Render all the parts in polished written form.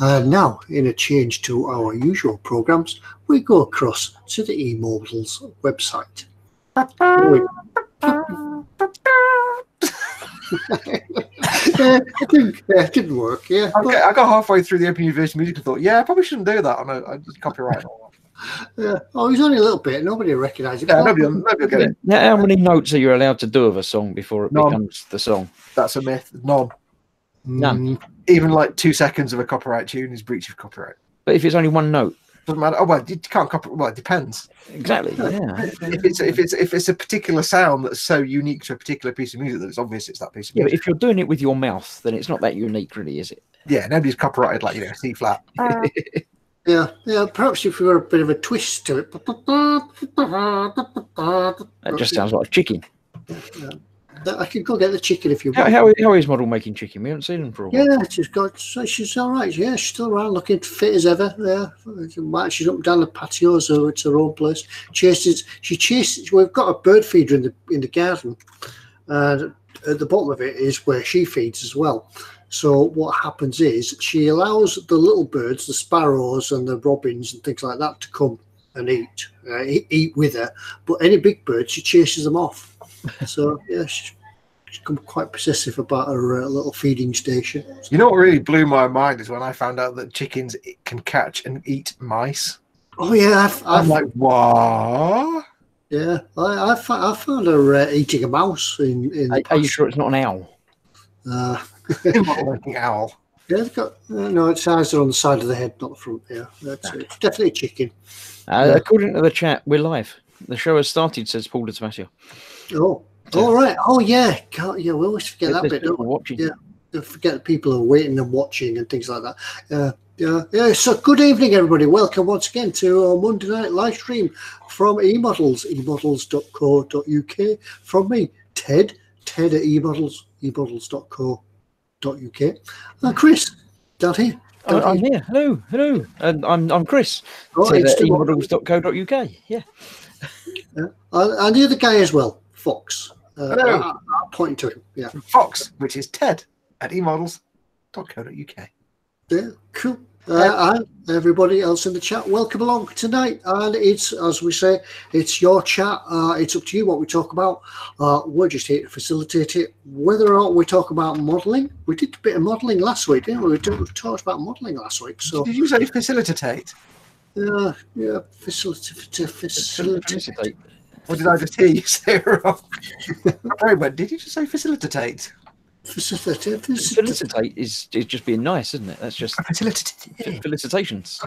Now, in a change to our usual programs, we go across to the eModels website. It didn't work. Yeah, okay, I got halfway through the opening version music and thought, yeah, I probably shouldn't do that. I just copyright. Yeah. Oh, it was only a little bit. Nobody recognised it. Yeah, nobody will get it. Now, how many notes are you allowed to do of a song before it becomes the song? That's a myth. None. None. Even like 2 seconds of a copyright tune is breach of copyright. But if it's only one note, doesn't matter. Oh well, you can't copy. Well, it depends. Exactly. Yeah. If it's a particular sound that's so unique to a particular piece of music that it's obvious it's that piece of music. Yeah, but if you're doing it with your mouth, then it's not that unique, really, is it? Yeah, nobody's copyrighted like C flat. Yeah. Perhaps if you were a bit of a twist to it. That just sounds like a chicken. Yeah. I could go get the chicken if you want. How is Model making chicken? We haven't seen them for a while. Yeah, she's all right. Yeah, she's still around, looking fit as ever. Yeah, she's up and down the patio, so it's her own place. She chases. We've got a bird feeder in the garden, and at the bottom of it is where she feeds as well. So what happens is she allows the little birds, the sparrows and the robins and things like that, to come and eat with her. But any big birds, she chases them off. So yeah, she's become quite possessive about her little feeding station. You know what really blew my mind is when I found out that chickens can catch and eat mice. Oh yeah, I'm like, what? Yeah, I found her eating a mouse in Are you sure it's not an owl? Like an owl. Yeah, they've got no. Its eyes are on the side of the head, not the front. Yeah, it's definitely a chicken. According to the chat, we're live. The show has started, says Paul de Tomasio. Oh, all right. Oh, yeah. We always forget that bit. Watching. Yeah, we forget that people are waiting and watching and things like that. Yeah. So, good evening, everybody. Welcome once again to our Monday night live stream from eModels, eModels.co.uk. From me, Ted at eModels, eModels.co.uk. And Chris, down here. I'm here. Hello. And I'm Chris. Ted at eModels.co.uk. Yeah. And the other guy as well, Foxx. Hello. I'll point to him. Yeah. Foxx, which is Ted at eModels.co.uk. Yeah, cool. And everybody else in the chat, welcome along tonight. And it's, as we say, it's your chat. It's up to you what we talk about. We're just here to facilitate it. Whether or not we talk about modelling, we did a bit of modelling last week, didn't we? We talked about modelling last week. So did you say facilitate? Yeah, facilitate. Or did I just hear you say it wrong? Did you just say facilitate? Felicitate is just being nice, isn't it? That's just felicitations.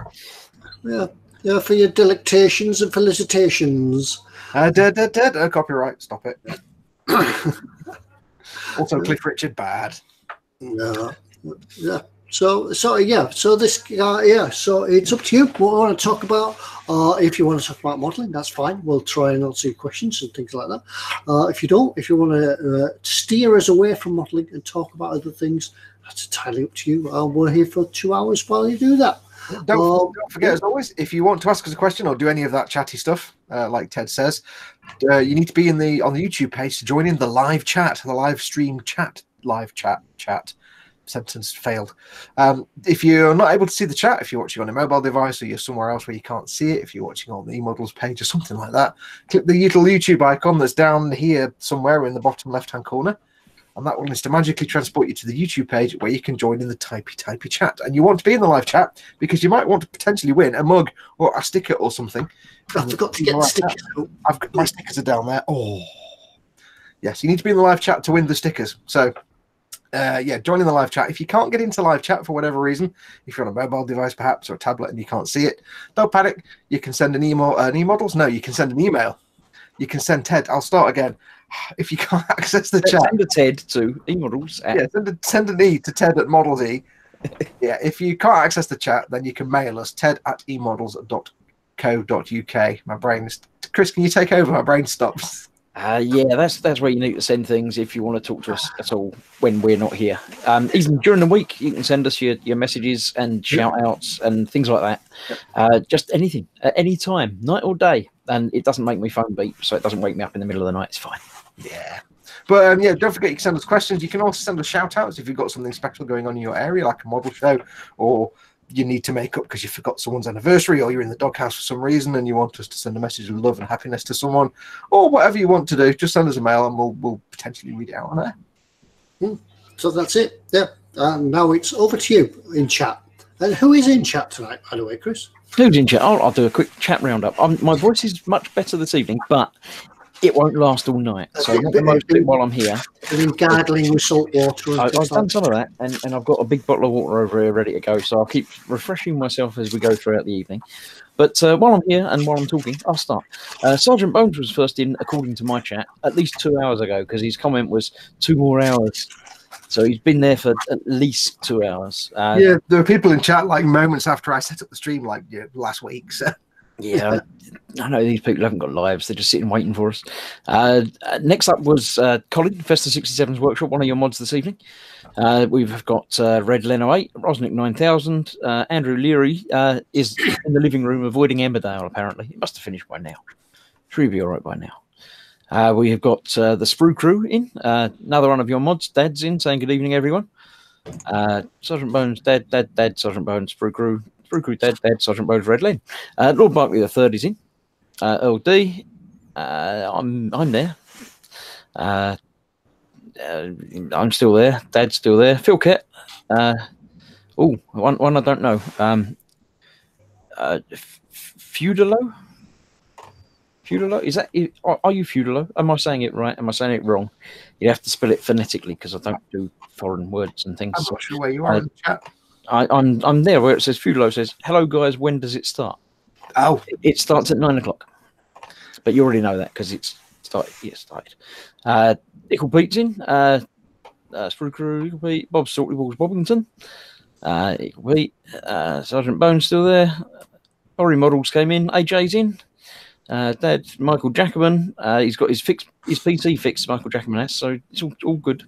Yeah, for your delectations and felicitations. Copyright, stop it. Also, Cliff Richard, bad. Yeah. So this, so it's up to you what you want to talk about. If you want to talk about modelling, that's fine. We'll try and answer your questions and things like that. If you want to steer us away from modelling and talk about other things, that's entirely up to you. We're here for 2 hours while you do that. Don't forget, as always, if you want to ask us a question or do any of that chatty stuff, like Ted says, you need to be on the YouTube page to join in the live chat, the live stream chat, live chat. Sentence failed. If you're not able to see the chat, if you're watching on a mobile device or you're somewhere else where you can't see it, if you're watching on the eModels page or something like that, click the little YouTube icon that's down here somewhere in the bottom left-hand corner, and that one is to magically transport you to the YouTube page where you can join in the typey chat. And you want to be in the live chat because you might want to potentially win a mug or a sticker or something. I forgot to get the stickers. I've got my stickers are down there. Oh, yes, you need to be in the live chat to win the stickers. So. Join in the live chat. If you can't get into live chat for whatever reason, if you're on a mobile device perhaps or a tablet and you can't see it, don't panic. You can send an eModels. No, you can send an email. You can send Ted. I'll start again. If you can't access the chat, send a Ted to eModels. Send an E to Ted at Models E. Yeah, if you can't access the chat, then you can mail us Ted at eModels.co.uk. My brain is. Chris, can you take over? My brain stops. That's where you need to send things if you want to talk to us at all when we're not here. Even during the week, you can send us your messages and shout outs and things like that. Just anything, at any time, night or day. And it doesn't make my phone beep, so it doesn't wake me up in the middle of the night. It's fine. Yeah. But don't forget you can send us questions. You can also send us shout outs if you've got something special going on in your area, like a model show or you need to make up because you forgot someone's anniversary, or you're in the doghouse for some reason and you want us to send a message of love and happiness to someone, or whatever you want to do, just send us a mail and we'll potentially read it out on air. So that's it. Yeah. Now it's over to you in chat. And who is in chat tonight, by the way, Chris? Who's in chat? I'll do a quick chat roundup. My voice is much better this evening, but it won't last all night. So not the most bit while I'm here. Gargling with salt water. I've done some of that, and I've got a big bottle of water over here ready to go. So I'll keep refreshing myself as we go throughout the evening. But while I'm here and while I'm talking, I'll start. Sergeant Bones was first in, according to my chat, at least 2 hours ago, because his comment was 2 more hours. So he's been there for at least 2 hours. Yeah, there were people in chat like moments after I set up the stream, like last week. So. Yeah, I know these people haven't got lives. They're just sitting waiting for us. Next up was Colin, Festa 67's workshop, one of your mods this evening. We've got Red Leno 8, Rosnick 9000. Andrew Leary is in the living room avoiding Emmerdale, apparently. It must have finished by now. Should be all right by now. We have got the Sprue crew in. Another one of your mods, Dad's in, saying good evening, everyone. Sergeant Bones, Dad, Sergeant Bones, Sprue crew, Dad, Sergeant Bones, Red Len. Lord Barkley the third is in. LD, I'm there. I'm still there. Dad's still there. Phil Kett. One I don't know. Feudalo? Feudalo? Is that? Are you Feudalo? Am I saying it right? Am I saying it wrong? You have to spell it phonetically because I don't do foreign words and things. I'm not sure where you are in the chat. I'm there where it says Feudalo says, hello guys, when does it start? Oh. It starts at 9 o'clock. But you already know that because it's started. Yeah, started. Ickle Pete's in. Sprue Crew, Ickle Pete, Bob Salty Balls Bobbington. Ickle Pete. Sergeant Bones still there. eModels came in. AJ's in. Dad, Michael Jacobin. He's got his PC fixed, Michael Jacobin has, so it's all good.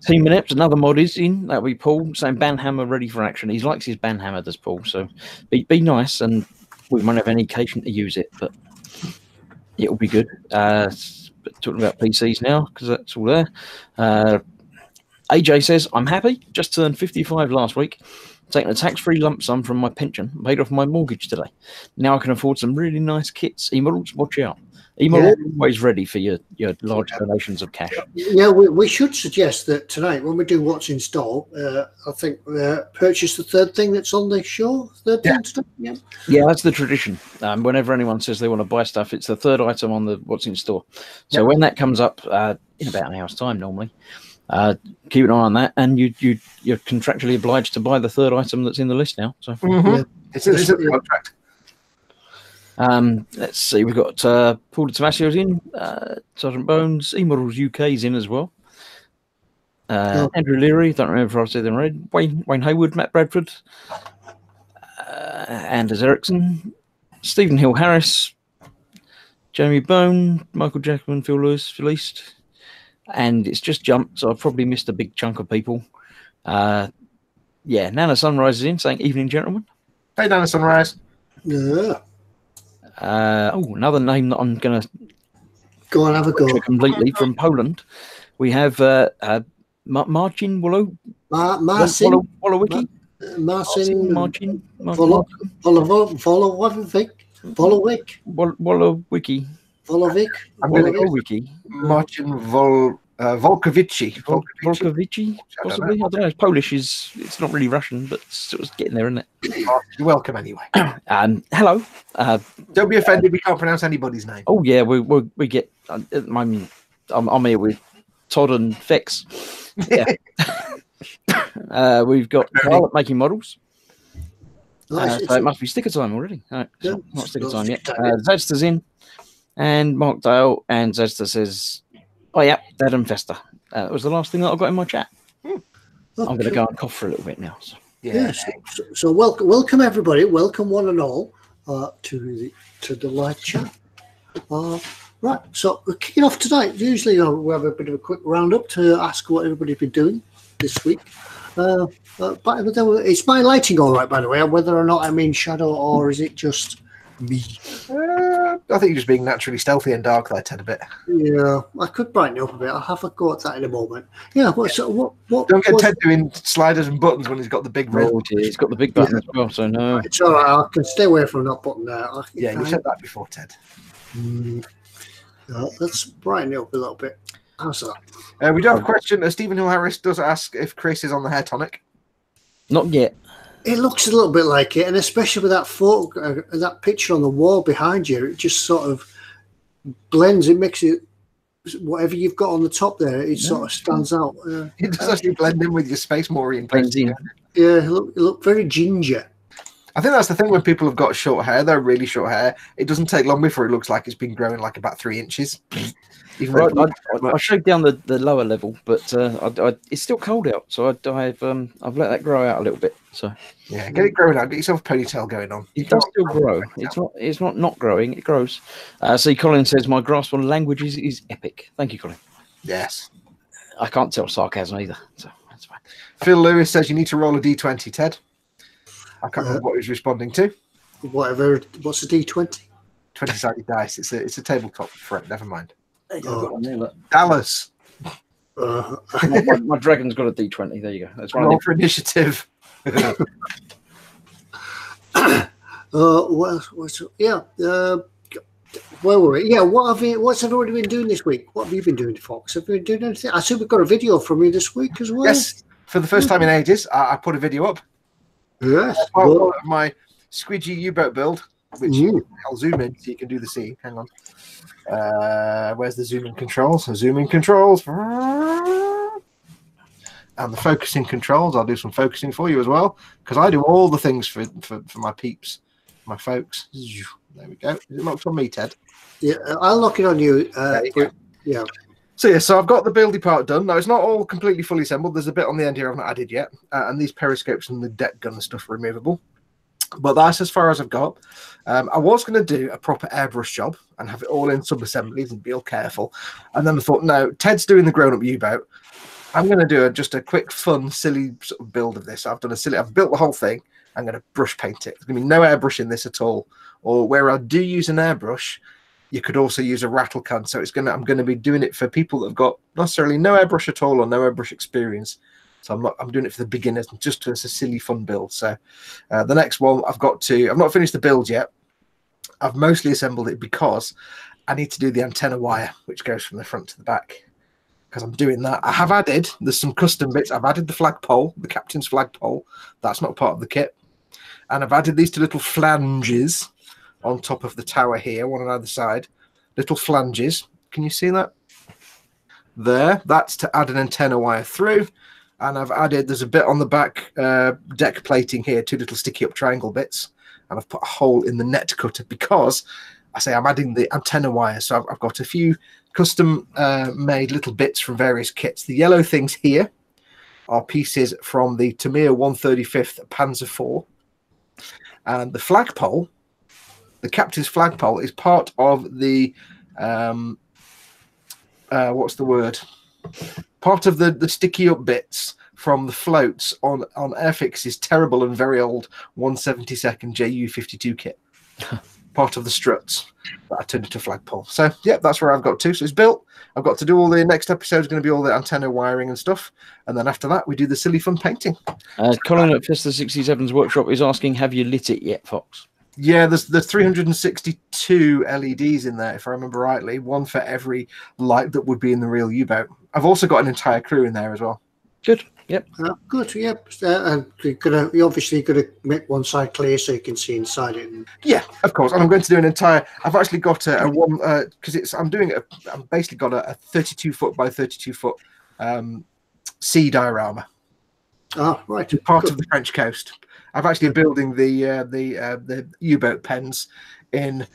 Team Inept, another mod is in. That'll be Paul saying Banhammer ready for action. He likes his Banhammer, does Paul. So be nice, and we won't have any occasion to use it, but it'll be good. But talking about PCs now, because that's all there. AJ says, I'm happy. Just turned 55 last week. Taking a tax-free lump sum from my pension, paid off my mortgage today. Now I can afford some really nice kits. eModels, watch out. eModels always ready for your large donations of cash. Yeah, we should suggest that tonight when we do what's in store, I think purchase the third thing that's on the show. Third thing stuff. Yeah, that's the tradition. Whenever anyone says they want to buy stuff, it's the third item on the what's in store. So when that comes up in about an hour's time normally, keep an eye on that, and you're contractually obliged to buy the third item that's in the list now. So it's a contract. Let's see, we've got Paul Tomasio's in, Sergeant Bones, eModels UK's in as well. Andrew Leary, don't remember if I said them red. Wayne Hayward, Matt Bradford, Anders Eriksson, Stephen Hill Harris, Jamie Bone, Michael Jackman, Phil Lewis, Phil East. And it's just jumped, so I've probably missed a big chunk of people. Nana Sunrise is in, saying evening, gentlemen. Hey, Nana Sunrise. Yeah. Another name that I'm going to go and have a go completely from Poland. We have Marcin Wolowicki. I'm going to go wiki. Marcin Volkovici, possibly. I don't know. It's Polish. It's not really Russian, but it's getting there, isn't it? You're welcome anyway. Hello. Don't be offended. We can't pronounce anybody's name. Oh yeah, we get. I'm here with Todd and Fex. Yeah. We've got Charlotte making models. So it must be sticker time already. No, not sticker time yet. Zedster's in. And Mark Dale and Zesta says, oh, yeah, Dad and Festa. That was the last thing that I got in my chat. I'm going to go and cough for a little bit now. So. So welcome everybody. Welcome one and all to the live chat. Right, so we're kicking off tonight. Usually we have a bit of a quick roundup to ask what everybody's been doing this week. But is my lighting all right, by the way? Whether or not I'm in shadow or is it just Me. I think you're just being naturally stealthy and dark there, Ted, a bit. Yeah, I could brighten up a bit. I'll have a go at that in a moment. Yeah, what? Don't get Ted doing sliders and buttons when he's got the big red. Oh, dear, he's got the big button as well, so no. It's all right. I can stay away from that button there. Yeah, you said that before, Ted. Let's brighten it up a little bit. How's that? We do have a question. Stephen Hill Harris does ask if Chris is on the hair tonic. Not yet. It looks a little bit like it, and especially with that photo, that picture on the wall behind you, it just sort of blends. It makes it, whatever you've got on the top there, it sort of stands out. It does actually blend in with your Space Maureen painting. Yeah, it look very ginger. I think that's the thing when people have got short hair, they're really short hair. It doesn't take long before it looks like it's been growing like about 3 inches. Right, I showed down the lower level, but it's still cold out, so I've let that grow out a little bit. So yeah, get it growing out. Get yourself a ponytail going on. It does still grow. It's not growing. It grows. See, Colin says my grasp on languages is epic. Thank you, Colin. Yes. I can't tell sarcasm either, so that's fine. Phil Lewis says you need to roll a d20, Ted. I can't remember what he's responding to. Whatever. What's a d20? 20-sided dice. It's a tabletop threat. Never mind. Oh. Dallas. My dragon's got a d20. There you go. That's roll for initiative. Where were we? Yeah, what's everybody been doing this week? What have you been doing, Fox? Have you been doing anything? I see we've got a video from you this week as well. Yes, for the first time in ages, I put a video up. Yes. Of my squidgy U-boat build, which I'll zoom in so you can do the scene. Hang on. Where's the zoom in controls? Zoom in controls. And the focusing controls. I'll do some focusing for you as well, because I do all the things for my peeps, my folks. There we go. Is it locked on me, Ted? Yeah, I'll lock it on you. Yeah. So I've got the buildy part done. Now, it's not all completely fully assembled. There's a bit on the end here I've not added yet. And these periscopes and the deck gun and stuff are removable. But that's as far as I've got. I was going to do a proper airbrush job and have it all in sub-assemblies and be all careful. And then I thought, no, Ted's doing the grown-up U-boat. I'm going to do just a quick, fun, silly sort of build of this. I've built the whole thing. I'm going to brush paint it. There's going to be no airbrush in this at all. Or where I do use an airbrush, you could also use a rattle can. So I'm going to be doing it for people that have got necessarily no airbrush at all or no airbrush experience. So I'm doing it for the beginners, just as a silly fun build. So the next one I've not finished the build yet. I've mostly assembled it because I need to do the antenna wire, which goes from the front to the back. Because I'm doing that. I have added, there's some custom bits. I've added the flagpole, the captain's flagpole. That's not part of the kit. And I've added these two little flanges on top of the tower here, one on either side. Little flanges. Can you see that? There. That's to add an antenna wire through. And I've added, there's a bit on the back deck plating here, two little sticky up triangle bits. And I've put a hole in the net cutter because I'm adding the antenna wire. So I've got a few custom made little bits from various kits. The yellow things here are pieces from the Tamir 135th Panzer IV. And the flagpole, the captain's flagpole, is part of the what's the word? Part of the sticky up bits from the floats on Airfix's terrible and very old 172nd JU52 kit. Part of the struts that I turned into flagpole. So yeah, that's where I've got to. So it's built. I've got to do all the next episode is going to be all the antenna wiring and stuff, and then after that we do the silly fun painting. Colin at Fister 67's workshop is asking, have you lit it yet, Fox? Yeah, there's 362 LEDs in there, if I remember rightly, one for every light that would be in the real U-boat. I've also got an entire crew in there as well. Good. Yep. Good. Yep. And you obviously got to make one side clear so you can see inside it. Yeah, of course. And I'm going to do an entire. I've actually got a one because I'm basically got a 32 foot by 32 foot sea diorama. Oh, right. Part of the French coast. I've actually building the U-boat pens in.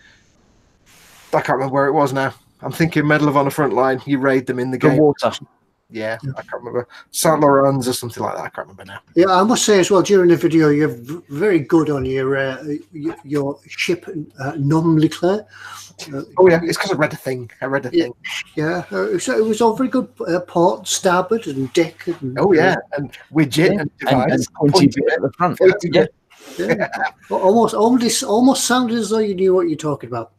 I can't remember where it was now. I'm thinking Medal of Honor front line. You raid them in the game. Water. Yeah, I can't remember. Saint Laurent's or something like that. I can't remember now. Yeah, I must say as well, during the video, you're very good on your ship non-Leclerc. Oh yeah, it's because I read a thing. Thing. Yeah, so it was all very good. Port, starboard, and deck. And, and widget and device. And pointy bit at the front. Yeah. Almost sounded as though you knew what you're talking about.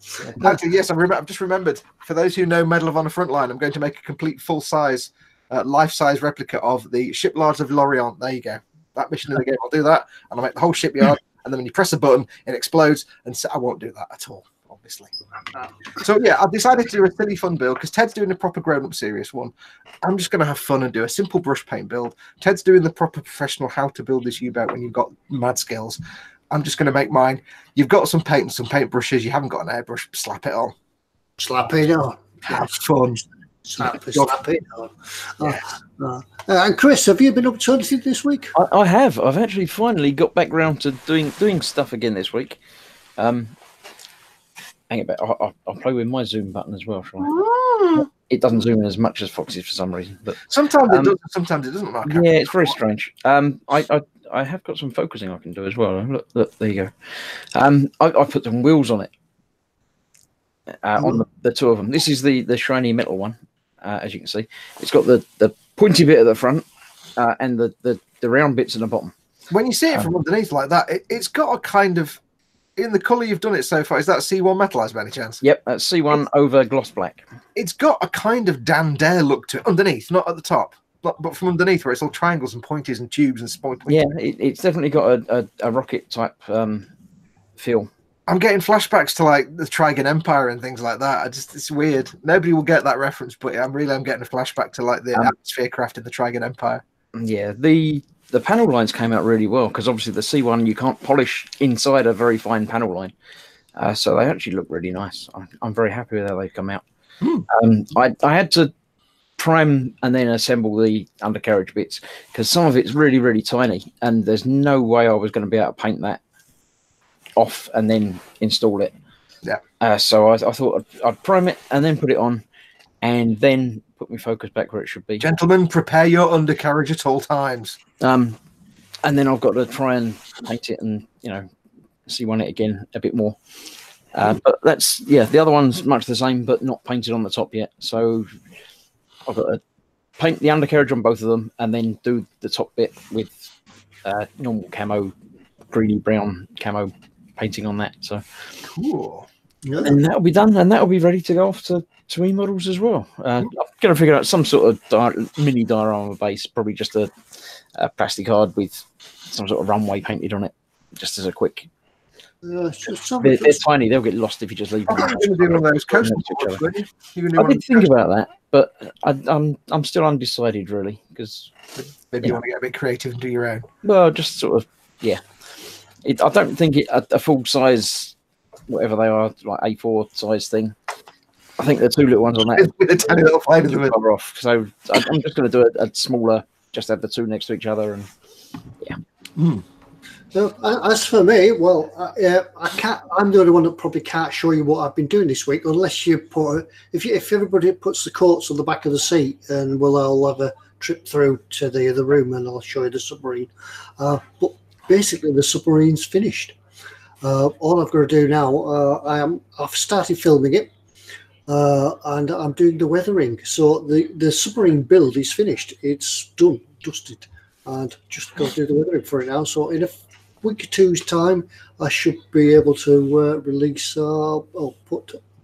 Actually, yes, I've just remembered. For those who know Medal of Honor Frontline, I'm going to make a complete full-size, life-size replica of the shipyards of Lorient. There you go. That mission in the game, I'll do that, and I'll make the whole shipyard, and then when you press a button, it explodes, and so I won't do that at all, obviously. So yeah, I've decided to do a silly fun build, because Ted's doing a proper grown-up serious one. I'm just going to have fun and do a simple brush paint build. Ted's doing the proper professional how to build this U-boat when you've got mad skills. I'm just going to make mine. You've got some paint and some paint brushes. You haven't got an airbrush. Slap it on. Slap it on. Have fun. Slap it on. Yes. And Chris, have you been up to anything this week? I have. I've actually finally got back round to doing stuff again this week. Hang it back. I'll play with my zoom button as well. Shall I? It doesn't zoom in as much as Fox's for some reason, but sometimes it does. Sometimes it doesn't. Mark. Yeah, it's very strange. I have got some focusing I can do as well. Look, there you go. I put some wheels on it. On the two of them. This is the shiny metal one, as you can see. It's got the pointy bit at the front and the round bits at the bottom. When you see it from underneath like that, it's got a kind of, in the colour you've done it so far, is that C1 metalized by any chance? Yep, that's C1 over gloss black. It's got a kind of Dan Dare look to it underneath, not at the top. But from underneath, where it's all triangles and pointies and tubes and pointies. Yeah, it's definitely got a rocket type feel. I'm getting flashbacks to like the Trigon Empire and things like that. It's weird. Nobody will get that reference, but I'm getting a flashback to like the atmosphere craft in the Trigon Empire. Yeah, the panel lines came out really well because obviously the C1 you can't polish inside a very fine panel line, so they actually look really nice. I'm very happy with how they've come out. I had to prime and then assemble the undercarriage bits because some of it's really, really tiny and there's no way I was going to be able to paint that off and then install it. Yeah. So I thought I'd prime it and then put it on and then put my focus back where it should be. Gentlemen, prepare your undercarriage at all times. And then I've got to try and paint it and, C1 it again a bit more. But that's, the other one's much the same, but not painted on the top yet. So I've got to paint the undercarriage on both of them and then do the top bit with normal camo, greeny brown camo painting on that. So cool. Yeah. And that'll be done and that'll be ready to go off to eModels as well. I'm going to figure out some sort of mini diorama base, probably just a plastic card with some sort of runway painted on it, just as a quick. They're tiny. They'll get lost if you just leave them. I did think about that, but I'm still undecided really because maybe you want to get a bit creative and do your own. Well, just sort of I don't think a full size, whatever they are, like A4 size thing. I think the two little ones on that with a tiny little flame in the middle. Off. So I'm just going to do a smaller, just have the two next to each other, and So as for me, well, I can't. I'm the only one that probably can't show you what I've been doing this week, unless you put if everybody puts the coats on the back of the seat, and we'll all have a trip through to the other room, and I'll show you the submarine. But basically, the submarine's finished. All I've got to do now, I've started filming it, and I'm doing the weathering. So the submarine build is finished. It's done, dusted, and just got to do the weathering for it now. So in a week or two's time, I should be able to release or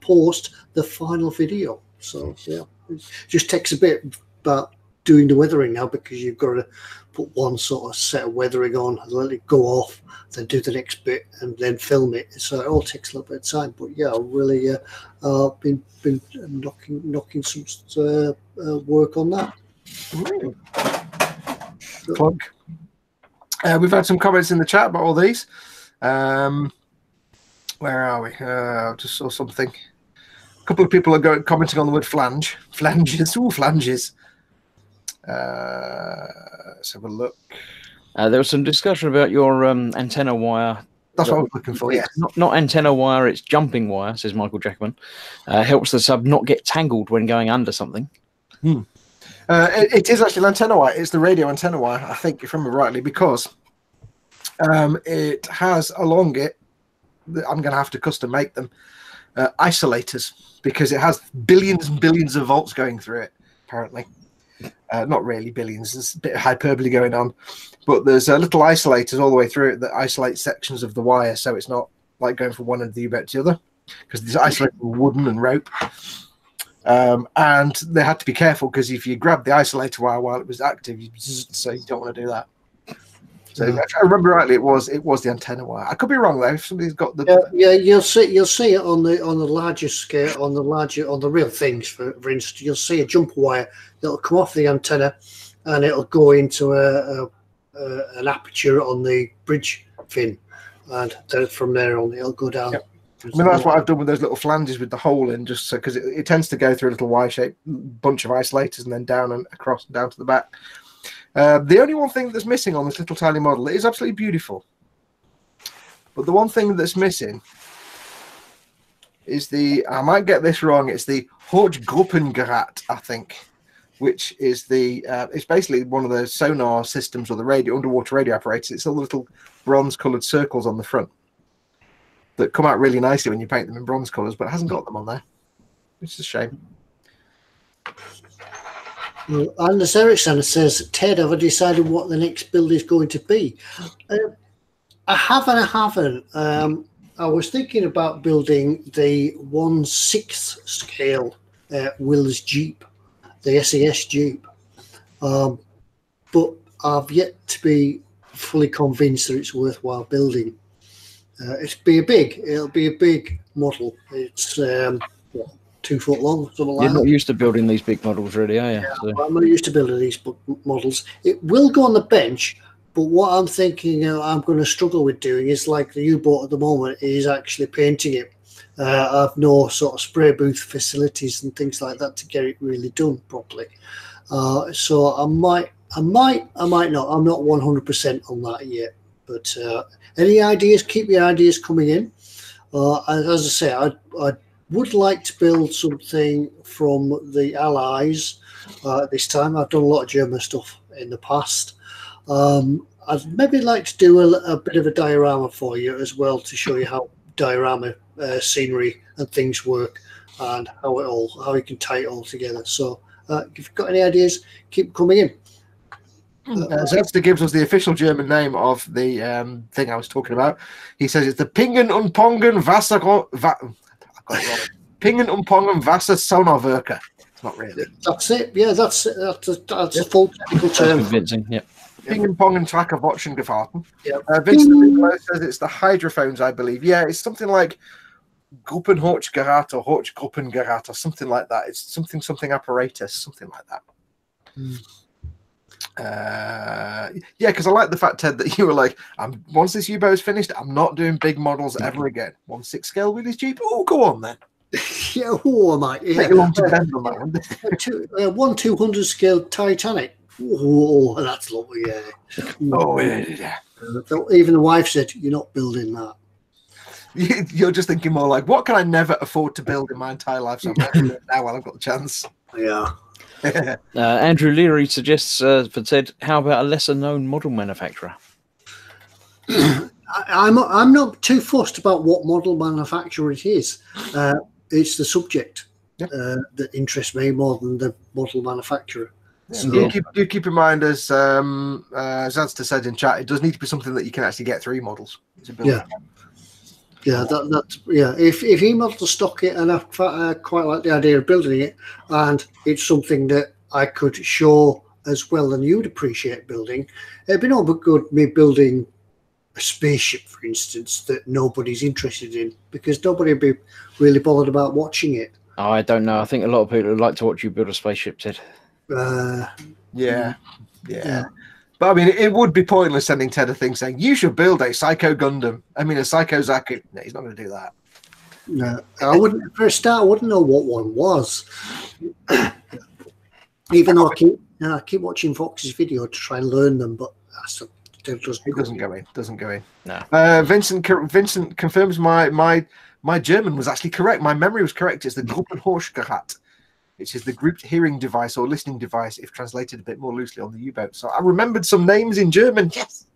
post the final video. So yeah, it just takes a bit about doing the weathering now because you've got to put one sort of set of weathering on and let it go off, then do the next bit and then film it. So it all takes a little bit of time. But yeah, I've really been knocking some work on that. Plug. We've had some comments in the chat about all these. Where are we? I just saw something. A couple of people are commenting on the word flange. Flanges. Ooh, flanges. Let's have a look. There was some discussion about your antenna wire. That's what I was looking for, yeah. Not antenna wire, it's jumping wire, says Michael Jackman. Helps the sub not get tangled when going under something. It is actually an antenna wire. It's the radio antenna wire, I think, if I remember rightly, because it has along it, I'm going to have to custom make them, isolators, because it has billions and billions of volts going through it, apparently. Not really billions. There's a bit of hyperbole going on, but there's little isolators all the way through it that isolate sections of the wire, so it's not like going from one end of the U-boat to the other, because these isolators were wooden and rope. And they had to be careful, because if you grab the isolator wire while it was active, so you don't want to do that. So if I remember rightly, it was the antenna wire. I could be wrong though. If somebody's got the you'll see it on the larger scale, on the real things. For instance, you'll see a jumper wire that'll come off the antenna, and it'll go into an aperture on the bridge fin, and then from there on it'll go down. Yep. I mean, that's what I've done with those little flanges with the hole in, just so, because it tends to go through a little Y-shaped bunch of isolators and then down and across and down to the back. The only one thing that's missing on this little tiny model, it is absolutely beautiful, but the one thing that's missing is I might get this wrong, it's the Hochgruppengerät, I think, which is it's basically one of the sonar systems or the underwater radio apparatus. It's all the little bronze-coloured circles on the front that come out really nicely when you paint them in bronze colours, but it hasn't got them on there, which is a shame. Well, Anders Eriksson says, Ted, have I decided what the next build is going to be? I haven't. I was thinking about building the 1/6 scale Will's Jeep, the SAS Jeep, but I've yet to be fully convinced that it's worthwhile building. It'll be a big model. It's 2 foot long, something like that. You're not used to building these big models, really, are you? Yeah, so. I'm not used to building these models. It will go on the bench, but what I'm thinking I'm going to struggle with doing is, like the U-boat at the moment, is actually painting it. I've no sort of spray booth facilities and things like that to get it really done properly. So I might not. I'm not 100% on that yet. But any ideas? Keep your ideas coming in. As I say, I would like to build something from the Allies this time. I've done a lot of German stuff in the past. I'd maybe like to do a bit of a diorama for you as well, to show you how diorama scenery and things work, and how you can tie it all together. So if you've got any ideas, keep coming in. Zesta gives us the official German name of the thing I was talking about. He says it's the Pingen und Pongen Wasser... Pingen und Pongen Wasser Sonarwerke. It's not really. That's it. Yeah, that's a full technical term. Convincing, yeah. Pingen Pongen Tracker Watchen Gefahrten. Yeah. Vincent says it's the hydrophones, I believe. Yeah, it's something like Gruppenhochgerät or Hochgruppengerät or something like that. It's something apparatus, something like that. Yeah, because I like the fact, Ted, that you were like, once this U-boat is finished, I'm not doing big models ever again. 1/6 scale Willys Jeep. Oh, go on then. Yeah, I might. Yeah. Take a long to bend on that one. 1/200 scale Titanic. Oh, that's lovely. Yeah. Oh, yeah. Even the wife said, "You're not building that." You're just thinking more like, what can I never afford to build in my entire life? So I'm going to do it now while I've got the chance. Yeah. Andrew Leary suggests for Ted, how about a lesser known model manufacturer? I'm not too fussed about what model manufacturer it is. It's the subject that interests me more than the model manufacturer. So, do keep in mind, as Zadsta said in chat, it does need to be something that you can actually get 3 models to build. Yeah, that's If eModels stock it, and I quite like the idea of building it, and it's something that I could show as well, and you'd appreciate building. It'd be no but good me building a spaceship, for instance, that nobody's interested in, because nobody would be really bothered about watching it. Oh, I don't know. I think a lot of people would like to watch you build a spaceship, Ted. Yeah. But I mean, it would be pointless sending Ted a thing saying, you should build a Psycho Gundam. I mean, a Psycho Zaku. No, he's not going to do that. No, I wouldn't. For a start, I wouldn't know what one was. Even though I keep watching Fox's video to try and learn them, but it doesn't go in. Doesn't go in. No. Vincent confirms my German was actually correct. My memory was correct. It's the Gruppenhochgerät, which is the grouped hearing device or listening device, if translated a bit more loosely on the U-boat. So I remembered some names in German. Yes.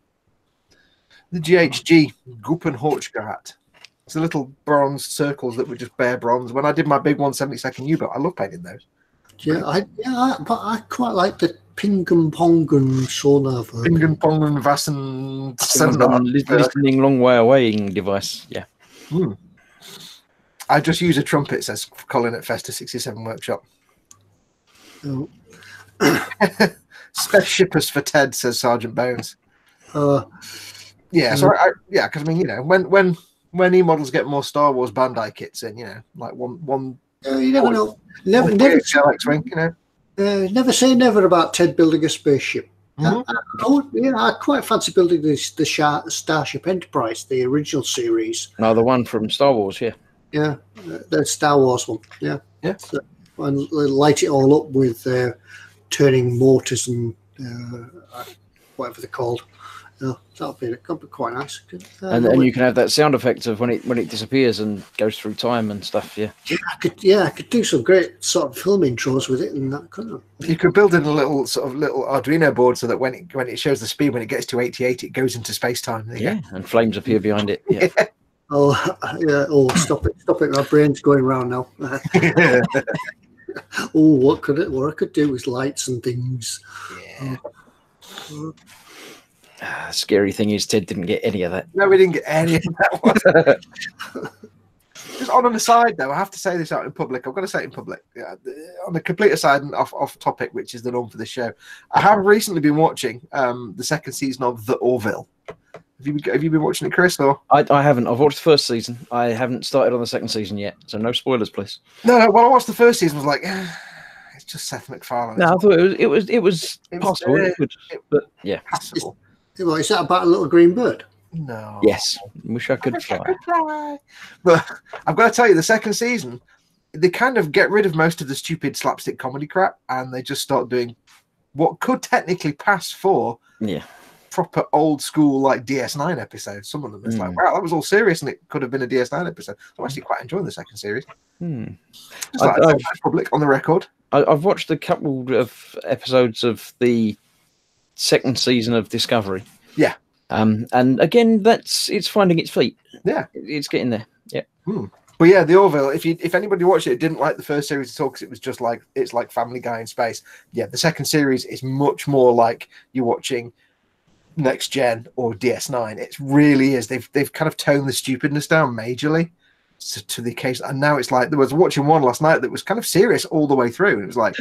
The GHG, Gruppenhochgerät. It's the little bronze circles that were just bare bronze. When I did my big 1/72 U-boat, I love painting those. But I quite like the Ping and Pong and Sonar. Ping and Pong and Vassen listening long way away device. Yeah. I just use a trumpet, says Colin at Festa 67 Workshop. Oh. Spaceshippers for Ted, says Sergeant Bones. Because I mean, when eModels get more Star Wars Bandai kits in, like one. You never know. Never say never about Ted building a spaceship. I quite fancy building the Starship Enterprise, the original series. No, the one from Star Wars, yeah. Yeah, the Star Wars one. Yeah. So, and light it all up with turning motors and whatever they're called. That'll be quite nice. And you can have that sound effect of when it disappears and goes through time and stuff. Yeah. I could do some great sort of film intros with it and that, couldn't I? You could build in a little Arduino board so that when it shows the speed, when it gets to 88, it goes into space time. And flames appear behind it. Yeah. Oh, stop it! My brain's going round now. What I could do with lights and things. Yeah. Scary thing is, Ted didn't get any of that. No, we didn't get any of that one. Just on an aside, though, I have to say this out in public. I've got to say it in public. On a complete aside and off topic, which is the norm for this show, I have recently been watching the second season of The Orville. Have you been watching it, Chris? Or I haven't. I've watched the first season. I haven't started on the second season yet, so no spoilers, please. No. Well, I watched the first season. I was like, it's just Seth MacFarlane. No, I thought it was possible, but yeah. Passable. Is that about a little green bird? No. Yes. Wish I could fly. But I've got to tell you, the second season, they kind of get rid of most of the stupid slapstick comedy crap, and they just start doing what could technically pass for proper old school like DS9 episodes. Some of them, it's like, wow, that was all serious, and it could have been a DS9 episode. I'm actually quite enjoying the second series. Just like public on the record. I've watched a couple of episodes of the second season of Discovery. Yeah. And again, it's finding its feet. Yeah. It's getting there. Yeah. But yeah, The Orville, if anybody watched it, didn't like the first series at all because it was just like, it's like Family Guy in space. Yeah, the second series is much more like you're watching Next Gen or DS9. It really is. They've kind of toned the stupidness down majorly to the case. And now it's like, there was watching one last night that was kind of serious all the way through. And it was like,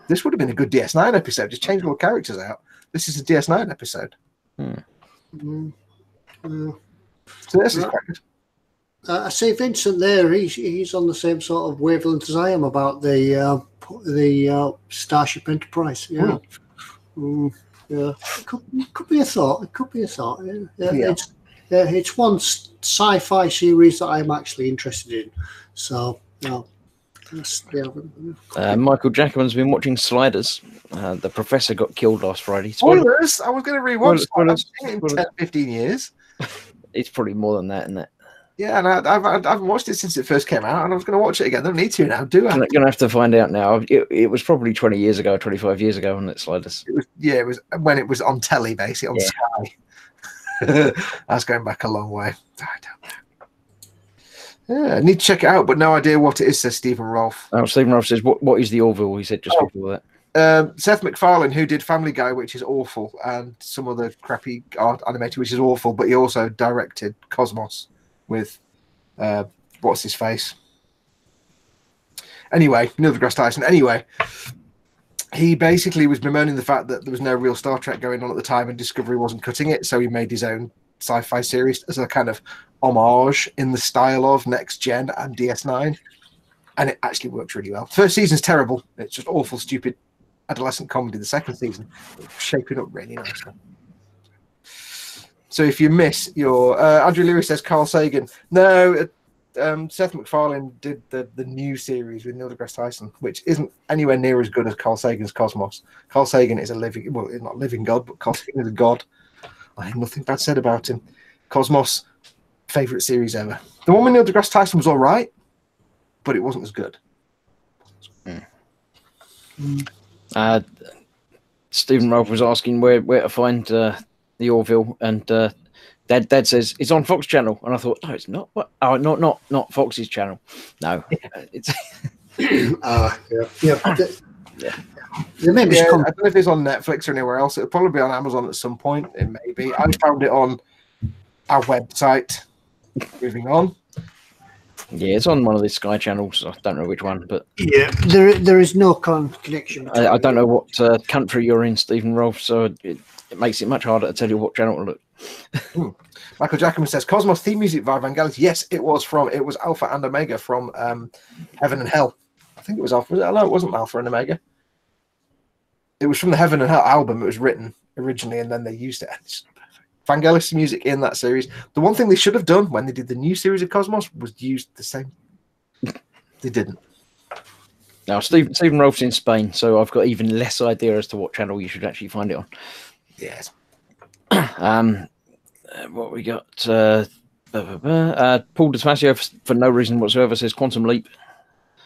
this would have been a good DS9 episode. Just change all the characters out. This is a DS9 episode. So this is quite good. I see Vincent there. He's on the same sort of wavelength as I am about the Starship Enterprise. Yeah, yeah. It could be a thought. It could be a thought. Yeah. It's one sci-fi series that I'm actually interested in. So Michael Jackman's been watching Sliders. The professor got killed last Friday. Spoilers! I was going to rewatch Sliders in 10, 15 years. It's probably more than that, isn't it? Yeah, and I haven't watched it since it first came out, and I was going to watch it again. I don't need to now, do I? I'm going to have to find out now. It was probably 20 years ago, 25 years ago, wasn't it, Sliders? It was when it was on telly, basically, on Sky. That's going back a long way. I don't know. Yeah, I need to check it out, but no idea what it is, says Stephen Rolfe. Stephen Rolfe says, what is The Orville? He said just before that. Seth MacFarlane, who did Family Guy, which is awful, and some other crappy art animated, which is awful, but he also directed Cosmos with what's his face? Anyway, Neil deGrasse Tyson. Anyway, he basically was bemoaning the fact that there was no real Star Trek going on at the time and Discovery wasn't cutting it, so he made his own sci-fi series as a kind of homage in the style of Next Gen and DS9, and it actually works really well. First season's terrible. It's just awful, stupid adolescent comedy. The second season it's shaping up really nicely. So if you miss your Andrew Lewis says Carl Sagan. No, Seth MacFarlane did the new series with Neil deGrasse Tyson, which isn't anywhere near as good as Carl Sagan's Cosmos. Carl Sagan is a living, well, not living god, but Carl Sagan is a god. I have nothing bad said about him. Cosmos, favorite series ever. The one with Neil deGrasse Tyson was all right, but it wasn't as good. Stephen Rolfe was asking where to find The Orville, and Dad says it's on Fox channel, and I thought, no, it's not. What? Oh, not Fox's channel. No, it's. Yeah. The maybe I don't know if it's on Netflix or anywhere else. It'll probably be on Amazon at some point. It may be. I found it on our website. Moving on. Yeah, it's on one of the Sky channels. I don't know which one, but yeah, there is no connection. I don't know what country you're in, Stephen Rolfe, so it makes it much harder to tell you what channel to look. Michael Jackman says Cosmos theme music by Vangelis. Yes, it was Alpha and Omega from Heaven and Hell. I think it was Alpha. No, it wasn't Alpha and Omega. It was from the Heaven and Hell album. It was written originally, and then they used it. It's Vangelis music in that series. The one thing they should have done when they did the new series of Cosmos was used the same. They didn't. Now, Stephen Rolfe's in Spain, so I've got even less idea as to what channel you should actually find it on. Yes. What we got? Paul DeSpacio, for no reason whatsoever, says Quantum Leap.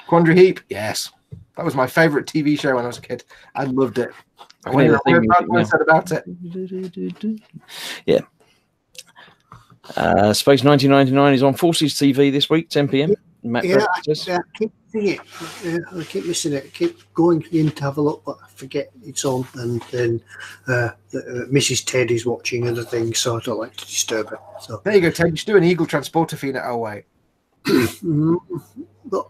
Quandary Heap. Yes. That was my favourite TV show when I was a kid. I loved it. I want to hear what I said about it. Yeah. Space 1999 is on Forces TV this week, 10 p.m. I keep seeing it. I keep missing it. I keep going in to have a look, but I forget it's on. And then Mrs. Ted is watching other things, so I don't like to disturb her. So there you go, Ted. You should do an Eagle transporter feed at Elway. But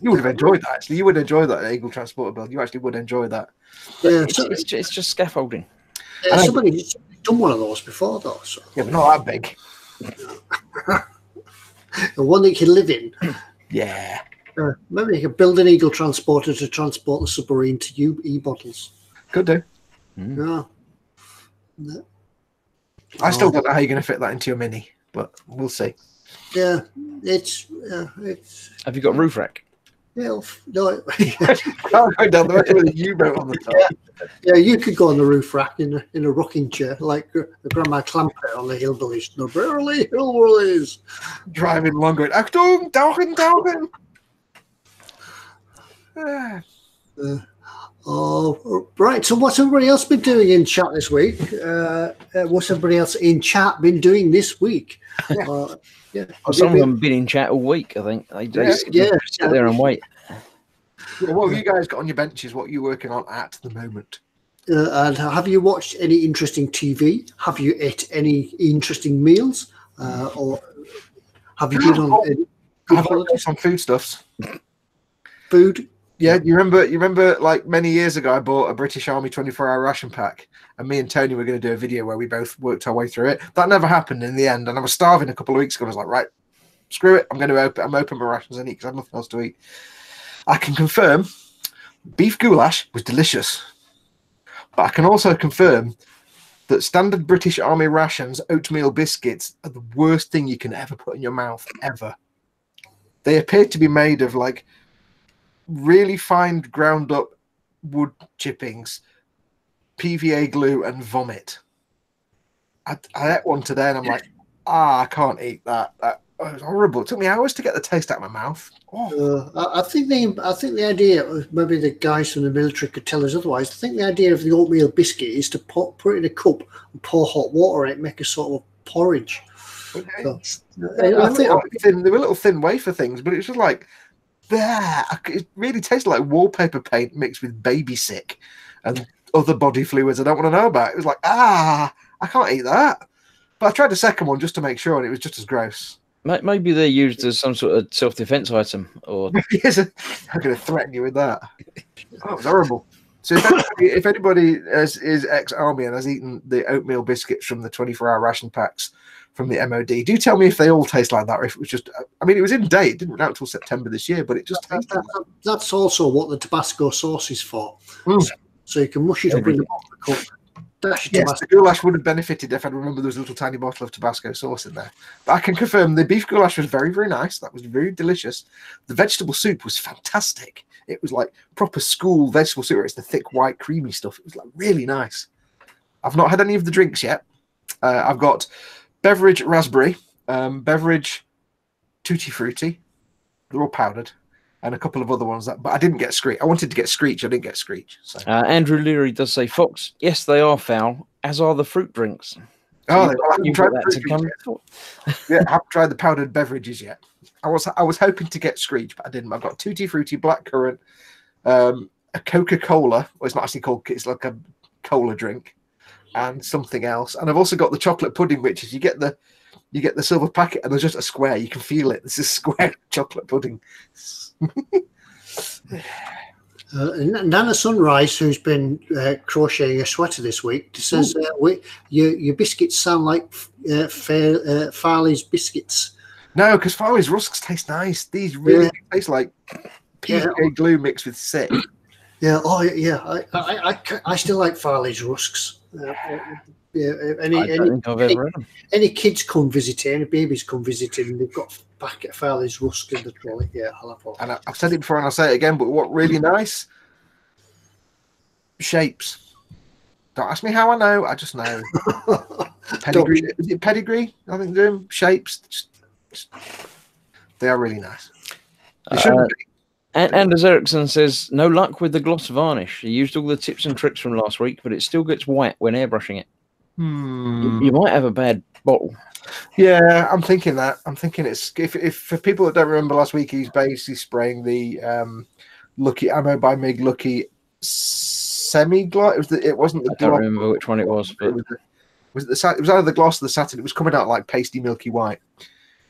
you would have enjoyed that. Actually, you would enjoy that Eagle transporter build. You actually would enjoy that. Yeah, it's just scaffolding. Somebody's done one of those before, though. So. Yeah, but not that big. The one that you can live in. Yeah. Maybe you could build an Eagle transporter to transport the submarine to eModels. Could do. Yeah. I still don't know how you're going to fit that into your Mini, but we'll see. Yeah, it's. Have you got a roof rack? Yeah, no. Can't go down the road with a U-boat on the top. Yeah, you could go on the roof rack in a rocking chair, like Grandma Clampett on the Hillbillies. No, barely Hillbillies. Driving along going, Achtung, tauchen. Right. So what's everybody else been doing in chat this week? What's everybody else in chat been doing this week? Yeah. Some of them have been in chat all week, I think. They just sit there and wait. Yeah, what have you guys got on your benches? What are you working on at the moment? And have you watched any interesting TV? Have you ate any interesting meals? Or have you been on any some foodstuffs? Food? Yeah, you remember like many years ago I bought a British Army 24-hour ration pack, and me and Tony were going to do a video where we both worked our way through it. That never happened in the end, and I was starving a couple of weeks ago. I was like, right, screw it, I'm open my rations and eat because I have nothing else to eat. I can confirm beef goulash was delicious, but I can also confirm that standard British Army rations oatmeal biscuits are the worst thing you can ever put in your mouth ever. They appear to be made of like really fine ground up wood chippings, PVA glue, and vomit. I ate one today and I'm like, I can't eat that. That was horrible. It took me hours to get the taste out of my mouth. I think the idea, maybe the guys from the military could tell us otherwise. I think the idea of the oatmeal biscuit is to put it in a cup and pour hot water in it, make a sort of porridge. Okay. So, they were little thin wafer things, but it was just like, it really tasted like wallpaper paint mixed with baby sick and other body fluids I don't want to know about. It was like, I can't eat that. But I tried the second one just to make sure, and it was just as gross. Maybe they're used as some sort of self-defense item, or yes, I'm going to threaten you with that. Oh, it was horrible. So if anybody is ex-army and has eaten the oatmeal biscuits from the 24-hour ration packs from the MOD, do tell me if they all taste like that, or if it was just, I mean, it was in date, it didn't run out until September this year, but it just tasted like that's also what the Tabasco sauce is for. So you can mush it up in the cup. Yes, the goulash would have benefited if I'd remember there was a little tiny bottle of Tabasco sauce in there. But I can confirm the beef goulash was very, very nice. That was very delicious. The vegetable soup was fantastic. It was like proper school vegetable soup. It's the thick, white, creamy stuff. It was like really nice. I've not had any of the drinks yet. I've got beverage raspberry, beverage tutti frutti. They're all powdered. And a couple of other ones, but I didn't get Screech. I wanted to get Screech. I didn't get Screech. So. Andrew Leary does say, Fox, yes, they are foul, as are the fruit drinks. So I haven't tried I haven't tried the powdered beverages yet. I was hoping to get Screech, but I didn't. I've got Tutti Frutti, blackcurrant, a Coca-Cola, or it's not actually called, it's like a cola drink, and something else. And I've also got the chocolate pudding, which is you get the silver packet and there's just a square. You can feel it. This is square chocolate pudding. Nana Sunrise, who's been crocheting a sweater this week, says your biscuits sound like Farley's biscuits. No, because Farley's rusks taste nice. These really taste like PVA glue mixed with sick. Yeah, I still like Farley's rusks. Any kids come visiting, any babies come visiting, and they've got a packet of Farley's rusk in the trolley. Yeah, I'll have one. And I've said it before and I'll say it again, but what really nice shapes. Don't ask me how I know, I just know. Pedigree. Is it pedigree? I think they're doing shapes. They are really nice. Anders Eriksson says, no luck with the gloss varnish. He used all the tips and tricks from last week, but it still gets white when airbrushing it. You might have a bad bottle. Yeah, I'm thinking that. I'm thinking it's if for people that don't remember last week, he's basically spraying the Lucky Ammo by Mig Lucky semi-gloss. It wasn't the I don't remember which one it was, but it was either the gloss or the satin. It was coming out like pasty milky white,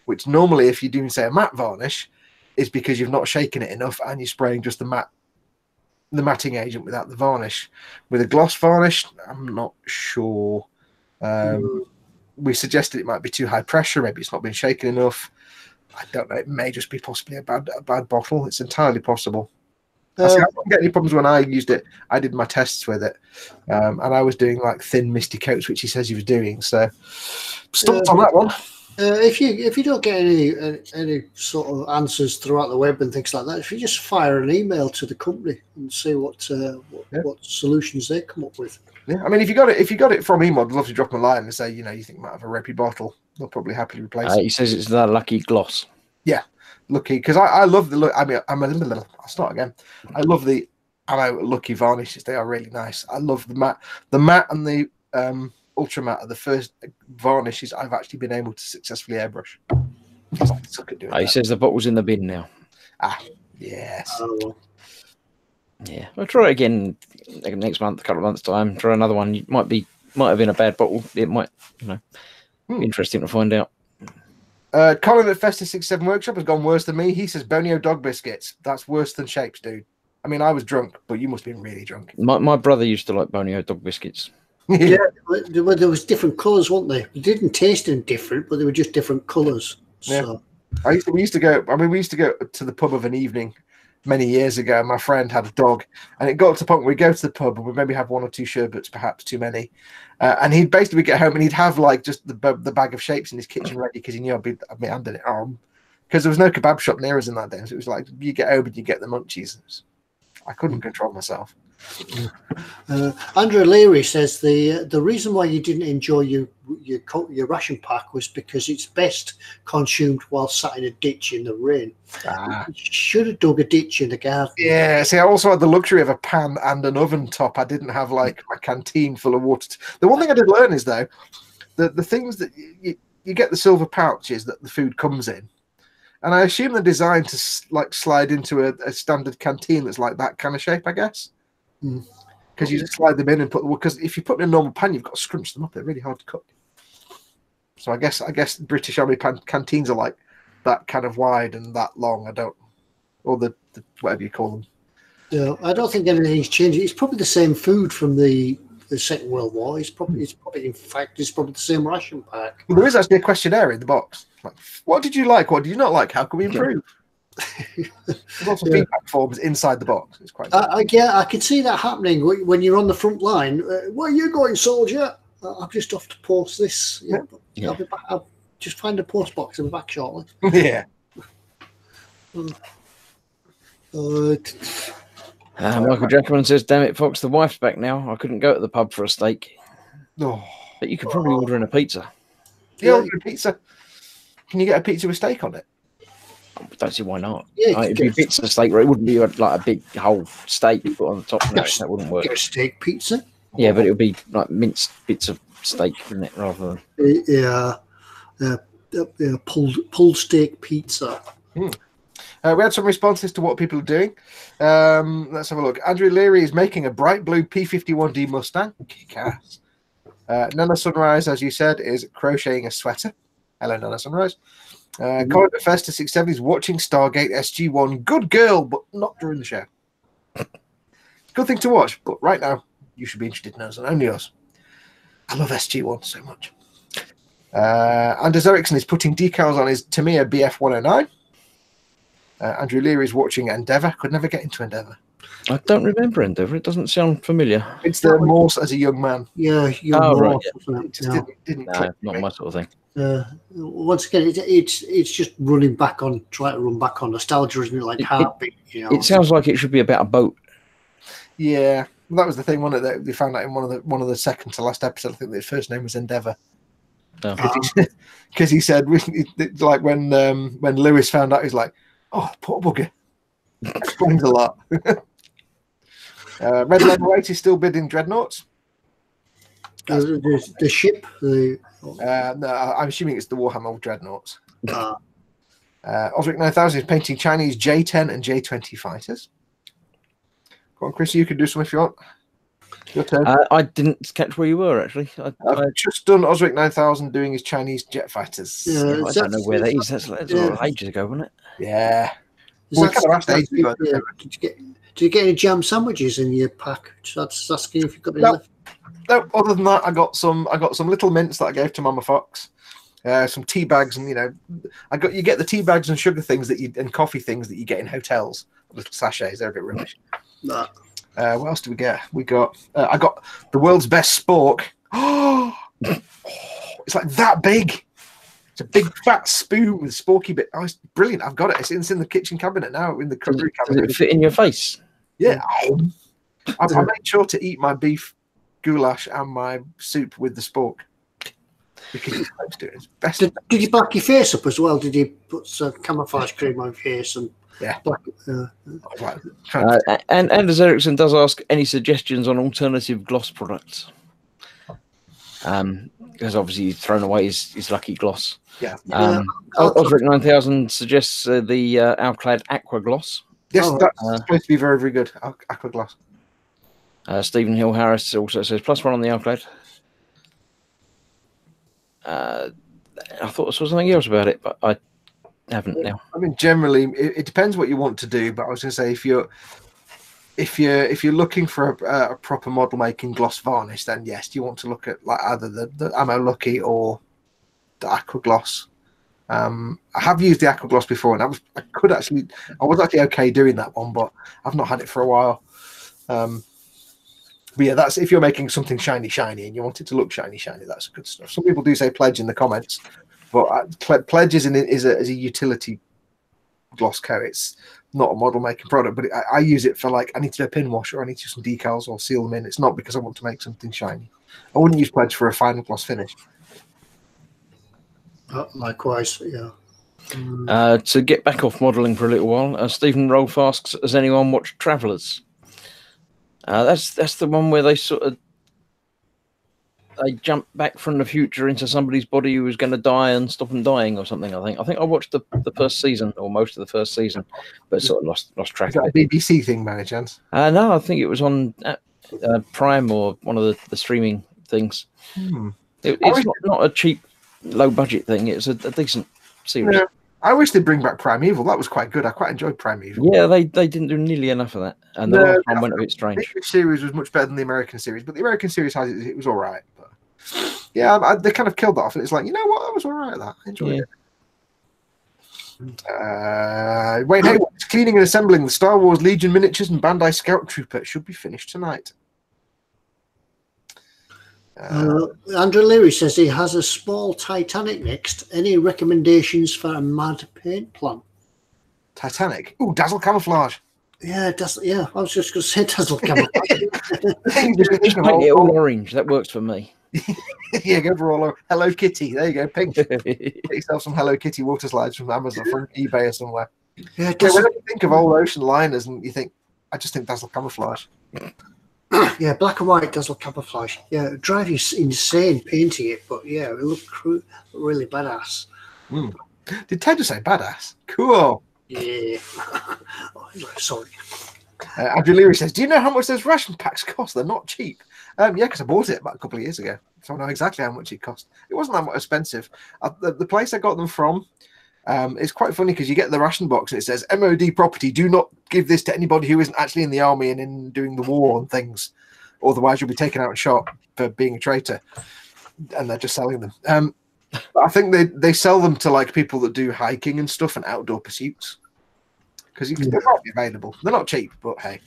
which normally if you're doing, say, a matte varnish, is because you've not shaken it enough and you're spraying just the matting agent without the varnish. With a gloss varnish, I'm not sure. We suggested it might be too high pressure. Maybe it's not been shaken enough. I don't know. It may just be possibly a bad bottle. It's entirely possible. I didn't get any problems when I used it. I did my tests with it, and I was doing like thin misty coats, which he says he was doing. So stumped on that one. If you don't get any sort of answers throughout the web and things like that, if you just fire an email to the company and see what solutions they come up with. Yeah, I mean, if you got it from eModels, I'd love to drop them a line and say, you think you might have a ropey bottle. They'll probably happily replace it. He says it's the Lucky Gloss. Yeah, Lucky, because I love the look. I mean, I'll start again. I love the Lucky varnishes. They are really nice. I love the matte and the ultra matte are the first varnishes I've actually been able to successfully airbrush. I suck at doing that. He says the bottle's in the bin now. Yes. Yeah, we'll try it again next month, a couple of months' time. Try another one. It might have been a bad bottle. It might, be interesting to find out. Colin at Festive 67 Workshop has gone worse than me. He says Bonio dog biscuits. That's worse than shapes, dude. I mean, I was drunk, but you must have been really drunk. My brother used to like Bonio dog biscuits. Yeah, there was different colours, weren't they? They didn't taste any different, but they were just different colours. So. Yeah. We used to go to the pub of an evening many years ago. My friend had a dog, and it got to the point where we go to the pub and we maybe have one or two sherbets, perhaps too many. And he'd basically get home and he'd have like just the bag of shapes in his kitchen ready because he knew I'd be handing it on. Because there was no kebab shop near us in that day. So it was like, you get home and you get the munchies. I couldn't control myself. Andrew Leary says the reason why you didn't enjoy your ration pack was because it's best consumed while sat in a ditch in the rain. You should have dug a ditch in the garden. Yeah, see, I also had the luxury of a pan and an oven top. I didn't have like my canteen full of water. The one thing I did learn is though, the things that you get the silver pouches that the food comes in, and I assume they're designed to like slide into a standard canteen that's like that kind of shape, I guess. Because you just slide them in and because if you put them in a normal pan, you've got to scrunch them up. They're really hard to cook. So I guess British Army canteens are like that kind of wide and that long. Or the whatever you call them. Yeah, I don't think anything's changed. It's probably the same food from the Second World War. It's probably the same ration pack. Well, there is actually a questionnaire in the box. Like, what did you like? What did you not like? How can we improve? There's lots of feedback forms inside the box. It's quite. I can see that happening when you're on the front line. Where are you going, soldier? I'm just off to post this. I'll be back. I'll just find a post box and be back shortly. Yeah. Michael Jackman says, "Damn it, Fox, the wife's back now. I couldn't go to the pub for a steak, but you could probably order in a pizza." Yeah, order a pizza. Can you get a pizza with steak on it? I don't see why not. Yeah, it'd be a pizza steak, where it wouldn't be like a big whole steak put on the top. No, that wouldn't work. Get a steak pizza. Yeah, but it would be like minced bits of steak, wouldn't it? Rather than pulled steak pizza. We had some responses to what people are doing. Let's have a look. Andrew Leary is making a bright blue P51D Mustang. Kick ass. Nana Sunrise, as you said, is crocheting a sweater. Hello, Nana Sunrise. Colin Festus 67 is watching Stargate SG1. Good girl, but not during the show. Good thing to watch, but right now, you should be interested in us and only us. I love SG1 so much. Anders Ericsson is putting decals on his Tamiya BF109. Andrew Leary is watching Endeavour. Could never get into Endeavour. I don't remember Endeavour. It doesn't sound familiar. It's the Morse as a young man. Yeah, young Morse. Right, yeah. Didn't not my sort of thing. Once again, it's just running back on, trying to run back on nostalgia, isn't it? Like Heartbeat. It sounds like it should be about a boat. Yeah, that was the thing, wasn't it? That they found out in one of the second to last episode. I think his first name was Endeavour. Because he said, like when Lewis found out, he's like, "Oh, poor bugger." Explains a lot. Red Level 8 is still bidding dreadnoughts. The ship. No, I'm assuming it's the Warhammer dreadnoughts. Osric 9000 is painting Chinese J-10 and J-20 fighters. Go on, Chris, you can do some if you want. Your turn. I didn't catch where you were, actually. I've just done Osric 9000 doing his Chinese jet fighters. Yeah, I don't know where that is. That's ages ago, wasn't it? Yeah. Did you get any jam sandwiches in your pack? Just asking if you've got any left. No, other than that, I got some little mints that I gave to Mama Fox. Some tea bags, and you get the tea bags and sugar things and coffee things that you get in hotels. Little sachets, they're a bit rubbish. No. What else do we get? I got the world's best spork. Oh, it's like that big. It's a big fat spoon with sporky bit. Oh, it's brilliant. I've got it. It's in the kitchen cabinet now, in the cutlery cabinet. Does it fit in your face? Yeah. I made sure to eat my beef goulash and my soup with the spork. Because it's supposed to. It's best. Did you black your face up as well? Did you put some camouflage cream on your face and black? And Anders Ericsson does ask any suggestions on alternative gloss products. Because obviously he's thrown away his lucky gloss. Yeah. Osric 9000 suggests the Alclad Aqua Gloss. Yes, that's supposed to be very, very good. Aqua Gloss. Stephen Hill Harris also says +1 on the Alclad. I thought I saw something else about it, but I haven't now. I mean, generally, it depends what you want to do. But I was going to say, if you're looking for a proper model making gloss varnish, then yes, you want to look at like either the Ammo Lucky or the Aqua Gloss. I have used the Aqua Gloss before, and I was actually okay doing that one, but I've not had it for a while. But yeah, that's if you're making something shiny and you want it to look shiny. That's good stuff. Some people do say Pledge in the comments, but Pledge is a utility gloss coat. It's not a model making product, but I use it for like I need to do a pin wash or I need to do some decals or seal them in. It's not because I want to make something shiny. I wouldn't use Pledge for a final gloss finish. Likewise, yeah. To get back off modelling for a little while, Stephen Rolfe asks, has anyone watched Travellers? That's the one where they jump back from the future into somebody's body who was going to die and stop them dying or something. I think I watched the first season or most of the first season, but sort of lost track. Is that of it. a BBC thing, by any chance? No, I think it was on Prime or one of the streaming things. It's not a cheap, low budget thing. It's a decent series. Yeah. I wish they'd bring back Primeval. That was quite good. I quite enjoyed Primeval. Yeah, they didn't do nearly enough of that, and the last one went a bit strange. The English series was much better than the American series, but the American series it was all right. But yeah, they kind of killed that off, and it's like, you know what, that was all right. I enjoyed it. Wayne Hayward is cleaning and assembling the Star Wars Legion miniatures and Bandai Scout Trooper. Should be finished tonight. Andrew Leary says he has a small Titanic next. Any recommendations for a mad paint plan? Titanic? Ooh, Dazzle Camouflage. Yeah, I was just going to say Dazzle Camouflage. Just paint it all orange. That works for me. Yeah, go for all Hello Kitty. There you go, pink. Get yourself some Hello Kitty water slides from Amazon, from eBay or somewhere. Yeah, when you think of old ocean liners and you think, I just think Dazzle Camouflage. Yeah, black and white Dazzle Camouflage. Yeah, it'd drive you insane painting it, but yeah, it looked really badass. Did Ted just say badass? Cool. Yeah. Oh, sorry. Andrew Leary says, do you know how much those ration packs cost? They're not cheap. Yeah, because I bought it about a couple of years ago. So I know exactly how much it cost. It wasn't that much expensive. The place I got them from, it's quite funny because you get the ration box and it says, MOD property, do not give this to anybody who isn't actually in the army and in doing the war on things. Otherwise, you'll be taken out and shot for being a traitor. And they're just selling them. I think they sell them to like people that do hiking and stuff and outdoor pursuits. Because they're not available. They're not cheap, but hey.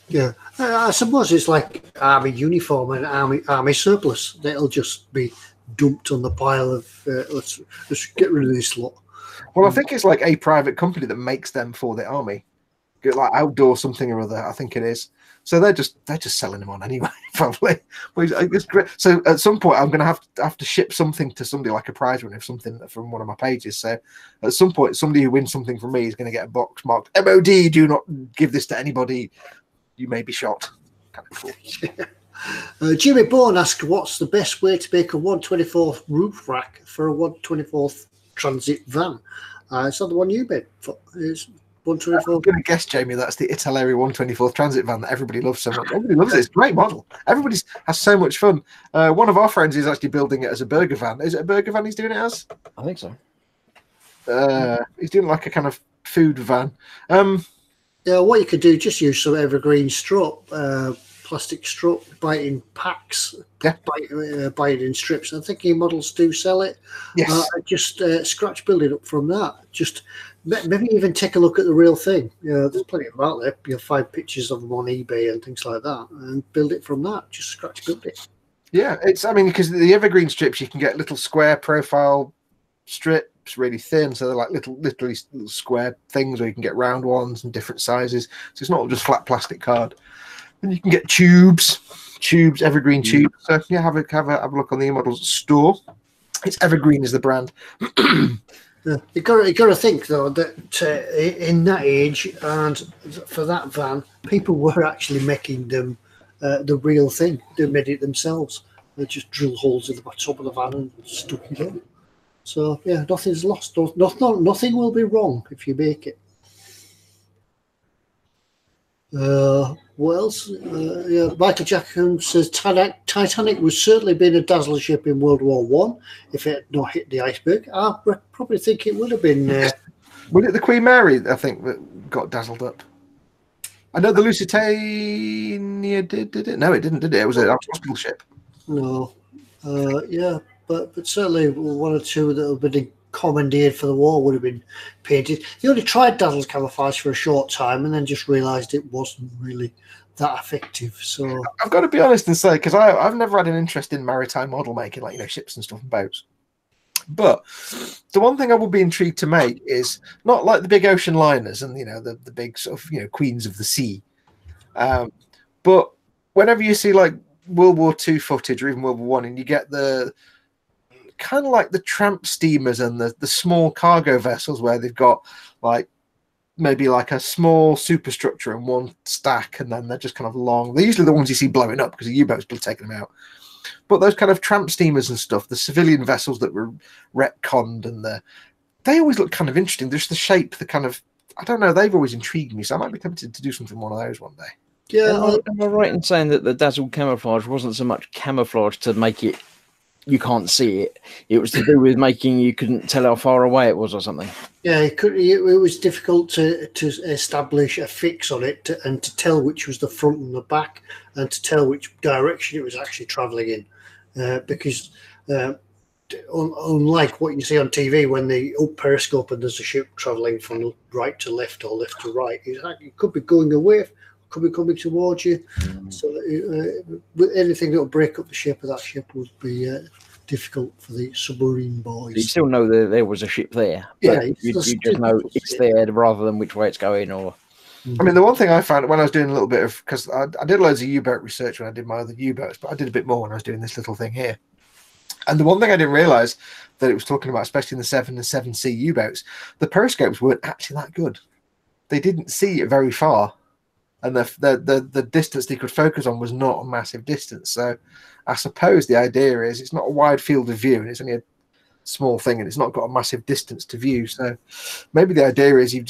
Yeah, I suppose it's like army uniform and army surplus. That'll just be dumped on the pile of let's get rid of this lot. Well, I think it's like a private company that makes them for the army, like outdoor something or other. I think it is. So they're just selling them on anyway, probably. It's great. So at some point, I'm going to have to ship something to somebody like a prize winner, something from one of my pages. So at some point, somebody who wins something from me is going to get a box marked MOD. Do not give this to anybody. You may be shot. Kind of cool. Jimmy Bourne asks, what's the best way to make a 124th roof rack for a 124th transit van? It's not the one you made. It's 124. I'm going to guess, Jamie, that's the Italeri 124th transit van that everybody loves so much. Everybody loves it. It's a great model. Everybody has so much fun. One of our friends is actually building it as a burger van. Is it a burger van he's doing it as? I think so. He's doing like a kind of food van. Yeah, what you could do, just use some evergreen strut, plastic strut, buy it in packs, buy it in strips. I think eModels do sell it. Yes. Just scratch build it up from that. Just maybe even take a look at the real thing. There's plenty of them out there. You'll find pictures of them on eBay and things like that, and build it from that. Just scratch build it. Yeah, because the evergreen strips, you can get little square profile strips, really thin, so they're like literally little square things, or you can get round ones and different sizes. So it's not just flat plastic card. And you can get tubes, evergreen tubes. So yeah, have a look on the eModels store. It's Evergreen is the brand. You got to think though that in that age and for that van, people were actually making them the real thing. They made it themselves. They just drill holes in the top of the van and stuck it in. So yeah, nothing's lost. Nothing will be wrong if you make it. What else? Michael Jackson says Titanic was certainly been a dazzler ship in World War One. If it had not hit the iceberg, I probably think it would have been. Was it the Queen Mary, I think, that got dazzled up? I know the Lusitania did it? No, it didn't, did it? It was a hospital ship. No. Yeah, but certainly one or two that have been commandeered for the war would have been painted. They only tried dazzle camouflage for a short time and then just realised it wasn't really that effective. So I've got to be honest and say, because I've never had an interest in maritime model making, like ships and stuff and boats. But the one thing I would be intrigued to make is not like the big ocean liners and the big sort of queens of the sea, but whenever you see like World War II footage or even World War One, and you get the kind of like the tramp steamers and the small cargo vessels where they've got like maybe like a small superstructure and one stack, and then they're just kind of long. They're usually the ones you see blowing up because the U-boats will take them out. But those kind of tramp steamers and stuff, the civilian vessels that were retconned, and they always look kind of interesting. Just the shape, the kind of, I don't know, they've always intrigued me. So I might be tempted to do something one of those one day. Yeah, am I right in saying that the dazzle camouflage wasn't so much camouflage to make it you can't see it? It was to do with making you couldn't tell how far away it was or something. Yeah, it was difficult to establish a fix on it and to tell which was the front and the back, and to tell which direction it was actually travelling in, because unlike what you see on TV when they periscope and there's a ship travelling from right to left or left to right, it could be going away, could be coming towards you. So anything that will break up the shape of that ship would be difficult for the submarine boys. You still know that there was a ship there. Yeah, you just know it's there rather than which way it's going. Or I mean, the one thing I found when I was doing a little bit of, because I did loads of U-boat research when I did my other U-boats, but I did a bit more when I was doing this little thing here. And the one thing I didn't realise that it was talking about, especially in the 7 and 7C U-boats, the periscopes weren't actually that good. They didn't see it very far. And the distance they could focus on was not a massive distance. So I suppose the idea is it's not a wide field of view, and it's only small thing, and it's not got a massive distance to view. So maybe the idea is you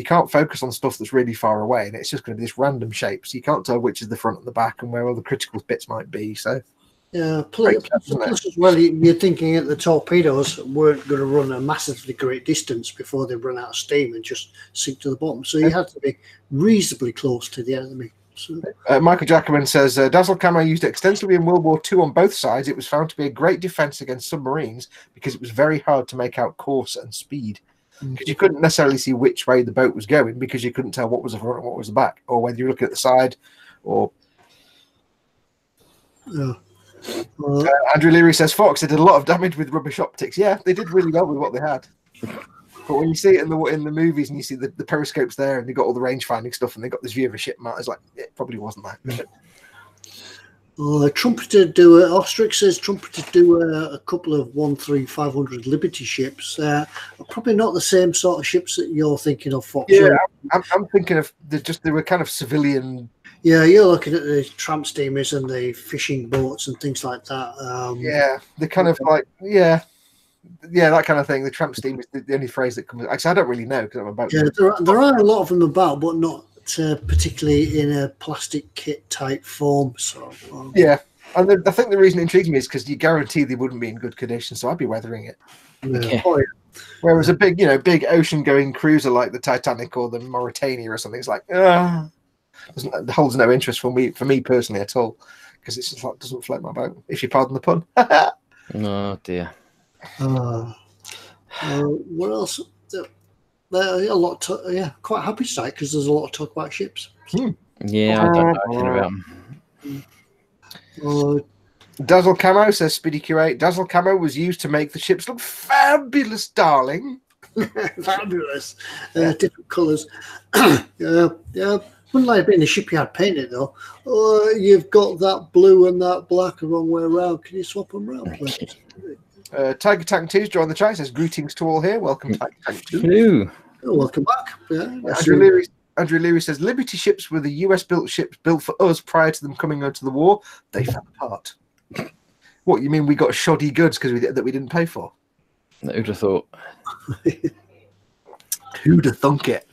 can't focus on stuff that's really far away, and it's just going to be this random shape, so you can't tell which is the front and the back and where all the critical bits might be. So yeah, plus as well, you're thinking that the torpedoes weren't going to run a massively great distance before they run out of steam and just sink to the bottom, so you had to be reasonably close to the enemy. So. Michael Jacobin says, Dazzle Camo used extensively in World War II on both sides. It was found to be a great defense against submarines because it was very hard to make out course and speed. Because you couldn't necessarily see which way the boat was going because you couldn't tell what was the front and what was the back, or whether you're looking at the side or... Andrew Leary says, Foxx, they did a lot of damage with rubbish optics. Yeah, they did really well with what they had. But when you see it in the movies and you see the periscopes there and they got all the range finding stuff and they got this view of a ship, it's like, it probably wasn't that good. Ostrich says Trumpeter do a couple of 13500 Liberty ships. Probably not the same sort of ships that you're thinking of, Foxx. Yeah, I'm thinking of they were kind of civilian. Yeah, you're looking at the tramp steamers and the fishing boats and things like that. Yeah, they're kind of like that kind of thing. The tramp steam is the only phrase that comes. Actually, I don't really know because I'm about. Yeah, there are a lot of them about, but not particularly in a plastic kit type form. So yeah, and I think the reason it intrigues me is because you guarantee they wouldn't be in good condition, so I'd be weathering it. Yeah. Whereas a big ocean-going cruiser like the Titanic or the Mauritania or something, it's like it holds no interest for me personally at all because it's just like doesn't float my boat. If you pardon the pun. Oh dear. What else? A lot. Quite happy tonight because there's a lot of talk about ships. Yeah, I don't know anything about them. Dazzle Camo says Speedy Q8. Dazzle Camo was used to make the ships look fabulous, darling. Fabulous. Different colours. Yeah. Wouldn't like being a shipyard painted though. You've got that blue and that black the wrong way around. Can you swap them around, please? Tiger Tank 2's joined the chat. Says greetings to all here. Welcome, Tiger Tank 2. Hello. Welcome back. Yeah, Andrew Leary says Liberty ships were the US built ships built for us prior to them coming into the war. They fell apart. What, you mean we got shoddy goods because that we didn't pay for? Who'd have thought? Who'd have thunk it?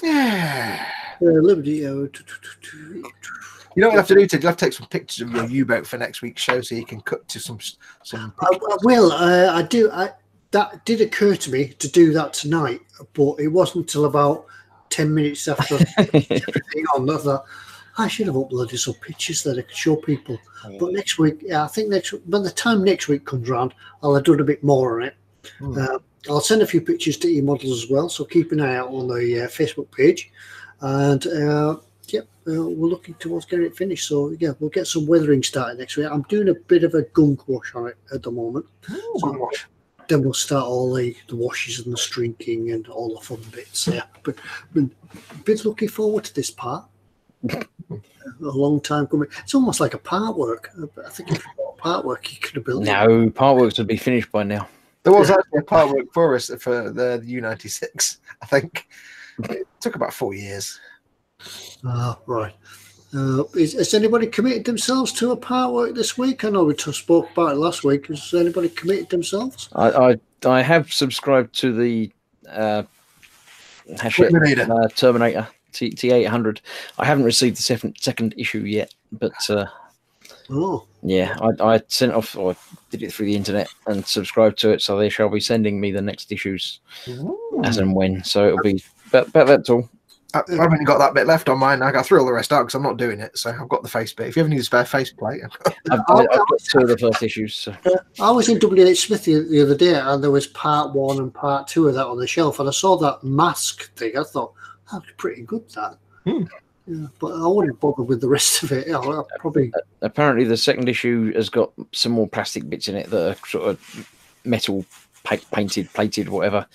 Yeah. Liberty. You know what you have to do? You'll have to take some pictures of your U-boat for next week's show so you can cut to some. I will. I do. That did occur to me to do that tonight, but it wasn't until about 10 minutes after everything on that I thought I should have uploaded some pictures that I could show people. But next week, I think by the time next week comes around, I'll have done a bit more on it. I'll send a few pictures to eModels as well, so keep an eye out on the Facebook page. And we're looking towards getting it finished. So yeah, we'll get some weathering started next week. I'm doing a bit of a gunk wash on it at the moment. Wash. Then we'll start all the washes and the strinking and all the fun bits. Yeah, but been looking forward to this part. A long time coming. It's almost like a part work. I think if you got part work, you could have built. No, part works would be finished by now. There was actually a part work for us for the U-96. I think it took about 4 years. Right. Has anybody committed themselves to a part work this week? I know we spoke about it last week. Has anybody committed themselves? I have subscribed to the Terminator T800. I haven't received the second issue yet, but yeah, I sent off or did it through the internet and subscribed to it, so they shall be sending me the next issues as and when. So it'll be, but that's all. I've only got that bit left on mine. I got through all the rest out because I'm not doing it. So I've got the face bit. If you ever need a spare face plate, I've got 2 of the first issues. So. I was in WH Smith the other day, and there was part 1 and part 2 of that on the shelf, and I saw that mask thing. I thought that was pretty good. That, yeah, but I wouldn't bother with the rest of it. I'll probably. Apparently, the second issue has got some more plastic bits in it that are sort of metal. Painted, plated, whatever.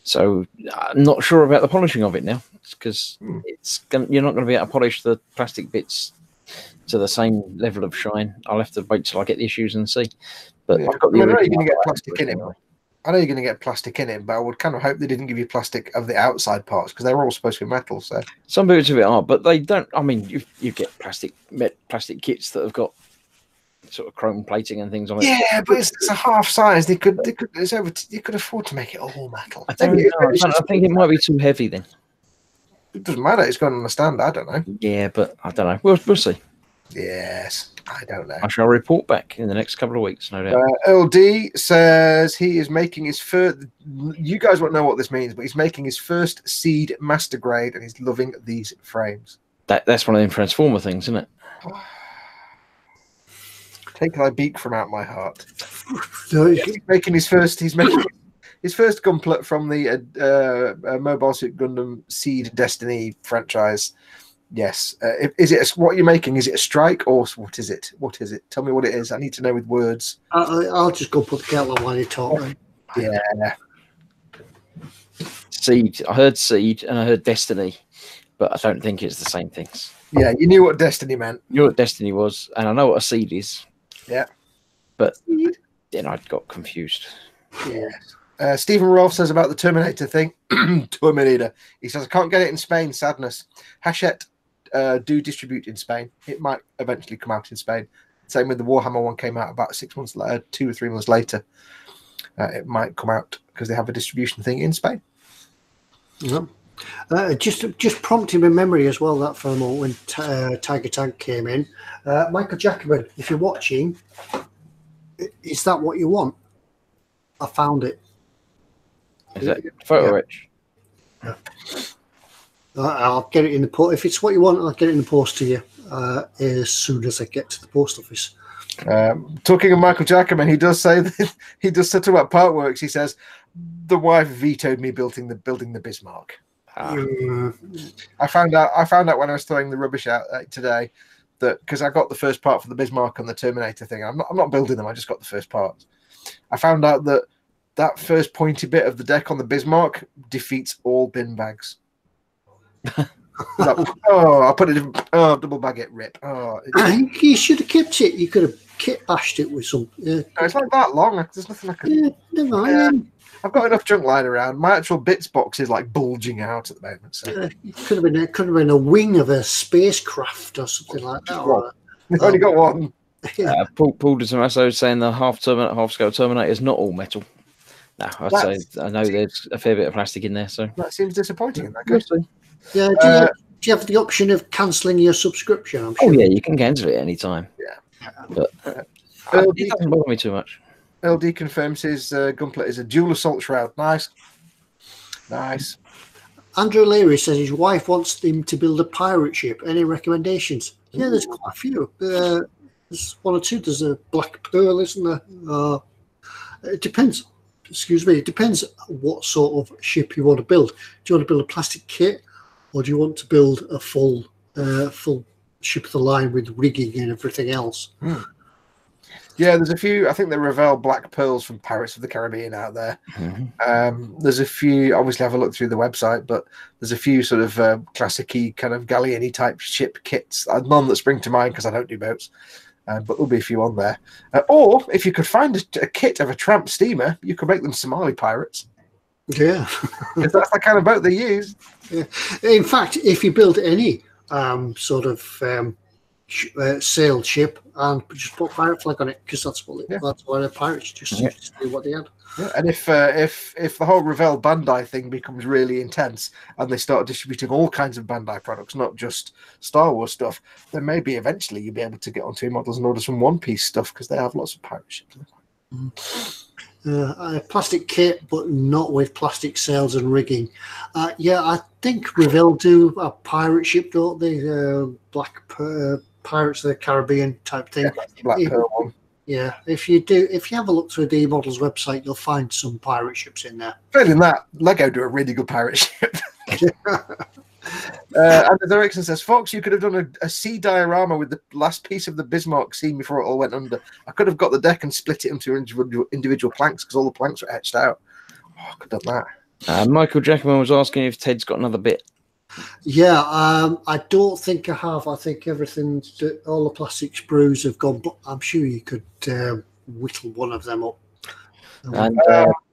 So I'm not sure about the polishing of it now, because you're not going to be able to polish the plastic bits to the same level of shine. I'll have to wait till I get the issues and see. But I've got I know you're going to get plastic in it. I know you're going to get plastic in it, but I would kind of hope they didn't give you plastic of the outside parts because they were all supposed to be metal. So some bits of it are, but they don't. I mean, you get plastic kits that have got sort of chrome plating and things on it. Yeah, but it's a half size. They could afford to make it all metal. I don't know. I think it might be too heavy then. It doesn't matter. It's going on the stand. I don't know. Yeah, but I don't know. We'll see. Yes, I don't know. I shall report back in the next couple of weeks, no doubt. LD says he is making his first. You guys won't know what this means, but he's making his first seed master grade, and he's loving these frames. That's one of them Transformer things, isn't it? Take thy beak from out my heart. No, He's making his first. He's making his first gunplet from the Mobile Suit Gundam Seed Destiny franchise. Yes. Is it what you're making? Is it a strike or what is it? What is it? Tell me what it is. I need to know with words. I'll just go put the kettle on while you talk. Right? Yeah. Seed. I heard Seed and I heard Destiny, but I don't think it's the same things. Yeah, you knew what Destiny meant. You know what Destiny was, and I know what a seed is. Yeah. But then I got confused. Yeah. Stephen Rolfe says about the Terminator thing. Terminator. He says, I can't get it in Spain. Sadness. Hachette do distribute in Spain. It might eventually come out in Spain. Same with the Warhammer one came out about 6 months later, 2 or 3 months later. It might come out because they have a distribution thing in Spain. Yeah. Just prompting my memory as well that for a moment when Tiger Tank came in. Michael Jackman, if you're watching, is that what you want? I found it. Is that photo etch? Yeah. I'll get it in the post. If it's what you want, I'll get it in the post to you as soon as I get to the post office. Talking of Michael Jackman, he does say that he does say about part works. He says the wife vetoed me building the Bismarck. I found out when I was throwing the rubbish out today that because I got the first part for the Bismarck and the Terminator thing. I'm not building them. I just got the first parts. I found out that first pointy bit of the deck on the Bismarck defeats all bin bags. I'll put it in. Oh, double bag it, rip. Oh, you should have kept it. You could have kit bashed it with some. No, it's not that long. There's nothing I can. Yeah, never mind. I've got enough junk lying around. My actual bits box is like bulging out at the moment. So It could have been a wing of a spacecraft or something like that. We've only got one. Paul DeTomaso is saying the half scale Terminator is not all metal. No, I'd say I know there's a fair bit of plastic in there. So that seems disappointing in that case. Yeah. Do you have the option of cancelling your subscription? I'm sure. Oh yeah, you can cancel it any time. Yeah, but it doesn't bother me too much. LD confirms his gunplet is a dual assault shroud. Nice. Andrew Leary says his wife wants him to build a pirate ship. Any recommendations? Yeah, there's quite a few. There's one or two. There's a Black Pearl, isn't there? It depends. Excuse me. It depends what sort of ship you want to build. Do you want to build a plastic kit, or do you want to build a full ship of the line with rigging and everything else? Yeah, there's a few. I think the Revell Black Pearls from Pirates of the Caribbean out there. There's a few. Obviously, have a look through the website, but there's a few sort of classic-y kind of galleon-y type ship kits. None that spring to mind because I don't do boats, but there'll be a few on there. Or if you could find a kit of a tramp steamer, you could make them Somali pirates. Yeah, because that's the kind of boat they use. Yeah. In fact, if you build any sort of sailed ship and just put pirate flag on it, because that's what the pirates just do what they had. Yeah. And if the whole Revell Bandai thing becomes really intense and they start distributing all kinds of Bandai products, not just Star Wars stuff, then maybe eventually you'll be able to get onto eModels and order some One Piece stuff because they have lots of pirate ships. A plastic kit, but not with plastic sails and rigging. I think Revell do a pirate ship, don't they? Black Pirates of the Caribbean type thing. Yeah, Black Pearl one. Yeah, if you have a look through the eModels website, you'll find some pirate ships in there. Failing that, Lego do a really good pirate ship. And the Erickson says, Fox, you could have done a sea diorama with the last piece of the Bismarck scene before it all went under. I could have got the deck and split it into individual planks because all the planks were etched out. Oh, I could have done that. Michael Jackman was asking if Ted's got another bit. Yeah, I don't think I have. I think everything, all the plastic sprues have gone, but I'm sure you could whittle one of them up. And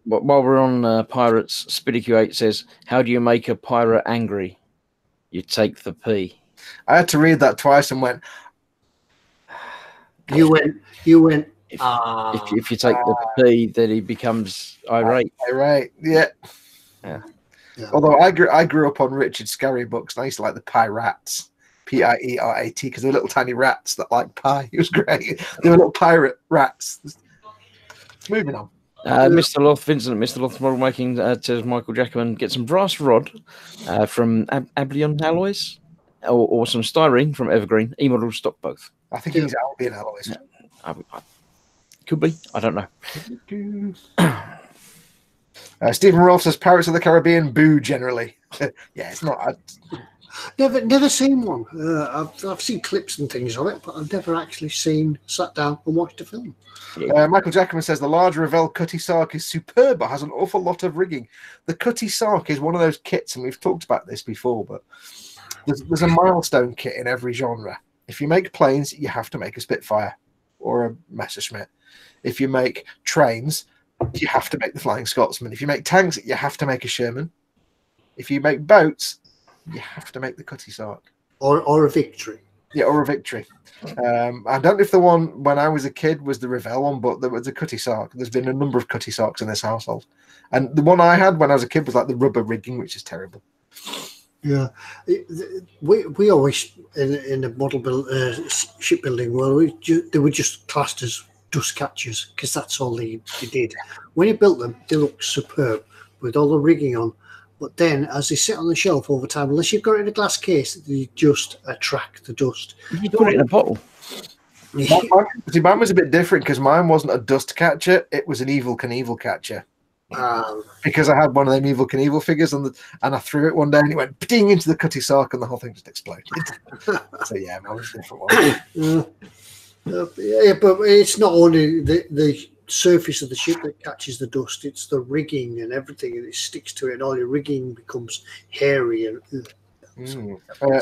while we're on pirates, SpiddyQ8 says, how do you make a pirate angry? You take the P. I had to read that twice and went, You went. If you take the P, then he becomes irate. Irate, yeah. Yeah. Although I grew up on Richard Scarry books, and I used to like the Pirates, Pierat, because they're little tiny rats that like pie. It was great. They were little pirate rats. Moving on. Mr. Loth, Vincent, Mr. Loth model making, says Michael Jackman, get some brass rod from Ablion Alloys or some styrene from Evergreen. eModels stock both. I think he's Albion Alloys. Yeah. Could be. I don't know. Stephen Rolfe says Pirates of the Caribbean, boo generally. Yeah, it's not. Never seen one. I've seen clips and things of it, but I've never actually sat down and watched a film. Michael Jackman says the large Revell Cutty Sark is superb, but has an awful lot of rigging. The Cutty Sark is one of those kits, and we've talked about this before, but there's a milestone kit in every genre. If you make planes, you have to make a Spitfire or a Messerschmitt. If you make trains, you have to make the Flying Scotsman. If you make tanks, you have to make a Sherman. If you make boats, you have to make the Cutty Sark. Or a Victory. Yeah, or a Victory. I don't know if the one when I was a kid was the Revell one, but there was a Cutty Sark. There's been a number of Cutty Sarks in this household. And the one I had when I was a kid was like the rubber rigging, which is terrible. Yeah. We always, in the model shipbuilding world, they were just classed as dust catchers because that's all they did. When you built them, they looked superb with all the rigging on. But then, as they sit on the shelf over time, unless you've got it in a glass case, they just attract the dust. You put it in a bottle. Mine was a bit different because mine wasn't a dust catcher; it was an Evel Knievel catcher. Because I had one of them Evel Knievel figures, and I threw it one day, and it went ding into the Cutty Sark, and the whole thing just exploded. So yeah, mine was a different one. Yeah, but it's not only the surface of the ship that catches the dust, it's the rigging and everything, and it sticks to it, and all your rigging becomes hairy. And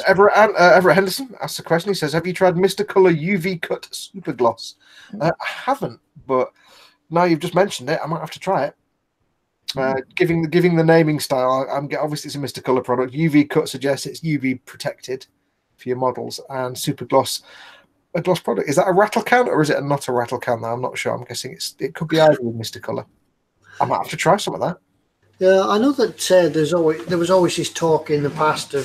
Everett Henderson asks a question. He says, have you tried Mr. Colour UV Cut Super Gloss? I haven't, but now you've just mentioned it, I might have to try it. Giving the naming style, obviously it's a Mr. Colour product. UV Cut suggests it's UV protected for your models, and Super Gloss, a gloss product. Is that a rattle can or is it not a rattle can? I'm not sure. I'm guessing it could be either with Mr. Colour. I might have to try some of that. Yeah, I know that there was always this talk in the past of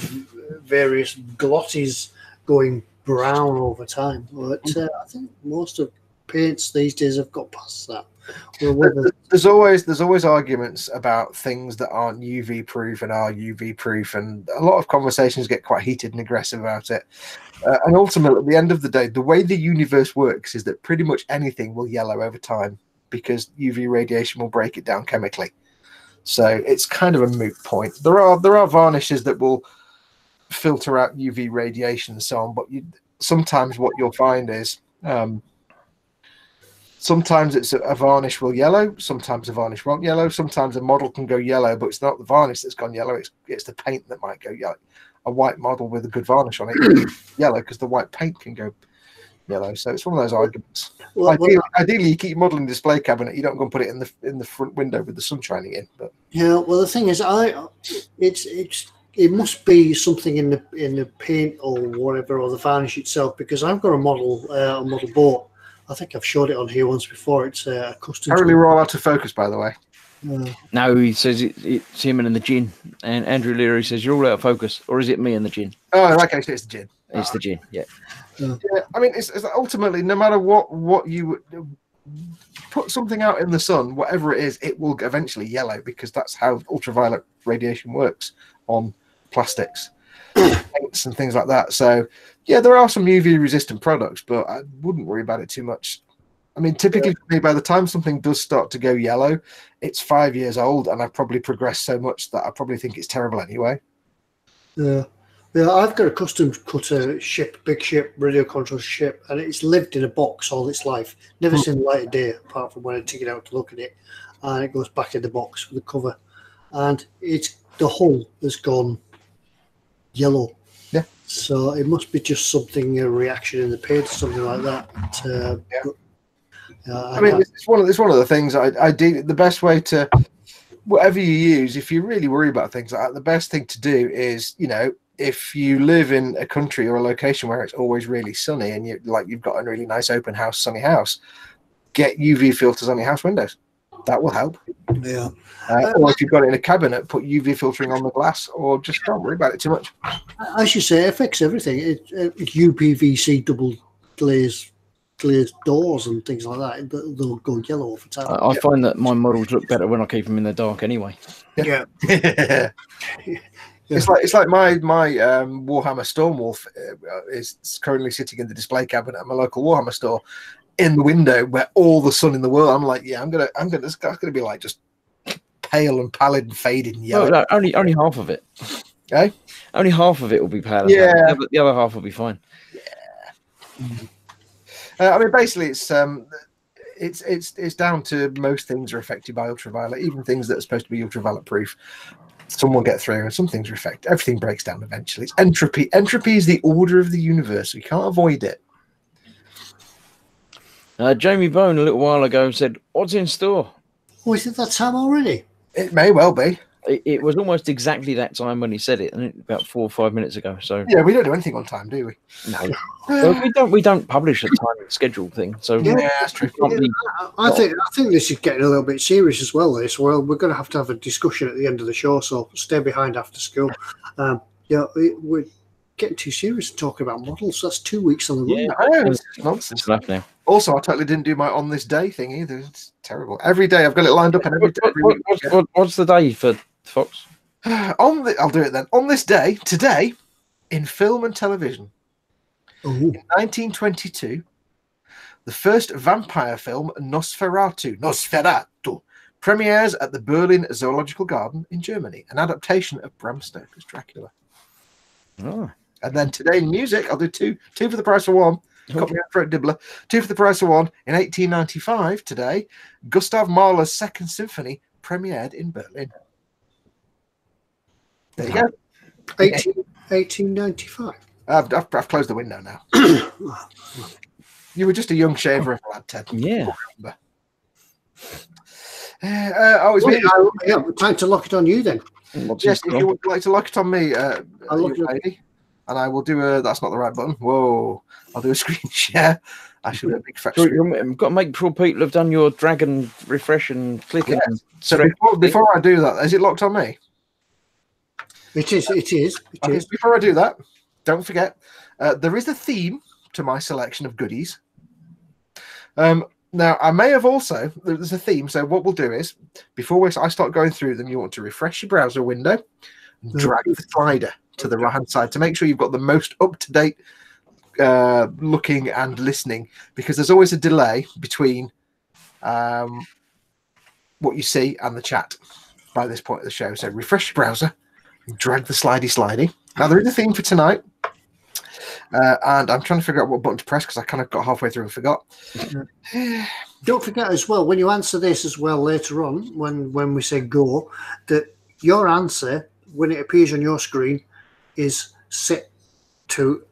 various glosses going brown over time, but I think most of paints these days have got past that. There's always arguments about things that aren't UV proof and are UV proof, and a lot of conversations get quite heated and aggressive about it. And ultimately, at the end of the day, the way the universe works is that pretty much anything will yellow over time because UV radiation will break it down chemically. So it's kind of a moot point. There are varnishes that will filter out UV radiation and so on, but sometimes what you'll find is sometimes it's a varnish will yellow, sometimes a varnish won't yellow, sometimes a model can go yellow, but it's not the varnish that's gone yellow, it's the paint that might go yellow. A white model with a good varnish on it yellow because the white paint can go yellow. So it's one of those arguments. Ideally, you keep your model in the display cabinet. You don't go and put it in the front window with the sun shining in. But yeah, well, the thing is, it must be something in the paint or whatever, or the varnish itself, because I've got a model boat. I think I've showed it on here once before. It's a custom. Apparently, we're all out of focus, by the way. No, he says it's him and the gin. And Andrew Leary says you're all out of focus, or is it me and the gin? Oh, in that case, it's the gin. It's the gin. Yeah. Yeah. I mean, it's ultimately no matter what you put something out in the sun, whatever it is, it will eventually yellow because that's how ultraviolet radiation works on plastics, paints, and things like that. So yeah, there are some UV resistant products, but I wouldn't worry about it too much. I mean, typically for me, by the time something does start to go yellow, it's 5 years old, and I've probably progressed so much that I probably think it's terrible anyway. Yeah, I've got a custom cutter ship, big ship, radio control ship, and it's lived in a box all its life. Never seen the light of day, apart from when I take it out to look at it, and it goes back in the box with the cover, and the hull has gone yellow. Yeah. So it must be just something, a reaction in the paint or something like that. I mean, it's one of the things I do. The best way to, whatever you use, if you really worry about things like that, the best thing to do is, if you live in a country or a location where it's always really sunny and you've got a really nice open house, sunny house, get UV filters on your house windows. That will help. Yeah. Or if you've got it in a cabinet, put UV filtering on the glass, or just don't worry about it too much. As you say, it affects everything. It's UPVC double glazed doors and things like that. They'll go yellow over time. I find that my models look better when I keep them in the dark anyway. Yeah. It's like my Warhammer Stormwolf is currently sitting in the display cabinet at my local Warhammer store, in the window where all the sun in the world. I'm like, yeah, that's gonna be like just pale and pallid and fading yellow. No, only half of it. Okay, only half of it will be pale. Yeah, the other half will be fine. Yeah. I mean, basically, it's down to most things are affected by ultraviolet, even things that are supposed to be ultraviolet proof. Some will get through, and some things are affected. Everything breaks down eventually. It's entropy. Entropy is the order of the universe. We can't avoid it. Jamie Bone a little while ago said, "What's in store?" Oh, is it that time already? It may well be. It was almost exactly that time when he said it, about 4 or 5 minutes ago. So yeah, we don't do anything on time, do we? No, well, we don't publish a time schedule thing. So yeah, that's true. I think this is getting a little bit serious as well. Well, we're going to have a discussion at the end of the show, so stay behind after school. We're getting too serious talking about models. That's 2 weeks on the run. Yeah, I know, it's nonsense. It's enough now. Also, I totally didn't do my on this day thing either. It's terrible. Every day I've got it lined up, and every week. What's the day for Fox? I'll do it then. On this day, today, in film and television, in 1922, the first vampire film, Nosferatu, premieres at the Berlin Zoological Garden in Germany, an adaptation of Bram Stoker's Dracula. Oh. And then today in music, I'll do two for the price of one. Copy out for a dibbler. 2 for the price of 1. In 1895, today, Gustav Mahler's Second Symphony premiered in Berlin. There you go. 1895. I've closed the window now. You were just a young shaver of a lad, Ted. Yeah. It's me. Time to lock it on you then. Yes, if you would like to lock it on me, I'll lock it lady. And I will do that's not the right button. Whoa. I'll do a screen share. I should have a big fat screen. You've got to make sure people have done your drag and refresh and click. Yeah. And so before I do that, is it locked on me? It is. Okay, before I do that, don't forget, there is a theme to my selection of goodies. Now, I may have also, there's a theme, so what we'll do is, before I start going through them, you want to refresh your browser window and drag the slider to the right-hand side to make sure you've got the most up-to-date looking and listening, because there's always a delay between what you see and the chat by this point of the show. So refresh your browser, drag the slidey. Now, there is a theme for tonight. And I'm trying to figure out what button to press because I kind of got halfway through and forgot. Don't forget as well, when you answer this as well later on, when we say go, that your answer, when it appears on your screen, is set to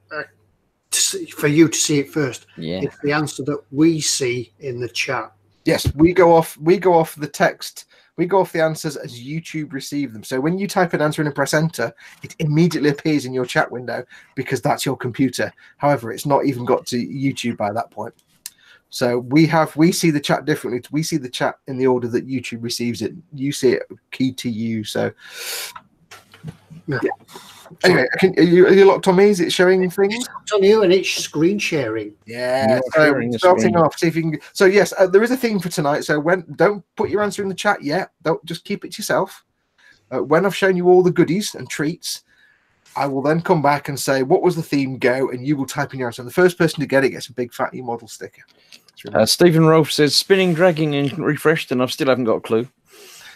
for you to see it first. Yeah. It's the answer that we see in the chat. Yes, we go off the text. We go off the answers as YouTube receive them. So when you type an answer in and press enter, it immediately appears in your chat window because that's your computer. However, it's not even got to YouTube by that point. So we see the chat differently. We see the chat in the order that YouTube receives it. You see it key to you. So yeah. Anyway, are you locked on me? Is it showing things? It's locked on you and it's screen sharing. Yeah. So starting off, see if you can. So yes, there is a theme for tonight. So don't put your answer in the chat yet. Don't just keep it to yourself. When I've shown you all the goodies and treats, I will then come back and say what was the theme. Go, and you will type in your answer. And the first person to get it gets a big fat eModel sticker. Stephen Rolfe says spinning, dragging, and refreshed, and I still haven't got a clue.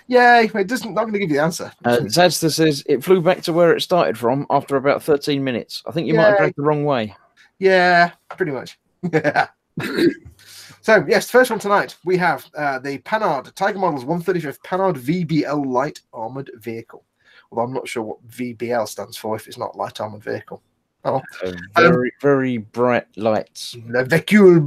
Yeah, it doesn't. Not going to give you the answer. Zadster says it flew back to where it started from after about 13 minutes. I think you might have dragged the wrong way. Yeah, pretty much. Yeah. So yes, the first one tonight we have the Panhard Tiger Models 135th Panhard VBL Light Armored Vehicle. Although I'm not sure what VBL stands for if it's not Light Armored Vehicle. Oh, very bright lights. Very,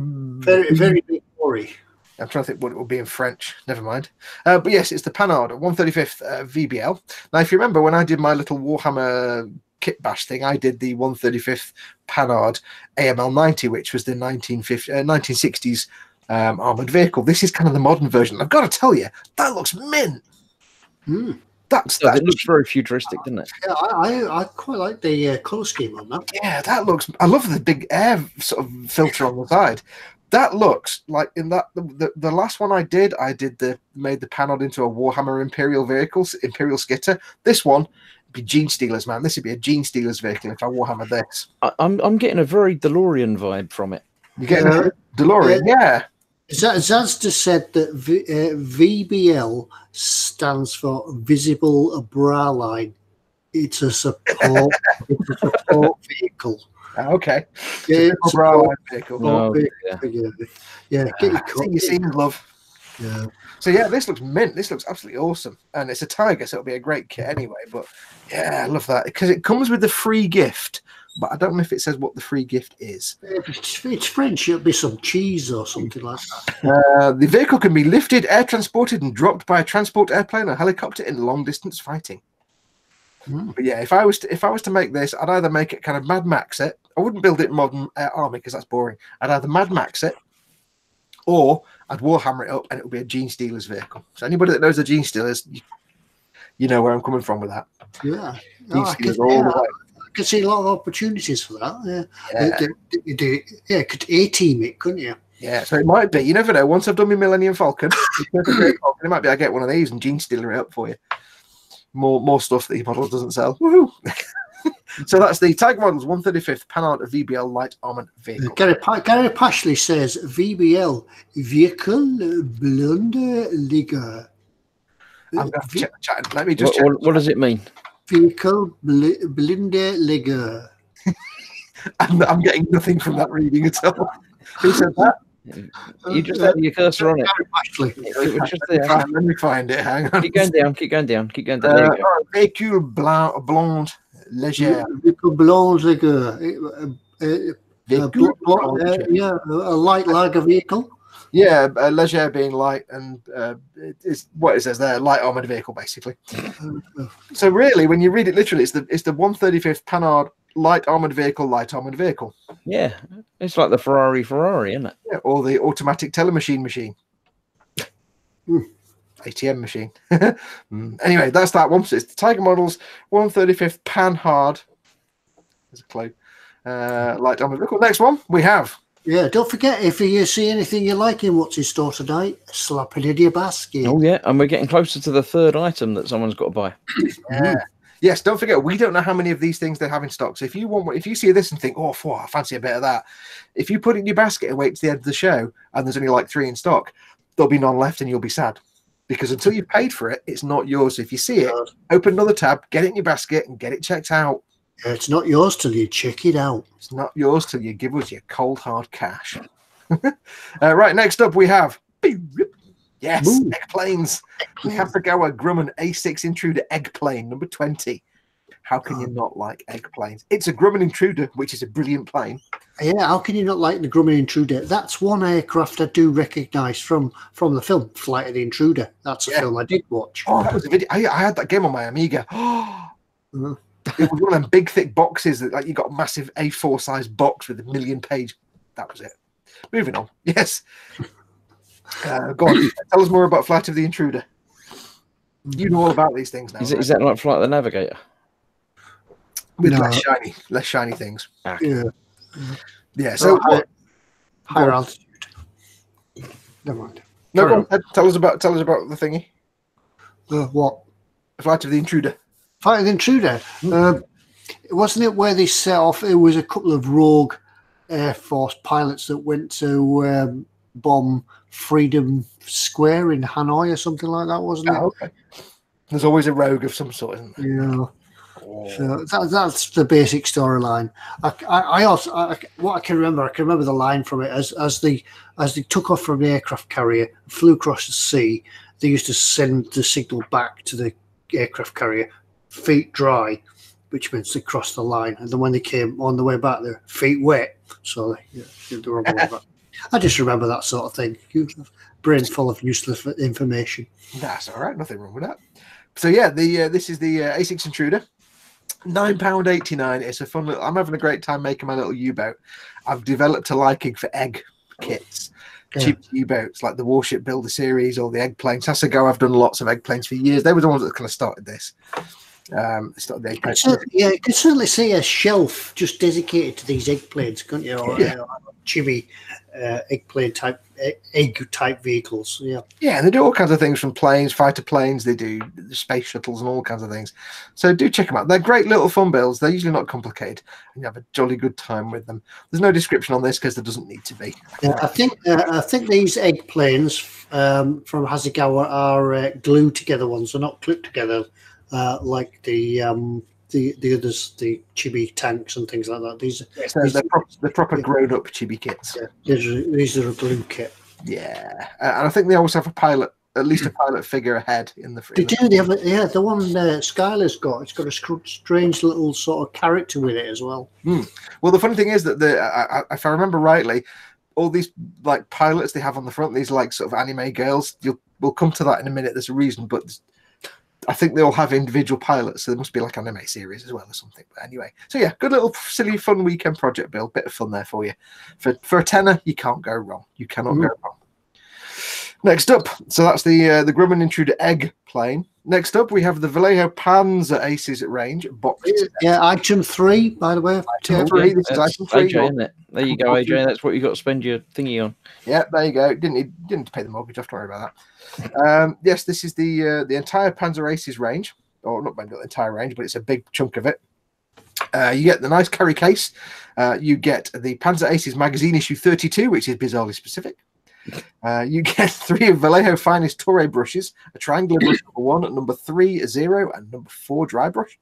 very big worry. I'm trying to think what it will be in French. Never mind. But yes, it's the Panhard 135th VBL. Now, if you remember when I did my little Warhammer kit bash thing, I did the 135th Panhard AML 90, which was the 1960s armored vehicle. This is kind of the modern version. I've got to tell you, that looks mint. It looks very futuristic, doesn't it? Yeah, I quite like the colour scheme on that. Yeah, that looks. I love the big air sort of filter on the side. That looks like in that the last one I did made the Panhard into a Warhammer Imperial Skitter. This one would be Gene Stealers, man. This would be a Gene Stealers vehicle if I Warhammered this. I'm getting a very DeLorean vibe from it. You're getting a DeLorean, yeah. Zaz just said that VBL stands for Visible Bra Line. It's a support, vehicle. Okay. Yeah, bra line vehicle. Yeah. You seen love. Yeah. So yeah, this looks mint. This looks absolutely awesome, and it's a Tiger, so it'll be a great kit anyway. But yeah, I love that because it comes with the free gift. But I don't know if it says what the free gift is. If it's French, it'll be some cheese or something like that. The vehicle can be lifted, air transported, and dropped by a transport airplane or helicopter in long distance fighting. But yeah, if I was to make this, I'd either make it kind of Mad Max it. I wouldn't build it modern army because that's boring. I'd either Mad Max it, or I'd Warhammer it up, and it would be a Gene Stealers vehicle. So anybody that knows the Gene Stealers, you know where I'm coming from with that. Yeah, I can see a lot of opportunities for that. Yeah, could A-team it, couldn't you? Yeah, so it might be. You never know. Once I've done my Millennium Falcon, it might be I get one of these and Gene Stealer it up for you. More stuff that eModels doesn't sell. Woohoo! So that's the Tiger Models 135th Panhard VBL light armored vehicle. Gary Pashley says VBL Vehicle Blunder Liga. Let me just check. What does it mean? Vehicle Blunder Liga. I'm getting nothing from that reading at all. Who said that? You just had your cursor on it. It was just there. Let me find it. Hang on. Keep going down. There you go. Véhicule blonde légère. Véhicule blonde légère. A light lager vehicle. Yeah, légère being light, and it's what it says there, light armored vehicle, basically. So really, when you read it literally, it's the 135th Panhard light armored vehicle. Yeah, it's like the Ferrari, isn't it? Yeah, or the automatic telemachine. ATM machine. Anyway, that's that one. So it's the Tiger Models 135th Panhard. There's a clue. Light armored vehicle. Next one we have. Yeah, don't forget, if you see anything you like in what's in store tonight, slap it in your basket. Oh yeah, and we're getting closer to the third item that someone's got to buy. Yeah. Yes, don't forget, we don't know how many of these things they have in stock. So if you see this and think, oh, I fancy a bit of that, if you put it in your basket and wait to the end of the show and there's only like 3 in stock, there'll be none left and you'll be sad. Because until you've paid for it, it's not yours. So if you see it, open another tab, get it in your basket and get it checked out. It's not yours till you check it out. It's not yours till you give us your cold, hard cash. Right, next up we have... Yes, egg planes. We have to go a Grumman A6 Intruder egg plane, number 20. How can you not like egg planes? It's a Grumman Intruder, which is a brilliant plane. Yeah, how can you not like the Grumman Intruder? That's one aircraft I do recognise from the film Flight of the Intruder. That's a film I did watch. Oh, that was a video. I had that game on my Amiga. It was one of them big, thick boxes that, like, you got a massive A4 size box with a 1,000,000 page. That was it. Moving on. Yes. Go on, tell us more about Flight of the Intruder. You know all about these things now. Is that like Flight of the Navigator? With less shiny things. Yeah. So higher altitude. Never mind. No, go on, tell us about the thingy. What? Flight of the Intruder. Flight of the Intruder. Wasn't it where they set off? It was a couple of rogue Air Force pilots that went to bomb Freedom Square in Hanoi or something like that, wasn't it? Okay. There's always a rogue of some sort, isn't there? Yeah. So that's the basic storyline. I also what I can remember the line from it as they took off from the aircraft carrier, flew across the sea. They used to send the signal back to the aircraft carrier, feet dry, which means they crossed the line. And then when they came on the way back, their feet wet. So they were on the way back. I just remember that sort of thing. Brain full of useless information. That's all right. Nothing wrong with that. So yeah, this is the A6 Intruder. £9.89. It's a fun little. I'm having a great time making my little U-boat. I've developed a liking for egg kits. Cheap U-boats like the Warship Builder series or the egg planes. That's a go. I've done lots of egg planes for years. They were the ones that kind of started this. Started the egg planes. You can certainly see a shelf just dedicated to these egg planes, couldn't you? Or chibi egg plane type egg type vehicles. Yeah, they do all kinds of things from planes, fighter planes. They do space shuttles and all kinds of things. So do check them out. They're great little fun builds. They're usually not complicated, and you have a jolly good time with them. There's no description on this because there doesn't need to be. I think these egg planes from Hasegawa are glued together ones. They're not clipped together like the others, the chibi tanks and things like that. They're proper grown-up chibi kits. Yeah, these are a glue kit. Yeah, and I think they also have a pilot, at least a pilot figure ahead in the. They do. They have the one Skylar's got. It's got a strange little sort of character with it as well. Well, the funny thing is that if I remember rightly, all these like pilots they have on the front, these like sort of anime girls. We'll come to that in a minute. There's a reason, but I think they all have individual pilots, so there must be like an anime series as well or something. But anyway, so yeah, good little silly fun weekend project build. Bit of fun there for you. For a tenner, you can't go wrong. You cannot go wrong. Next up, so that's the Grumman Intruder egg plane. Next up, we have the Vallejo Panzer Aces range box. Yeah, item 3, by the way. Item 3. This is item 3. AJ, isn't it? There you go, AJ. That's what you got to spend your thingy on. Yeah, there you go. Didn't pay the mortgage. Have to worry about that. Yes, this is the entire Panzer Aces range, or not the entire range, but it's a big chunk of it. You get the nice carry case. You get the Panzer Aces magazine issue 32, which is bizarrely specific. You get 3 of Vallejo finest Torre brushes, a triangular brush number 1, number 3 a 0, and number 4 dry brush.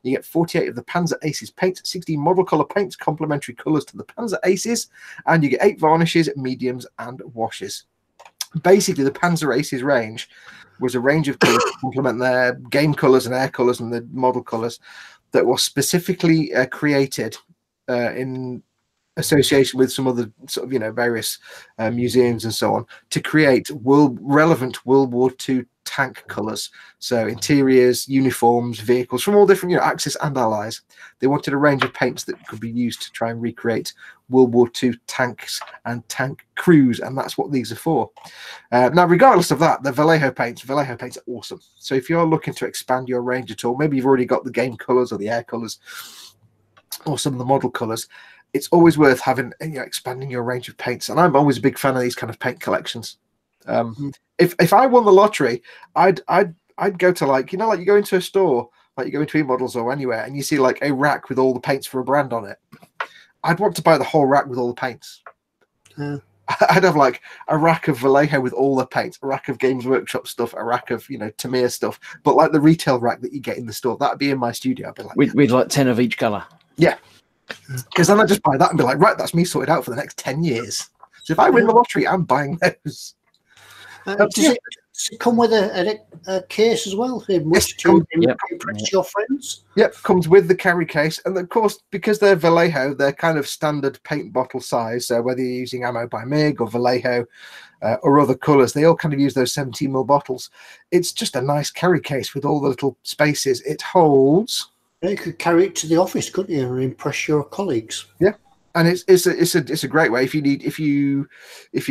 You get 48 of the Panzer Aces paints, 16 model color paints, complementary colors to the Panzer Aces, and you get 8 varnishes, mediums, and washes. Basically, the Panzer Aces range was a range of colors to complement their game colors and air colors and the model colors that was specifically created in association with some other sort of various museums and so on to create relevant World War II tank colors. So interiors, uniforms, vehicles from all different Axis and Allies. They wanted a range of paints that could be used to try and recreate World War II tanks and tank crews, and that's what these are for. Now, regardless of that, the Vallejo paints are awesome. So if you're looking to expand your range at all, maybe you've already got the game colors or the air colors or some of the model colors, it's always worth having expanding your range of paints. And I'm always a big fan of these kind of paint collections. If I won the lottery, I'd go to like you go into a store, like you go into eModels or anywhere, and you see like a rack with all the paints for a brand on it. I'd want to buy the whole rack with all the paints. I'd have like a rack of Vallejo with all the paints, a rack of Games Workshop stuff, a rack of Tamiya stuff, but like the retail rack that you get in the store. That'd be in my studio. I'd be like, we'd like 10 of each color. Yeah. Because then I just buy that and be like, right, that's me sorted out for the next 10 years. So if I win the lottery, I'm buying those. Does it come with a case as well? Impress your friends? Yep, comes with the carry case. And of course, because they're Vallejo, they're kind of standard paint bottle size. So whether you're using Ammo by MiG or Vallejo or other colours, they all kind of use those 17mm bottles. It's just a nice carry case with all the little spaces. It holds... You could carry it to the office, couldn't you, and impress your colleagues? Yeah, and it's a great way if you're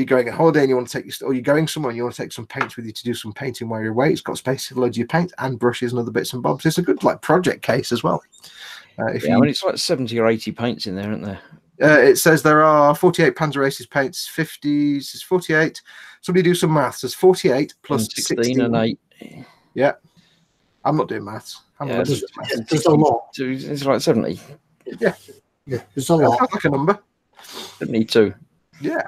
going on holiday and you want to take or you're going somewhere and you want to take some paints with you to do some painting while you're away. It's got space for loads of your paint and brushes and other bits and bobs. It's a good like project case as well. It's like 70 or 80 paints in there, isn't there? It says there are 48 Panzer Aces paints, 50 is 48. Somebody do some maths. There's 48 plus 16 and 8. Yeah, I'm not doing maths. There's a lot. It's like 70. Yeah, there's a lot. Sounds like a number. Don't need to. Yeah.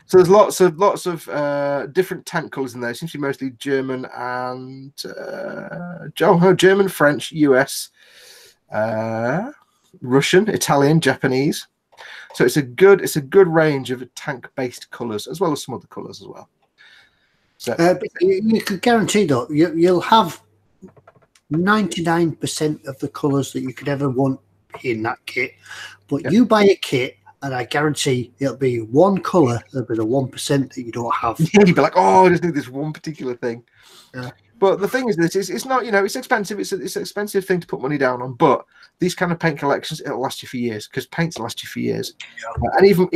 So there's lots of different tank colours in there. It seems to be mostly German and German, French, US, Russian, Italian, Japanese. So it's a good range of tank-based colours as well as some other colours as well. So you could guarantee though you'll have 99% of the colours that you could ever want in that kit, but you buy a kit and I guarantee it'll be one colour, there'll be the 1% that you don't have. You'd be like, oh, I just need this one particular thing. But the thing is, it's not, it's expensive. It's an expensive thing to put money down on. But these kind of paint collections, it'll last you for years because paints last you for years. And even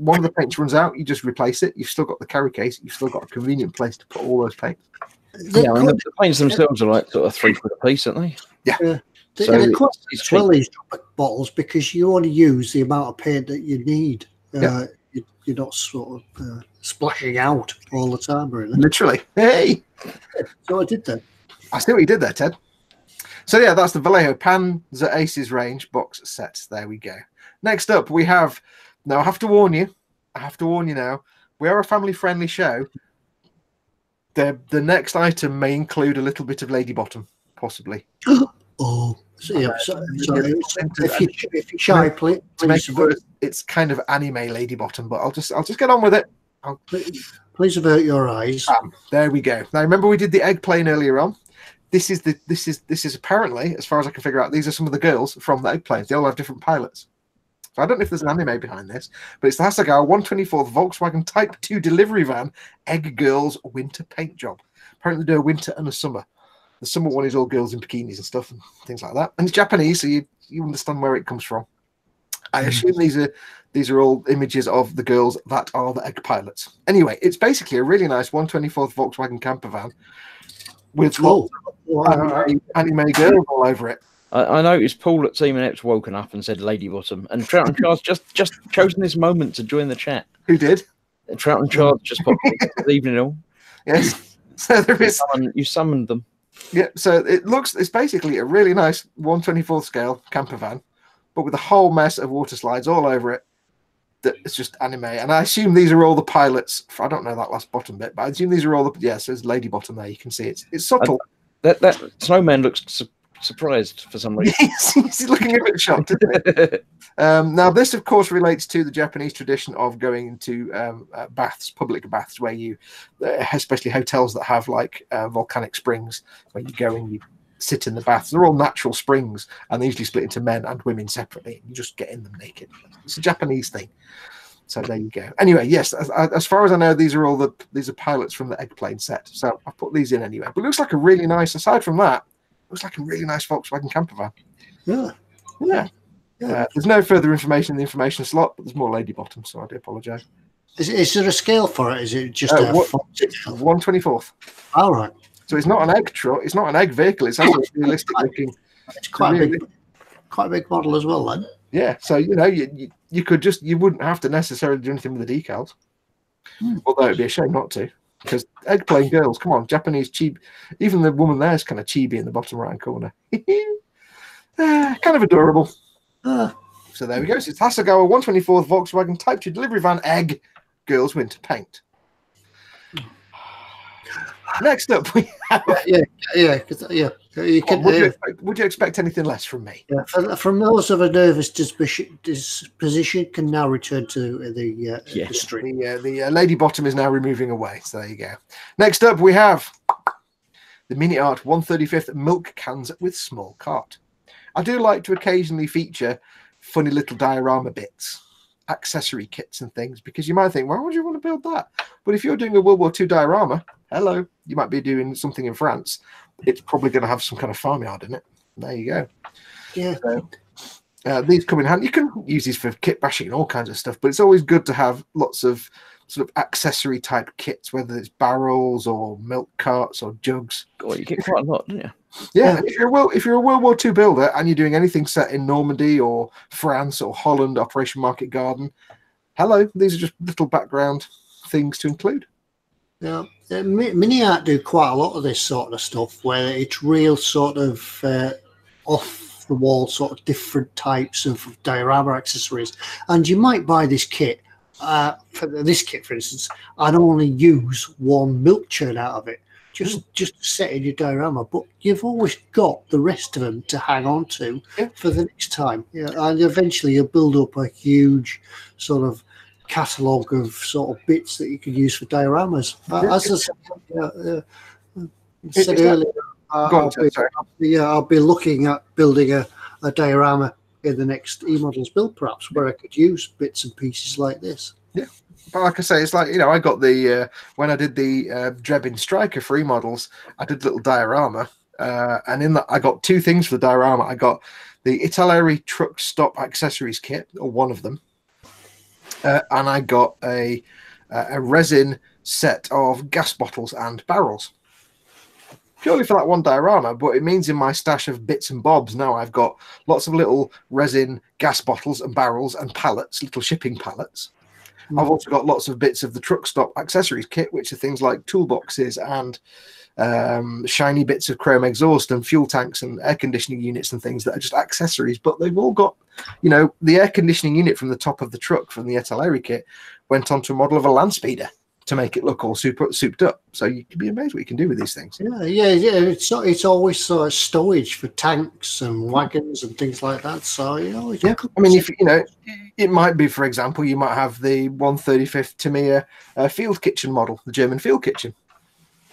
one of the paints runs out, you just replace it. You've still got the carry case. You've still got a convenient place to put all those paints. Yeah, I mean, the paints themselves are like sort of £3 a piece, aren't they? Yeah. So they're quite well, these bottles, because you only use the amount of paint that you need. You're not sort of splashing out all the time, really. Literally. Hey! So I did that. I see what you did there, Ted. So yeah, that's the Vallejo Panzer Aces range box sets. There we go. Next up, we have... Now, I have to warn you now. We are a family-friendly show. The next item may include a little bit of Lady Bottom, possibly. Oh, so, yeah. If you shy, please. It's kind of anime Lady Bottom, but I'll just get on with it. Please avert your eyes. There we go. Now remember we did the egg plane earlier on. This is apparently, as far as I can figure out, these are some of the girls from the egg planes. They all have different pilots. So I don't know if there's an anime behind this, but it's the Hasegawa 124th Volkswagen Type 2 delivery van Egg Girls winter paint job. Apparently they do a winter and a summer. The summer one is all girls in bikinis and stuff and things like that. And it's Japanese, so you understand where it comes from. I assume these are all images of the girls that are the egg pilots. Anyway, it's basically a really nice 124th Volkswagen camper van with lots of anime girls all over it. I noticed Paul at Team Inept's woken up and said Lady Bottom, and Trout and Charles just chosen this moment to join the chat. Who did? Trout and Charles just popped in. Good evening all. Yes. So there is. You summoned them. Yeah. So it's basically a really nice 124th scale camper van, but with a whole mess of water slides all over it. It's just anime, and I assume these are all the pilots. I don't know that last bottom bit, but I assume these are all the. Yes, there's Lady Bottom there. You can see it's subtle. That snowman looks surprised for some reason. He's looking a bit shocked, isn't he? Now, this, of course, relates to the Japanese tradition of going into baths, public baths, where you, especially hotels that have like volcanic springs, where you go and you sit in the baths. They're all natural springs, and they usually split into men and women separately. You just get in them naked. It's a Japanese thing. So there you go. Anyway, yes, as far as I know, these are pilots from the egg plane set. So I put these in anyway. But it looks like a really nice. Aside from that, it looks like a really nice Volkswagen camper van. Yeah. There's no further information in the information slot, but there's more Lady Bottom, so I do apologise. Is there a scale for it? Is it just 1/24th? All right. So it's not an egg truck. It's not an egg vehicle. It's actually realistic looking. It's quite a big model as well, then. Yeah. So you could you wouldn't have to necessarily do anything with the decals. Although it'd be a shame not to, because egg plane girls, come on, Japanese chibi. Even the woman there is kind of chibi in the bottom right corner. Kind of adorable. So there we go. So it's Hasegawa 124th Volkswagen Type 2 delivery van egg girls winter paint. Next up, we have... Would you expect anything less from me? Yeah, from those of a nervous disposition can now return to the stream. The Lady Bottom is now removing away. So there you go. Next up, we have the Mini Art 135th milk cans with small cart. I do like to occasionally feature funny little diorama bits, accessory kits and things, because you might think, why would you want to build that? But if you're doing a World War II diorama, hello, you might be doing something in France. It's probably going to have some kind of farmyard in it. There you go. Yeah. So, these come in handy. You can use these for kit bashing and all kinds of stuff, but it's always good to have lots of sort of accessory type kits, whether it's barrels or milk carts or jugs. God, you get quite a lot, don't you? Yeah, if you're a World War II builder and you're doing anything set in Normandy or France or Holland, Operation Market Garden, hello, these are just little background things to include. Yeah, Mini Art do quite a lot of this sort of stuff, where it's real sort of off the wall, sort of different types of diorama accessories, and you might buy this kit. For this kit, for instance, I'd only use one milk churn out of it. Just set in your diorama, but you've always got the rest of them to hang on to for the next time. Yeah, and eventually you'll build up a huge sort of catalogue of sort of bits that you can use for dioramas. As I said earlier, I'll be looking at building a diorama in the next eModels build, perhaps, where I could use bits and pieces like this. Yeah. But like I say, it's like, you know, I got the when I did the Drebin Striker for eModels, I did a little diorama, and in that I got two things for the diorama. I got the Italeri truck stop accessories kit, or one of them, and I got a resin set of gas bottles and barrels. Purely for that one diorama, but it means in my stash of bits and bobs now I've got lots of little resin gas bottles and barrels and pallets, little shipping pallets. I've also got lots of bits of the truck stop accessories kit, which are things like toolboxes and shiny bits of chrome exhaust and fuel tanks and air conditioning units and things that are just accessories. But they've all got, you know, the air conditioning unit from the top of the truck from the Italeri kit went onto a model of a land speeder to make it look all souped up. So you can be amazed what you can do with these things. Yeah. It's always sort of stowage for tanks and wagons and things like that. So, you know, yeah. I mean, if you know, it might be, for example, you might have the 135th Tamiya field kitchen model, the German field kitchen.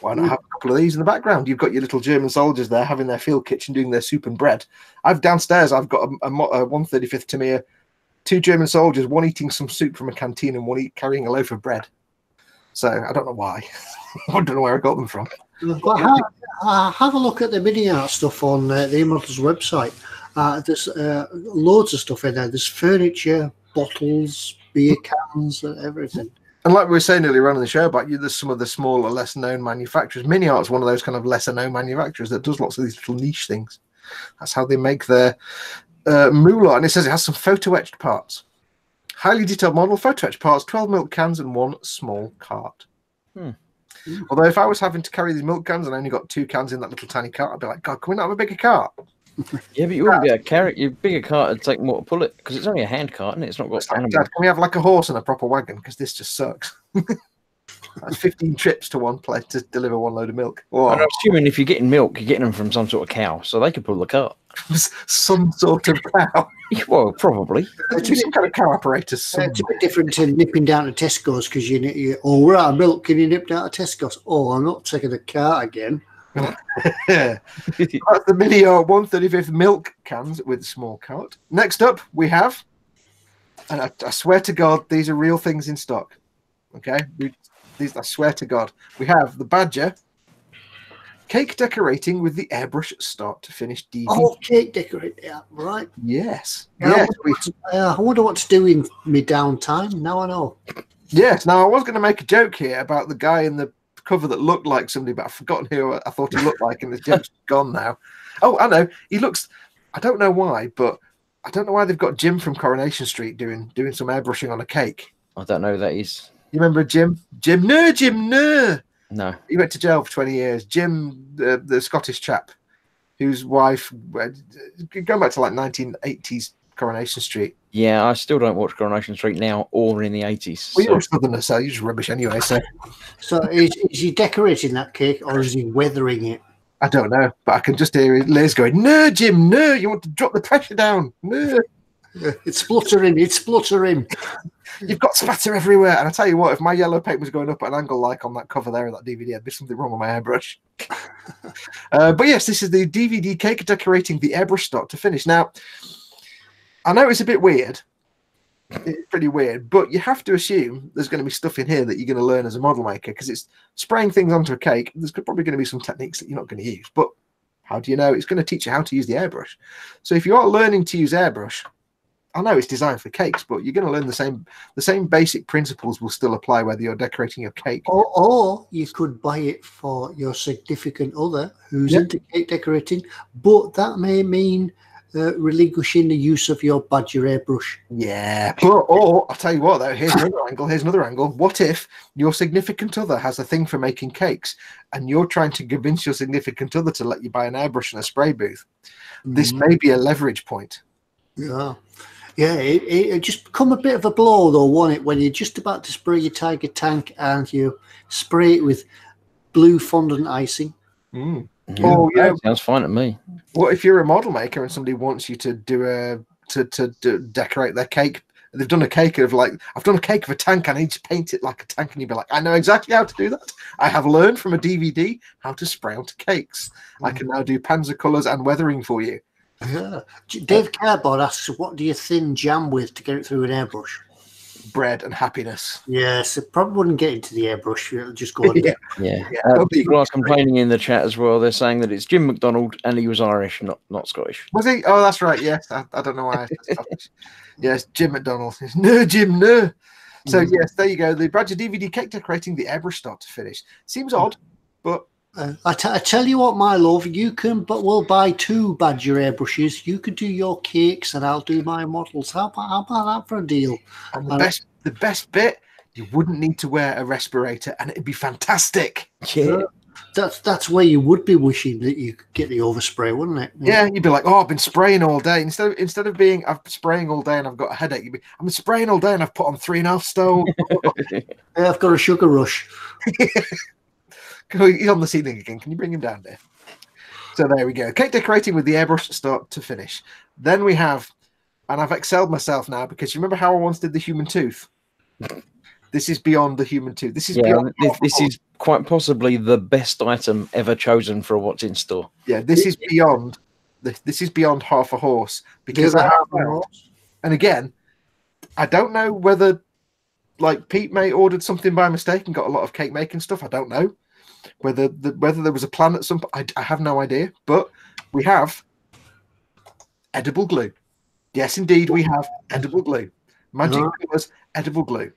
Why not have a couple of these in the background? You've got your little German soldiers there having their field kitchen, doing their soup and bread. Downstairs, I've got a 135th Tamiya, two German soldiers, one eating some soup from a canteen and one carrying a loaf of bread. So I don't know why. I don't know where I got them from. But have a look at the mini art stuff on the eModels website. There's loads of stuff in there. There's furniture, bottles, beer cans, and everything. And like we were saying earlier on in the show about you, there's some of the smaller, less-known manufacturers. Mini Art's one of those kind of lesser-known manufacturers that does lots of these little niche things. That's how they make their moolah. And it says it has some photo-etched parts. Highly detailed model, photo-etched parts, 12 milk cans, and one small cart. Although if I was having to carry these milk cans and I only got 2 cans in that little tiny cart, I'd be like, God, can we not have a bigger cart? Yeah, but you wouldn't be able to carry it. Your bigger cart would take more to pull it because it's only a hand cart, and it's not got animals. Dad, can we have like a horse and a proper wagon? Because this just sucks. That's 15 trips to one place to deliver one load of milk. And I'm assuming if you're getting milk, you're getting them from some sort of cow, so they could pull the cart. Some sort of cow. Well, probably. Some kind of cow apparatus. It's a bit different to nipping down to Tesco's because we're out of milk. Can you nip down to Tesco's? Oh, I'm not taking the cart again. Yeah. That's the mini 135th milk cans with a small cart. Next up, we have, and I swear to God, these are real things in stock. Okay? I swear to God. We have the Badger cake decorating with the airbrush start to finish DVD. Oh, cake decorating, yeah, right. Yes. Yeah, I wonder what to do in my downtime. Now I know. Yes. Now, I was going to make a joke here about the guy in the cover that looked like somebody, but I've forgotten who I thought he looked like, and the joke's gone now. Oh, I know. He looks, I don't know why, but I don't know why they've got Jim from Coronation Street doing some airbrushing on a cake. I don't know who that is. You remember Jim? Jim, no. No. He went to jail for 20 years. Jim, the Scottish chap, whose wife, going back to like 1980s Coronation Street. Yeah, I still don't watch Coronation Street now or in the 80s. Well, you're a southerner, so you're just rubbish anyway. So is he decorating that cake or is he weathering it? I don't know, but I can just hear Liz going, no, Jim, no, you want to drop the pressure down. No. It's spluttering. You've got spatter everywhere. And I tell you what, if my yellow paint was going up at an angle like on that cover there of that DVD, there'd be something wrong with my airbrush. But yes, this is the DVD cake decorating the airbrush start to finish. Now, I know it's a bit weird. It's pretty weird, but you have to assume there's going to be stuff in here that you're going to learn as a model maker because it's spraying things onto a cake. There's probably going to be some techniques that you're not going to use, but how do you know? It's going to teach you how to use the airbrush. So if you are learning to use airbrush, I know it's designed for cakes, but you're going to learn the same basic principles will still apply whether you're decorating your cake. Or you could buy it for your significant other who's into cake decorating, but that may mean relinquishing the use of your Badger airbrush. Yeah, or I'll tell you what though, here's another angle. What if your significant other has a thing for making cakes and you're trying to convince your significant other to let you buy an airbrush and a spray booth? This may be a leverage point. Yeah, it just become a bit of a blow though, won't it, when you're just about to spray your Tiger tank and you spray it with blue fondant icing. Oh, yeah, sounds fine to me. What if you're a model maker and somebody wants you to decorate their cake? They've done a cake of I've done a cake of a tank. I need to paint it like a tank, and you'd be like, I know exactly how to do that. I have learned from a DVD how to spray onto cakes. I can now do panzer colours and weathering for you. Yeah. Dave Cardboard asks, what do you thin jam with to get it through an airbrush? bread, and happiness. Yes, it probably wouldn't get into the airbrush. It'll just go on. Yeah. People are complaining in the chat as well. They're saying that it's Jim McDonald and he was Irish, not Scottish. Was he? Oh, that's right. Yes, I don't know why. I said Scottish. Yes, Jim McDonald. No, Jim, no. So yes, there you go. The Badger DVD cake decorating, the airbrush start to finish. Seems odd, but I tell you what, my love, we'll buy 2 Badger airbrushes. You can do your cakes and I'll do my models. How about that for a deal? And the best bit, you wouldn't need to wear a respirator, and it'd be fantastic. Yeah. That's where you would be wishing that you could get the overspray, wouldn't it? Yeah, you'd be like, oh, I've been spraying all day. Instead of being, I'm spraying all day and I've got a headache, you'd be, I'm spraying all day and I've put on 3.5 stone. Yeah, I've got a sugar rush. He's on the ceiling again. Can you bring him down there? So there we go. Cake decorating with the airbrush start to finish. Then we have, and I've excelled myself now because you remember how I once did the human tooth? This is beyond the human tooth. This is beyond. This is quite possibly the best item ever chosen for what's in store. Yeah, this is beyond. This is beyond half a horse because and again, I don't know whether like Pete may ordered something by mistake and got a lot of cake making stuff. I don't know whether there was a plan at some point. I have no idea. But we have edible glue. Yes, indeed, we have edible glue. Magic Colors edible glue.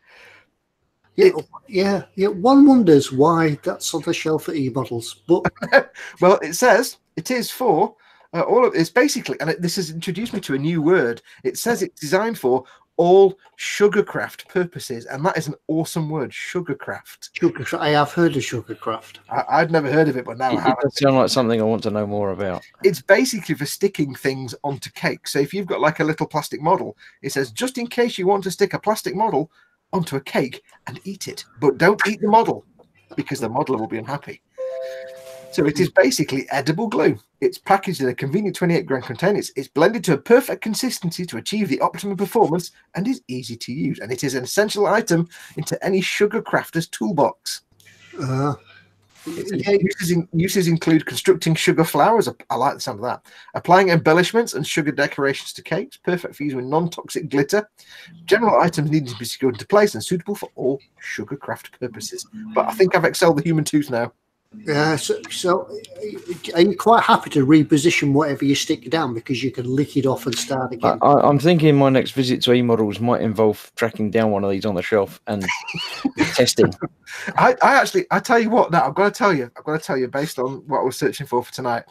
Yeah. One wonders why that's on the shelf at eModels. But well, it says it is for all of it's basically, and this has introduced me to a new word. It says it's designed for all sugarcraft purposes, and that is an awesome word, sugarcraft. I have heard of sugarcraft. I'd never heard of it, but now I have. It does sound like something I want to know more about. It's basically for sticking things onto cake. So if you've got like a little plastic model, it says just in case you want to stick a plastic model onto a cake and eat it, but don't eat the model because the modeler will be unhappy. So it is basically edible glue. It's packaged in a convenient 28-gram container. It's blended to a perfect consistency to achieve the optimum performance and is easy to use. And it is an essential item into any sugar crafter's toolbox. Uses include constructing sugar flowers. I like the sound of that. Applying embellishments and sugar decorations to cakes. Perfect for using with non-toxic glitter. General items needing to be secured into place and suitable for all sugar craft purposes. But I think I've excelled the human tooth now. Yeah, so are you quite happy to reposition whatever you stick down because you can lick it off and start again? I'm thinking my next visit to eModels might involve tracking down one of these on the shelf and testing. I tell you what, now I've got to tell you based on what I was searching for tonight.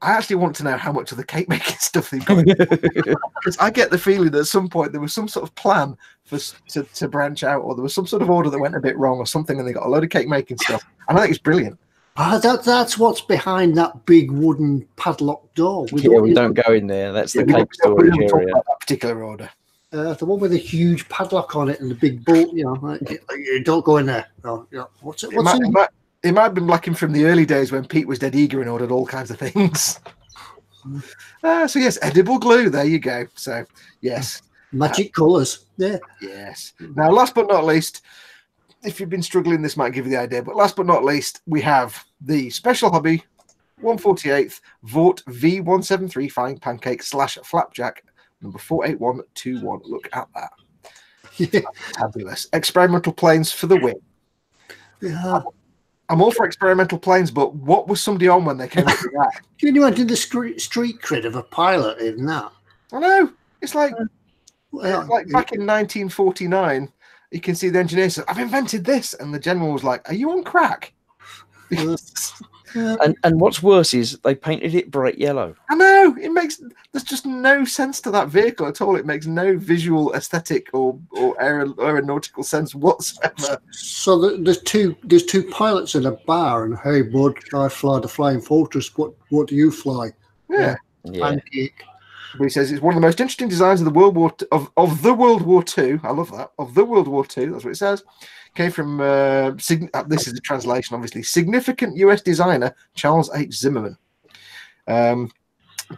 I actually want to know how much of the cake making stuff they've got. Because I get the feeling that at some point there was some sort of plan to branch out, or there was some sort of order that went a bit wrong or something, and they got a load of cake making stuff. And I think it's brilliant. That's what's behind that big wooden padlock door. We don't go in there. That's the cake storage area. That particular order. The one with a huge padlock on it and the big bolt. You don't go in there. What's it? It might have been like him from the early days when Pete was dead eager and ordered all kinds of things. So yes, edible glue. There you go. So yes, magic colours. Yeah. Yes. Now, last but not least, if you've been struggling, this might give you the idea. But last but not least, we have the Special Hobby 148th Vought V173 Flying Pancake / Flapjack number 48121. Look at that. Yeah. Fabulous. Experimental planes for the win. Yeah. I'm all for experimental planes, but what was somebody on when they came up with that? Can you imagine the street cred of a pilot in that? I know. It's like back in 1949, you can see the engineer says, I've invented this. And the general was like, are you on crack? And what's worse is they painted it bright yellow. I know. There's just no sense to that vehicle at all. It makes no visual, aesthetic, or aeronautical sense whatsoever. So there's two pilots in a bar, and hey, bud, I fly the Flying Fortress. What do you fly? Yeah. Pancake. But he says it's one of the most interesting designs of the World War II. I love that. Of the World War II. That's what it says. Came from this is a translation, obviously. Significant US designer Charles H. Zimmerman.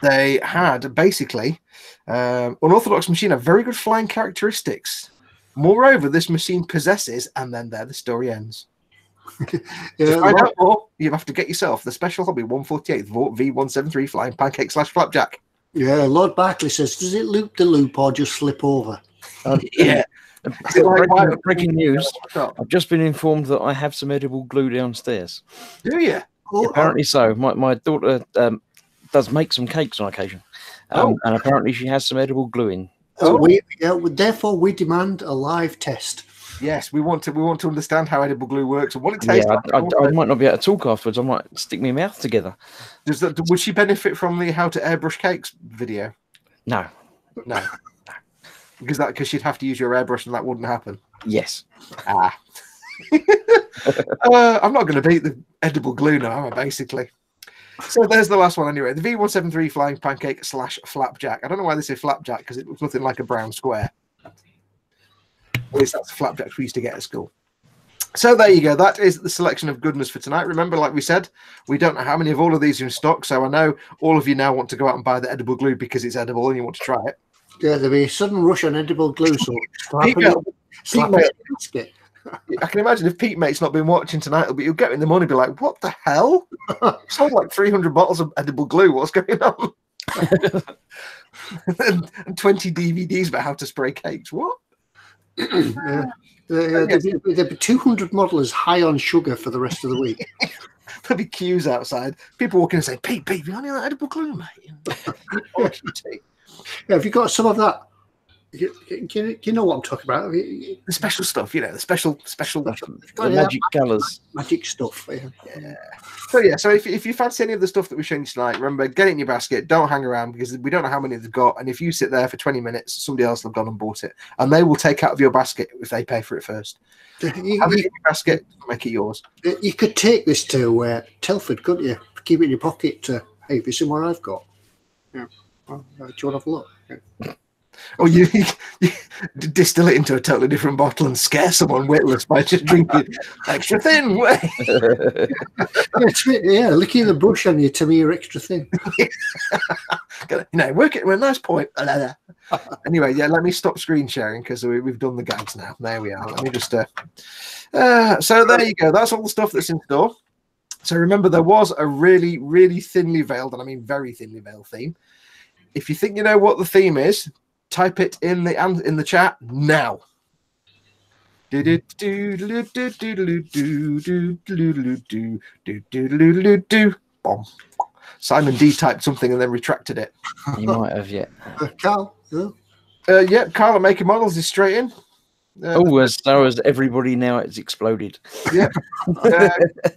They had basically unorthodox machine have very good flying characteristics. Moreover, this machine possesses, and then there the story ends. To find out more, you have to get yourself the Special Hobby 148 Vought V173 Flying Pancake / Flapjack. Yeah, Lord Barclay says, does it loop the loop or just slip over? Yeah. Is it like breaking news. What's up? I've just been informed that I have some edible glue downstairs. Do you? Apparently so. My daughter does make some cakes on occasion. And apparently she has some edible glue in. Therefore, we demand a live test. Yes, we want to understand how edible glue works and what it tastes like. I might not be able to talk afterwards. I might stick my mouth together. Would she benefit from the how to airbrush cakes video? No. Because she'd have to use your airbrush and that wouldn't happen. Yes. I'm not going to beat the edible glue now, am I, basically? So there's the last one anyway. The V173 Flying Pancake / Flapjack. I don't know why they say flapjack, because it looks nothing like a brown square. At least that's the flapjacks we used to get at school. So there you go. That is the selection of goodness for tonight. Remember, like we said, we don't know how many of all of these are in stock. So I know all of you now want to go out and buy the edible glue because it's edible and you want to try it. Yeah, there'll be a sudden rush on edible glue. So slap it. I can imagine if Pete Mate's not been watching tonight, he'll get in the morning and be like, what the hell? Sold like 300 bottles of edible glue. What's going on? and 20 DVDs about how to spray cakes. What? There'll be 200 modelers high on sugar for the rest of the week. There'll be queues outside. People walking and say, Pete, you got any of that edible glue, mate? Have you got some of that? You know what I'm talking about? The special stuff, the special the magic colours. Magic stuff. Yeah. So if you fancy any of the stuff that we're showing you tonight, remember, get it in your basket. Don't hang around because we don't know how many they've got. And if you sit there for 20 minutes, somebody else will have gone and bought it. And they will take out of your basket if they pay for it first. Have it in your basket, make it yours. You could take this to Telford, couldn't you? Keep it in your pocket. Hey, have you seen what I've got? Yeah. Well, do you want to have a look? Yeah. Or you distill it into a totally different bottle and scare someone witless by just drinking extra thin. Licking the brush on you to me you're extra thin. Work it with a nice point. Anyway, let me stop screen sharing because we've done the gags now. There we are. Let me just. So there you go. That's all the stuff that's in store. So remember, there was a really, really thinly veiled, and I mean very thinly veiled theme. If you think you know what the theme is, type it in the chat now. Bomb. Simon D typed something and then retracted it. You might have, yeah. Carl, Carl at Making Models is straight in. So as everybody now, it's exploded. Yeah.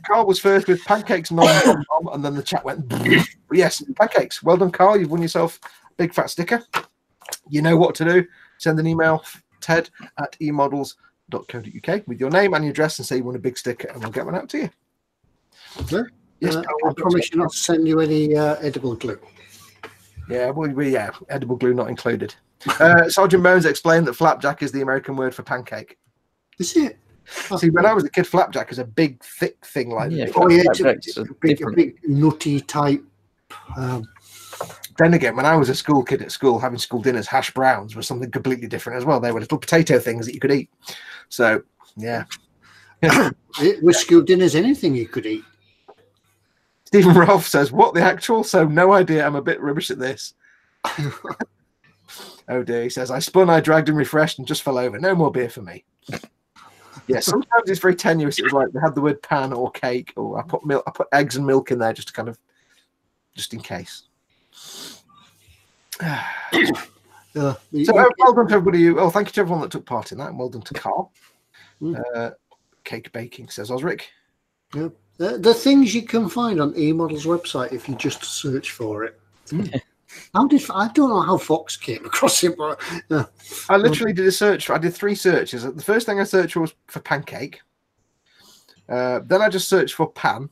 Carl was first with pancakes, and then the chat went. Yes, pancakes. Well done, Carl. You've won yourself a big fat sticker. You know what to do. Send an email, ted@emodels.co.uk with your name and your address and say you want a big sticker, and we'll get one out to you. Okay. Yes, I promise you not to send you any edible glue. Yeah, edible glue not included. Sergeant Bones explained that flapjack is the American word for pancake. Is it? See, when I was a kid, flapjack is a big, thick thing like that. It's a big, nutty type. Then again, when I was a school kid at school, having school dinners, hash browns was something completely different as well. They were little potato things that you could eat. So, yeah. With school dinners, anything you could eat. Stephen Rolfe says, what the actual? So, no idea. I'm a bit rubbish at this. Oh dear, he says, I spun, I dragged and refreshed and just fell over. No more beer for me. Yeah, sometimes it's very tenuous. It was like they had the word pan or cake, or I put eggs and milk in there just in case. So well done to everybody. Thank you to everyone that took part in that, and well done to Carl. Cake baking, says Osric. Yeah. The things you can find on eModels website if you just search for it. I don't know how Foxx came across it, but I literally did a search. I did 3 searches. The first thing I searched was for pancake. Then I just searched for pan,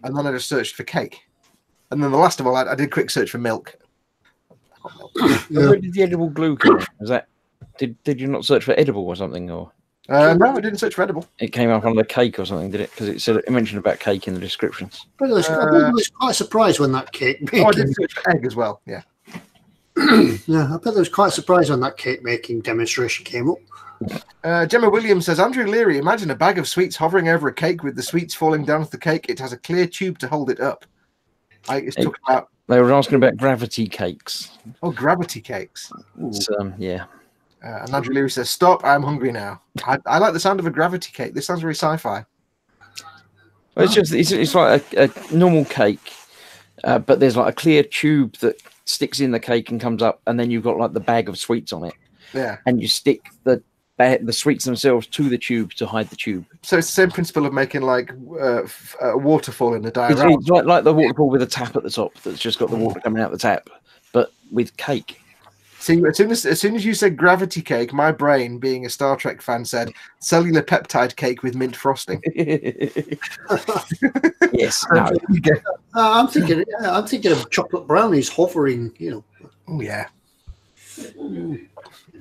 and then I just searched for cake, and then the last of all, I did a quick search for milk. Where did the edible glue come in? Was that did you not search for edible or something, or? No, I didn't search for edible. It came up on the cake or something, did it? Because it mentioned about cake in the descriptions. I was quite surprised when that cake making. I did search for egg as well. Yeah. Yeah, I bet I was quite surprised when that cake making demonstration came up. Gemma Williams says, Andrew Leary, imagine a bag of sweets hovering over a cake with the sweets falling down to the cake. It has a clear tube to hold it up. It's talking about. They were asking about gravity cakes. Oh, gravity cakes. Yeah. And Andrew Lewis says, "Stop! I'm hungry now." I like the sound of a gravity cake. This sounds very sci-fi. Well, it's like a normal cake, but there's like a clear tube that sticks in the cake and comes up, and then you've got like the bag of sweets on it. Yeah. And you stick the sweets themselves to the tube to hide the tube. So it's the same principle of making like a waterfall in the diorama. It's like the waterfall with a tap at the top that's just got the water coming out the tap, but with cake. See, as soon as you said gravity cake, my brain, being a Star Trek fan, said cellular peptide cake with mint frosting. Yes. No. I'm thinking of chocolate brownies hovering. Oh yeah.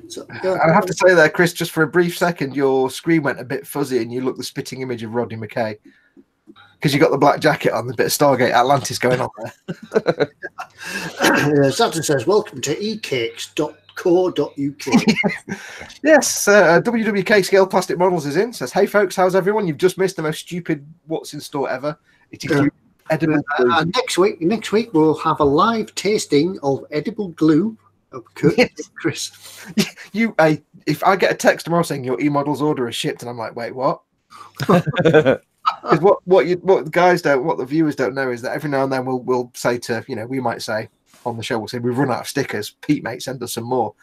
So, I have to say there, Chris, just for a brief second, your screen went a bit fuzzy and you look the spitting image of Rodney McKay. Because you got the black jacket on, the bit of Stargate Atlantis going on there. Santa says, "Welcome to ecakes.co.uk." Yes, WWK Scale Plastic Models is in. Says, "Hey folks, how's everyone? You've just missed the most stupid what's in store ever. It includes edible glue." Next week we'll have a live tasting of edible glue. Yes. Chris, if I get a text tomorrow saying your eModels order is shipped, and I'm like, wait, what? Because what the viewers don't know is that every now and then we'll say to, we might say on the show, we'll say we've run out of stickers. Pete, mate, send us some more.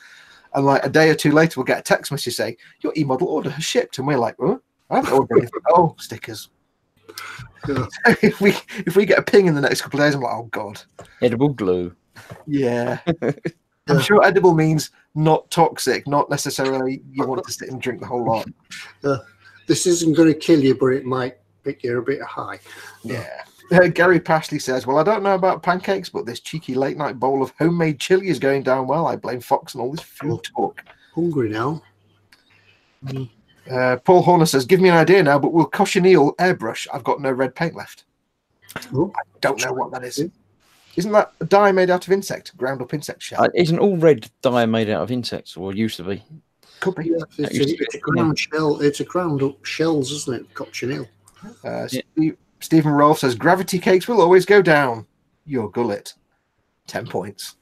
And like a day or two later, we'll get a text message saying your eModel order has shipped, and we're like, oh, I haven't ordered anything. Oh, stickers. Yeah. if we get a ping in the next couple of days, I'm like, oh god, Edible glue. Yeah. I'm sure edible means not toxic, not necessarily you want to sit and drink the whole lot. This isn't going to kill you, but it might pick you a bit high. Yeah. Gary Pashley says, "Well, I don't know about pancakes, but this cheeky late night bowl of homemade chili is going down well. I blame Foxx and all this food talk." Hungry now. Paul Horner says, "Give me an idea now, but will cochineal airbrush? I've got no red paint left." Oh, I don't know what that is. Isn't that a dye made out of insect, ground up insect shell? Isn't all red dye made out of insects, or used to be? Could be. Yeah, it's a ground shell. It's a ground up shells, isn't it? Cochineal. Stephen Rolfe says, "Gravity cakes will always go down. Your gullet." 10 points.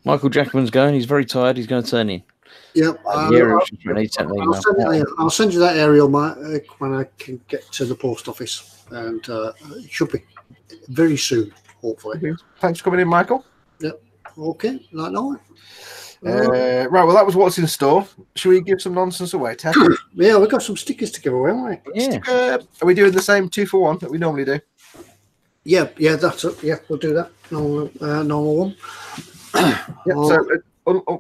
Michael Jackman's going. He's very tired. He's going to turn in. Yep. I'll send you that aerial when I can get to the post office, and it should be very soon, hopefully. Thanks for coming in, Michael. Yep. Okay. Right now. Right. Well, that was what's in store. Should we give some nonsense away, Ted? Yeah, we've got some stickers to give away, haven't we? Yeah. Are we doing the same 2-for-1 that we normally do? Yeah. That's it. Yeah, we'll do that. Normal one. So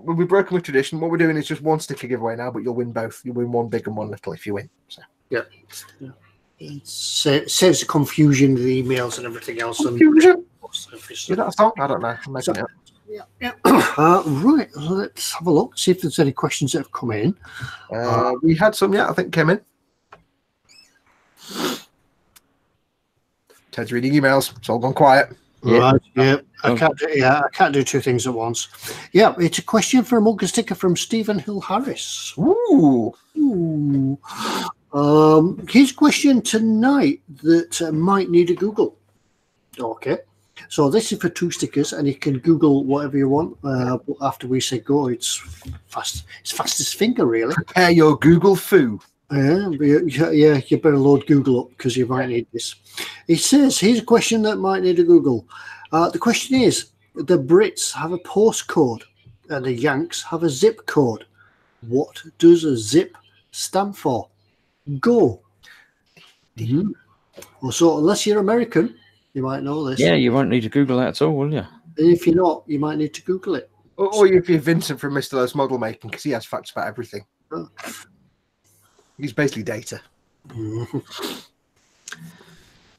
we've broken with tradition. What we're doing is just one sticker giveaway now, but you'll win both. You'll win one big and one little if you win. So. Yeah. It saves the confusion of the emails and everything else. Confusion? Is that a song? I don't know. I'm making it up. Yeah. Right. Let's have a look. See if there's any questions that have come in. We had some. Yeah, I think came in. Ted's reading emails. It's all gone quiet. Yeah. Right. Yeah. I can't do two things at once. Yeah. It's a question for a mug and sticker from Stephen Hill Harris. Ooh. His question tonight that might need a Google. Okay. So this is for 2 stickers, and you can Google whatever you want. But after we say go, it's fast. It's fast as finger, really. Prepare your Google foo. Yeah, you better load Google up because you might need this. He says, here's a question that might need a Google. The question is, the Brits have a postcode and the Yanks have a zip code. What does a zip stand for? Go. Mm-hmm. Well, so unless you're American, you might know this. Yeah, you won't need to Google that at all, will you? And if you're not, you might need to Google it. Or if you're Vincent from Mr. Lowe's Model Making, because he has facts about everything. Oh. He's basically data.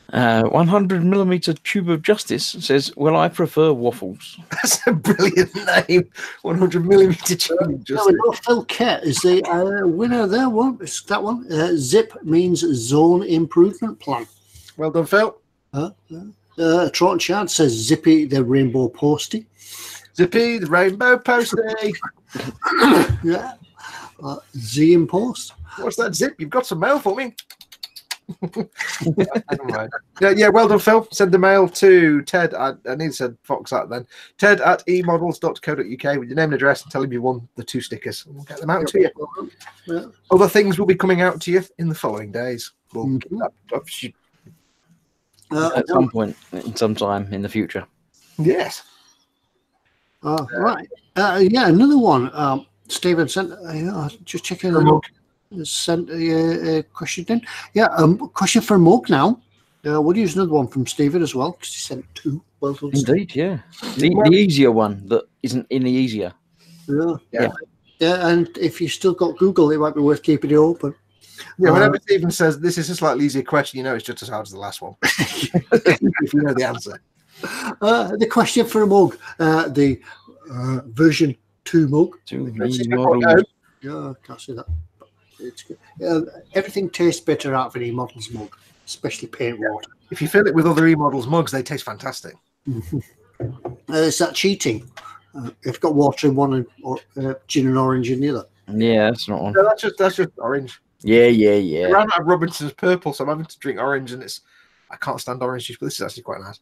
100mm tube of justice says, "Well, I prefer waffles." That's a brilliant name. 100mm tube of justice. Phil Kett is the winner there. It's that one. ZIP means Zone Improvement Plan. Well done, Phil. Trot Chad says, "Zippy the Rainbow Postie." Zippy the Rainbow Postie. Yeah. Z in Post. What's that, Zip? You've got some mail for me. Never mind. Yeah, well done, Phil. Send the mail to Ted. I need to send Foxx out then. Ted at eModels.co.uk with your name and address and tell him you won the 2 stickers. We'll get them out to you. Yeah. Other things will be coming out to you in the following days. We'll keep that up. At some point, sometime in the future. Yes. Right. Yeah, another one. Stephen sent. Just checking. Sent a question in. Yeah, question for Mug now. We'll use another one from Stephen as well because he sent 2. Well done. Indeed, yeah. The easier one that isn't any easier. Yeah. And if you still got Google, it might be worth keeping it open. Yeah, whenever Stephen says this is a slightly easier question, you know it's just as hard as the last one. If you know the answer. The question for a mug, the version 2 mug. Yeah, I can't see that. It's good. Everything tastes better out of an eModels mug, especially paint water. If you fill it with other eModels mugs, they taste fantastic. Is that cheating? If got water in one and gin and orange in the other. Yeah, that's not one. No, that's just orange. Yeah. I ran out of Robinson's purple, so I'm having to drink orange, and I can't stand orange juice, but this is actually quite nice.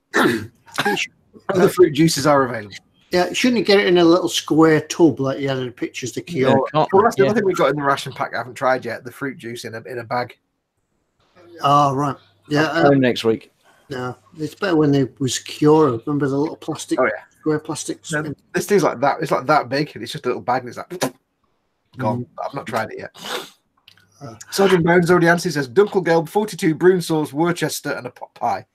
Other fruit juices are available. Yeah, shouldn't you get it in a little square tub like you had in the pictures? The Kyoto. Well, that's the other thing we got in the ration pack I haven't tried yet. The fruit juice in a bag. Oh, right. Yeah. Next week. Yeah, it's better when there was Kyoto. Remember the little plastic? Oh, yeah. Square plastic. No, this thing's like that. It's like that big, and it's just a little bag. And it's like gone. I've not tried it yet. Sergeant Bones already answered. Says Dunkelgelb, 42 Broon sauce, Worcester, and a pot pie.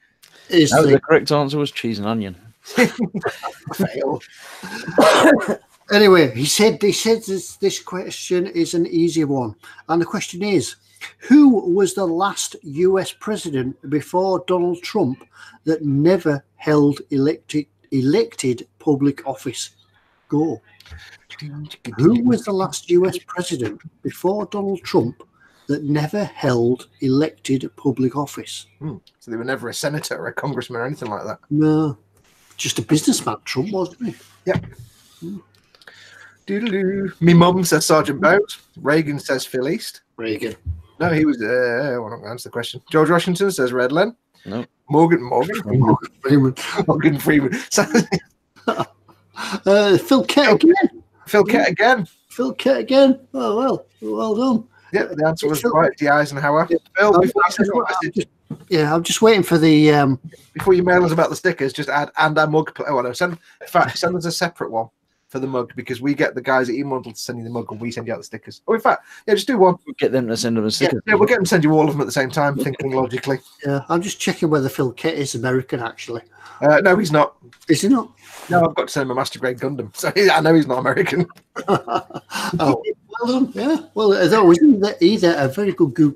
The correct answer was cheese and onion. Fail. Anyway, he said this question is an easy one, and the question is: who was the last U.S. president before Donald Trump that never held elected public office? Go. Who was the last U.S. president before Donald Trump that never held elected public office? So they were never a senator or a congressman or anything like that. No, just a businessman. Trump, wasn't he? Yep. Doodaloo. Me mum says Sergeant Bones. Reagan says Phil East. Reagan. No, he was. Well, I'm not going to answer the question. George Washington says Red Len. No. Morgan Freeman. Morgan Freeman. Phil Kett again. Phil Kett again. Phil Kett again. Oh well done. Yeah, the answer was Dwight D. Eisenhower. Phil, I'm just waiting for the. Before you mail us about the stickers, just add and our mug. Oh no, send us a separate one for the mug because we get the guys at eModels to send you the mug and we send you out the stickers. Oh, in fact, yeah, just do one. We'll get them to send them a sticker. Yeah, we'll get them to send you all of them at the same time, thinking logically. Yeah, I'm just checking whether Phil Kett is American actually. No, he's not. Is he not? No, I've got to send him a Master Grade Gundam, so I know he's not American. Oh, well done. Yeah, well, that was either a very good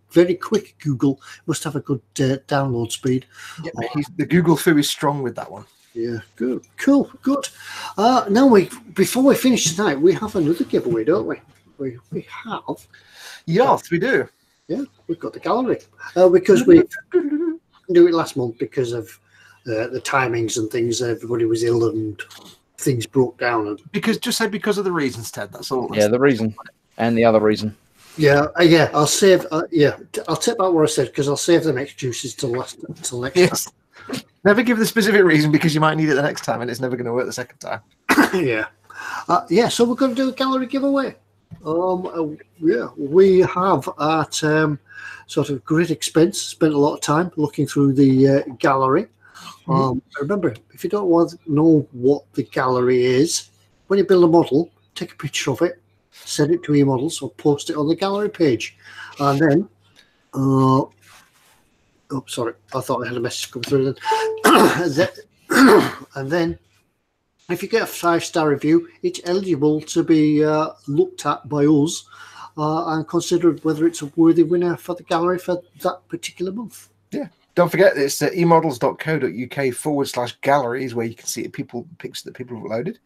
very quick Google, must have a good download speed. Yeah, the Google foo is strong with that one. Yeah, good, cool, good. Now before we finish tonight, we have another giveaway, don't we? We have. Yes, we do. Yeah, we've got the gallery because we didn't do it last month because of the timings and things. Everybody was ill and things broke down. And because of the reasons, Ted. That's all. Yeah, the reason and the other reason. Yeah. I'll save. I'll take back what I said because I'll save the next juices till next yes. time. Never give the specific reason because you might need it the next time, and it's never going to work the second time. Yeah. So we're going to do a gallery giveaway. We have at sort of great expense spent a lot of time looking through the gallery. Remember, if you don't want to know what the gallery is, when you build a model, take a picture of it, send it to eModels, or post it on the gallery page, and then. Oh, sorry. I thought I had a message come through then. And then, if you get a 5-star review, it's eligible to be looked at by us and considered whether it's a worthy winner for the gallery for that particular month. Yeah. Don't forget, it's eModels.co.uk/galleries where you can see pictures that people have uploaded.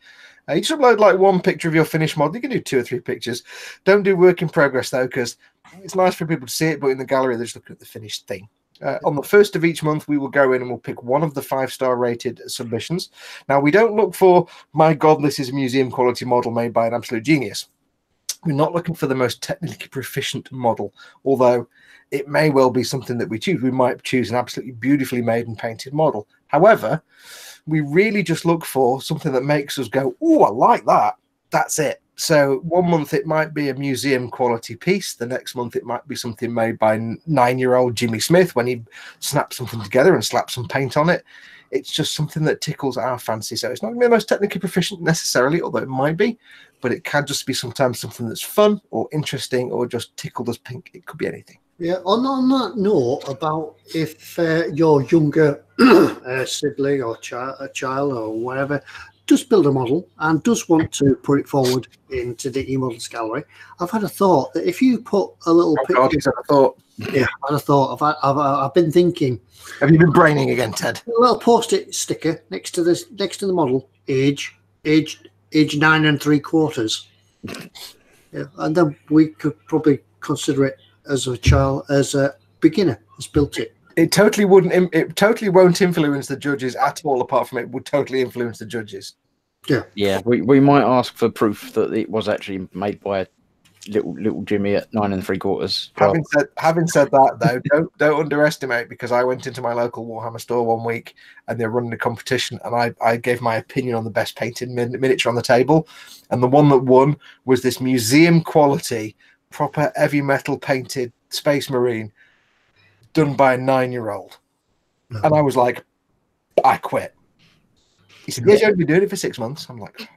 You just upload like one picture of your finished model. You can do 2 or 3 pictures. Don't do work in progress, though, because it's nice for people to see it, but in the gallery, they're just looking at the finished thing. On the first of each month, we will go in and we'll pick one of the 5-star rated submissions. Now, we don't look for, my God, this is a museum quality model made by an absolute genius. We're not looking for the most technically proficient model, although it may well be something that we choose. We might choose an absolutely beautifully made and painted model. However, we really just look for something that makes us go, oh, I like that. That's it. So 1 month it might be a museum quality piece. The next month it might be something made by 9-year-old Jimmy Smith when he snaps something together and slaps some paint on it. It's just something that tickles our fancy. So it's not going to be the most technically proficient necessarily, although it might be, but it can just be sometimes something that's fun or interesting or just tickled us pink. It could be anything. Yeah, on that note, about if your younger sibling or a child or whatever does build a model and does want to put it forward into the eModels gallery, I've had a thought that if you put a little picture... God, he's had a thought. Yeah, I've had a thought. I've been thinking. Have you been braining again, Ted? A little post-it sticker next to the model, age 9 3/4. Yeah, and then we could probably consider it as a child, as a beginner has built it. It totally wouldn't. It totally won't influence the judges at all. Apart from it would totally influence the judges. Yeah, yeah. We might ask for proof that it was actually made by little Jimmy at 9 3/4. Having said that, though, don't underestimate, because I went into my local Warhammer store one week and they're running a competition, and I gave my opinion on the best painted miniature on the table, and the one that won was this museum quality, proper heavy metal painted Space Marine, done by a 9-year-old. No. And I was like, I quit. He said, yes, you've only been doing it for 6 months. I'm like,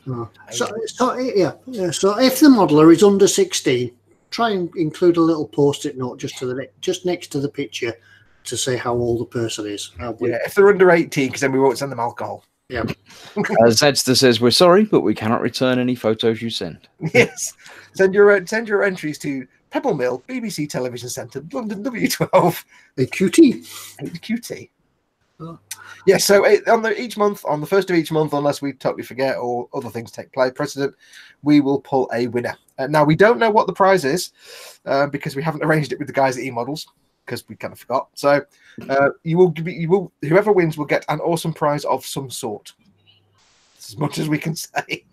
no. So if the modeler is under 16, try and include a little post-it note just next to the picture to say how old the person is. Yeah, if they're under 18, because then we won't send them alcohol. Yeah. Zedster says, we're sorry, but we cannot return any photos you send. Yes. Send your entries to Pebble Mill, BBC Television Centre, London W12. A QT. QT. Oh. Yeah, so each month, on the first of each month, unless we totally forget or other things take precedent, we will pull a winner. Now, we don't know what the prize is because we haven't arranged it with the guys at eModels, because we kind of forgot. So whoever wins will get an awesome prize of some sort. That's as much as we can say.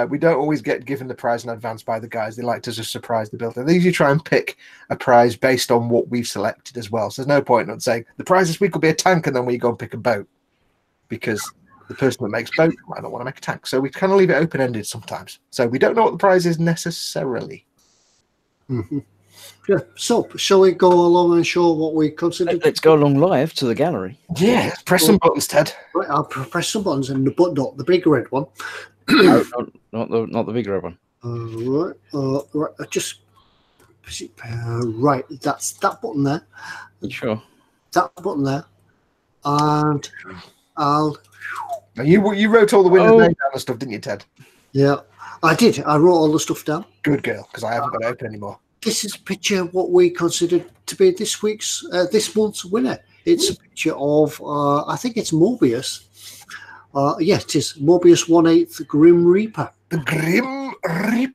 We don't always get given the prize in advance by the guys. They like to just surprise the builder. They usually try and pick a prize based on what we've selected as well. So there's no point in saying the prize this week will be a tank and then we go and pick a boat, because the person that makes boat might not want to make a tank. So we kind of leave it open-ended sometimes. So we don't know what the prize is necessarily. Mm-hmm. Yeah. So shall we go along and show what we consider? Let's go along live to the gallery. Yeah, press some buttons, Ted. Right, I'll press some buttons, and the big red one. No, not the big red one. Right, just right. That's that button there. Sure. That button there, and I'll. Now you wrote all the winners' names down and stuff, didn't you, Ted? Yeah, I did. I wrote all the stuff down. Good girl, because I haven't got it open anymore. This is a picture of what we considered to be this month's winner. It's a picture of I think it's Mobius. Yes, it is Mobius 1/8 Grim Reaper. The Grim Reaper.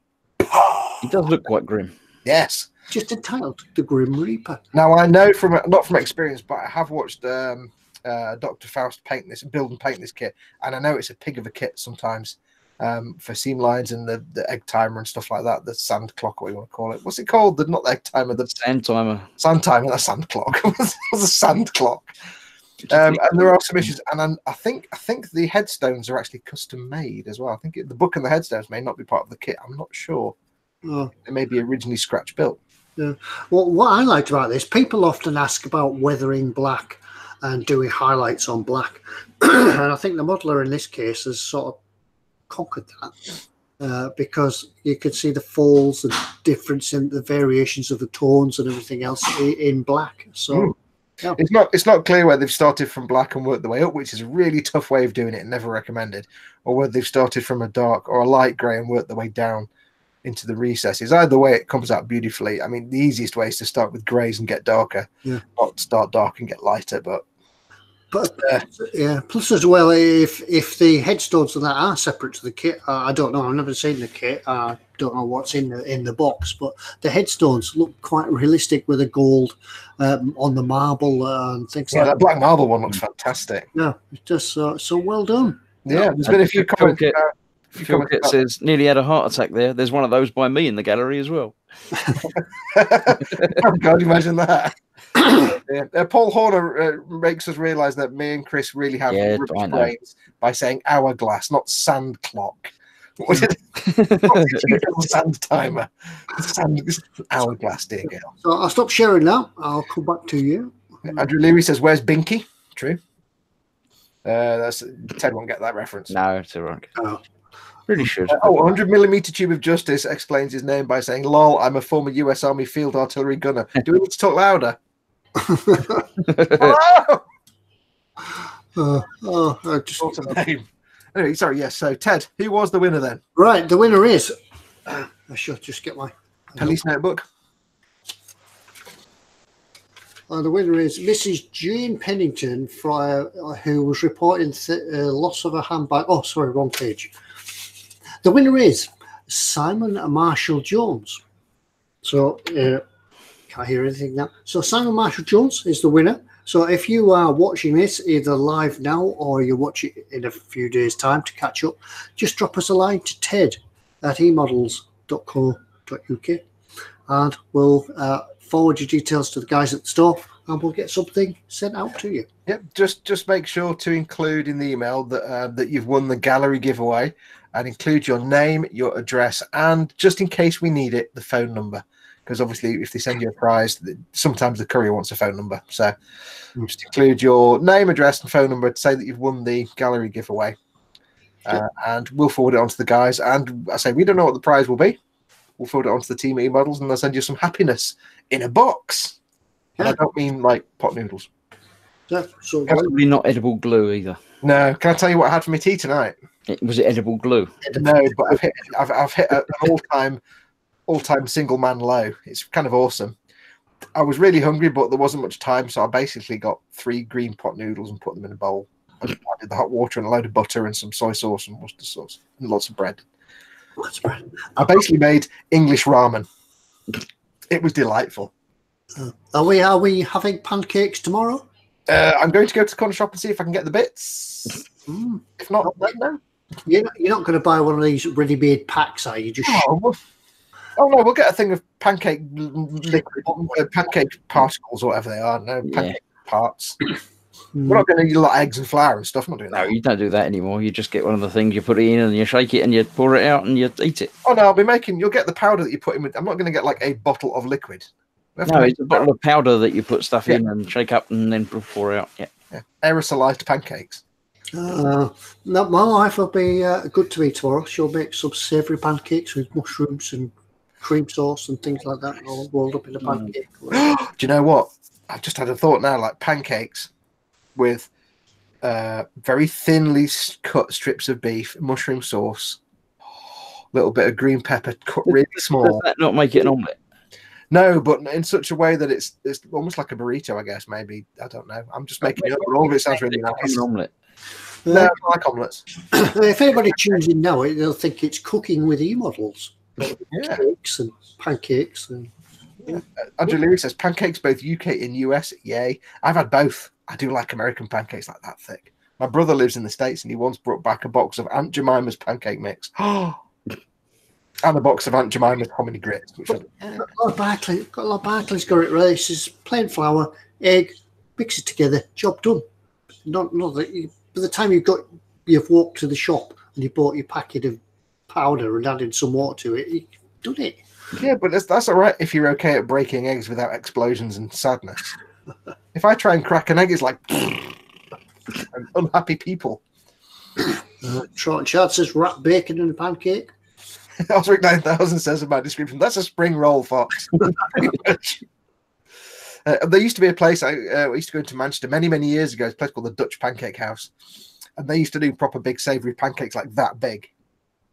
He does look quite grim. Yes. Just entitled The Grim Reaper. Now, I know not from experience, but I have watched Dr. Faust build and paint this kit, and I know it's a pig of a kit sometimes for seam lines and the egg timer and stuff like that. The sand clock, what you want to call it. What's it called? Not the egg timer, the sand timer. Sand timer, the sand clock. It was a sand clock. And there are some issues, and I think the headstones are actually custom made as well. I think the book and the headstones may not be part of the kit. I'm not sure. Oh. It may be originally scratch built. Yeah. Well, what I liked about this, people often ask about weathering black and doing highlights on black, and I think the modeler in this case has sort of conquered that because you can see the falls, the difference in the variations of the tones and everything else in black. So. Yeah. It's not clear whether they've started from black and worked their way up, which is a really tough way of doing it and never recommended, or whether they've started from a dark or a light grey and worked their way down into the recesses. Either way, it comes out beautifully. I mean, the easiest way is to start with greys and get darker, not start dark and get lighter. But yeah, plus as well, if the headstones and that are separate to the kit, I don't know. I've never seen the kit. I don't know what's in the box, but the headstones look quite realistic with the gold on the marble and things like that. Yeah, that black marble one looks fantastic. Yeah, it's just so well done. Yeah, there's been a few comments Phil Kett says, nearly had a heart attack there. There's one of those by me in the gallery as well. Oh, God, imagine that. Paul Horner makes us realise that me and Chris really have rich brains by saying hourglass, not sand clock. What is it? Sand timer. Hourglass, dear girl. So I'll stop sharing now. I'll come back to you. Andrew Leary says, where's Binky? True. Ted won't get that reference. No, it's all right. Oh. Really should. 100mm tube of justice explains his name by saying, lol, I'm a former US Army field artillery gunner. Do we need to talk louder? I just thought of a name. Anyway, sorry, yes. So, Ted, who was the winner then? Right, the winner is... I should just get my... Police notebook. The winner is Mrs. Jane Pennington, who was reporting loss of a handbag. Oh, sorry, wrong page. The winner is Simon Marshall Jones. So, can't hear anything now. So, Simon Marshall Jones is the winner. So, if you are watching this either live now or you watch it in a few days' time to catch up, just drop us a line to ted@emodels.co.uk and we'll forward your details to the guys at the store and we'll get something sent out to you. Yep, just make sure to include in the email that you've won the gallery giveaway and include your name, your address, and just in case we need it, the phone number. Because obviously, if they send you a prize, sometimes the courier wants a phone number. So just include your name, address, and phone number to say that you've won the gallery giveaway. And we'll forward it on to the guys. And I say, we don't know what the prize will be. We'll forward it on to the team at eModels, and they'll send you some happiness in a box. And I don't mean like pot noodles. Yeah, so probably not edible glue either. No. Can I tell you what I had for my tea tonight? Was it edible glue? No, but I've hit an all-time single man low. It's kind of awesome. I was really hungry, but there wasn't much time, so I basically got 3 green pot noodles and put them in a bowl. I added the hot water and a load of butter and some soy sauce and mustard sauce and lots of bread. I basically made English ramen. It was delightful. Are we having pancakes tomorrow? I'm going to go to the corner shop and see if I can get the bits. If not, no. You're not going to buy one of these ready-made packs, are you? Just Oh no, we'll get a thing of pancake liquid, pancake particles or whatever they are. No, pancake parts. We're not going to use a lot of eggs and flour and stuff. I'm not doing that. No, you don't do that anymore. You just get one of the things, you put it in and you shake it and you pour it out and you eat it. Oh no, I'll be making. You'll get the powder that you put in with. I'm not going to get like a bottle of liquid. No, it's a bottle of powder that you put stuff in and shake up and then pour out. Yeah. Aerosolized pancakes. No, my wife will be good to me tomorrow. She'll make some savoury pancakes with mushrooms and cream sauce and things like that, all rolled up in a pancake. Do you know what? I've just had a thought now, like pancakes with very thinly cut strips of beef, mushroom sauce, a little bit of green pepper cut really small. Does that not make it an omelette? No, but in such a way that it's almost like a burrito, I guess, maybe. I don't know. I'm just making it up, but all of it sounds really nice. An omelette. No, I like omelettes. If anybody tunes in now, they'll think it's cooking with eModels. Cakes and pancakes. And Andrew Lewis says, pancakes both UK and US, yay. I've had both. I do like American pancakes like that thick. My brother lives in the States and he once brought back a box of Aunt Jemima's pancake mix. And a box of Aunt Jemima's hominy grits. Lord Barclay's got it right. He says plain flour, egg, mix it together, job done. Not that by the time you've walked to the shop and you bought your packet of powder and added some water to it, you've done it. Yeah, but that's all right if you're okay at breaking eggs without explosions and sadness. If I try and crack an egg, it's like unhappy people. Trot Chad says wrap bacon in a pancake. Osric 9000 says in my description, that's a spring roll, Fox. There used to be a place I used to go into Manchester many years ago. It's a place called the Dutch Pancake House, and they used to do proper big savoury pancakes like that big.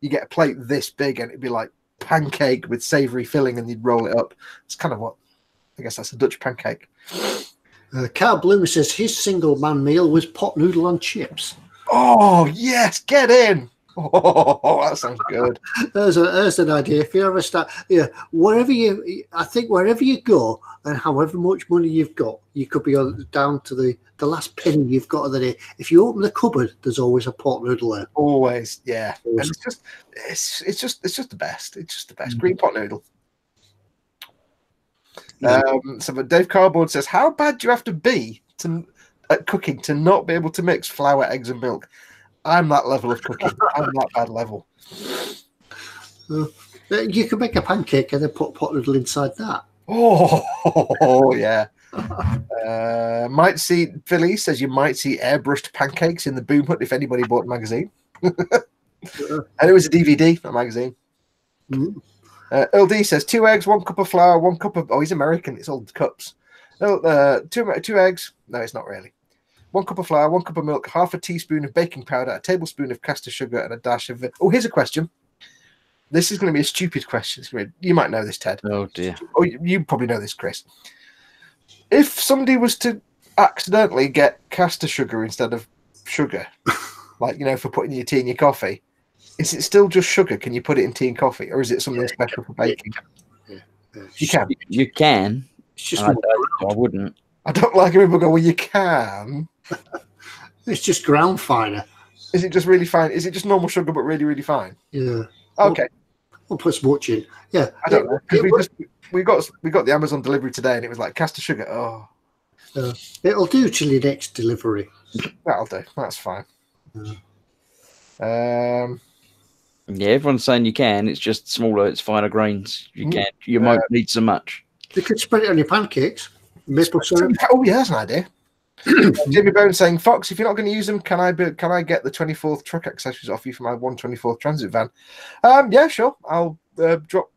You get a plate this big, and it'd be like pancake with savoury filling, and you'd roll it up. It's kind of what I guess that's a Dutch pancake. Carl Bloomer says his single man meal was pot noodle and chips. Oh yes, get in. Oh, that sounds good. There's an idea. If you ever start, wherever I think wherever you go and however much money you've got, you could be down to the last penny you've got of the day. If you open the cupboard, there's always a pot noodle there. Always, yeah. Always. And it's just the best. It's just the best. Green pot noodle. So Dave Cardboard says, how bad do you have to be at cooking to not be able to mix flour, eggs, and milk? I'm that level of cooking. I'm that bad level. You can make a pancake and then put pot noodle inside that. Oh yeah. Might see Philly says you might see airbrushed pancakes in the Boom Hut if anybody bought a magazine. And it was a DVD, not a magazine. Earl D says 2 eggs, 1 cup of flour, 1 cup of he's American, it's all cups. No, 2 eggs. No, it's not really. 1 cup of flour, 1 cup of milk, half a teaspoon of baking powder, a tablespoon of caster sugar, and a dash of here's a question. This is going to be a stupid question. You might know this, Ted. Oh dear. Oh, you probably know this, Chris. If somebody was to accidentally get caster sugar instead of sugar, like, for putting your tea in your coffee, is it still just sugar? Can you put it in tea and coffee, or is it something special for baking? You can. You can. It's just I wouldn't. I don't like it when people go, well, you can. It's just ground finer. Is it just really fine? Is it just normal sugar but really, really fine? Yeah. Okay. We'll put as much in. Yeah. I don't know. We got the Amazon delivery today, and it was like caster sugar. Oh. It'll do till your next delivery. That'll do. That's fine. Yeah, everyone's saying you can. It's just smaller. It's finer grains. You can. You might need so much. You could spread it on your pancakes. Maple syrup. Oh yeah, that's an idea. Jimmy Bone saying, Fox, if you're not going to use them, can I get the 24th truck accessories off you for my 124th transit van? Yeah, sure. I'll drop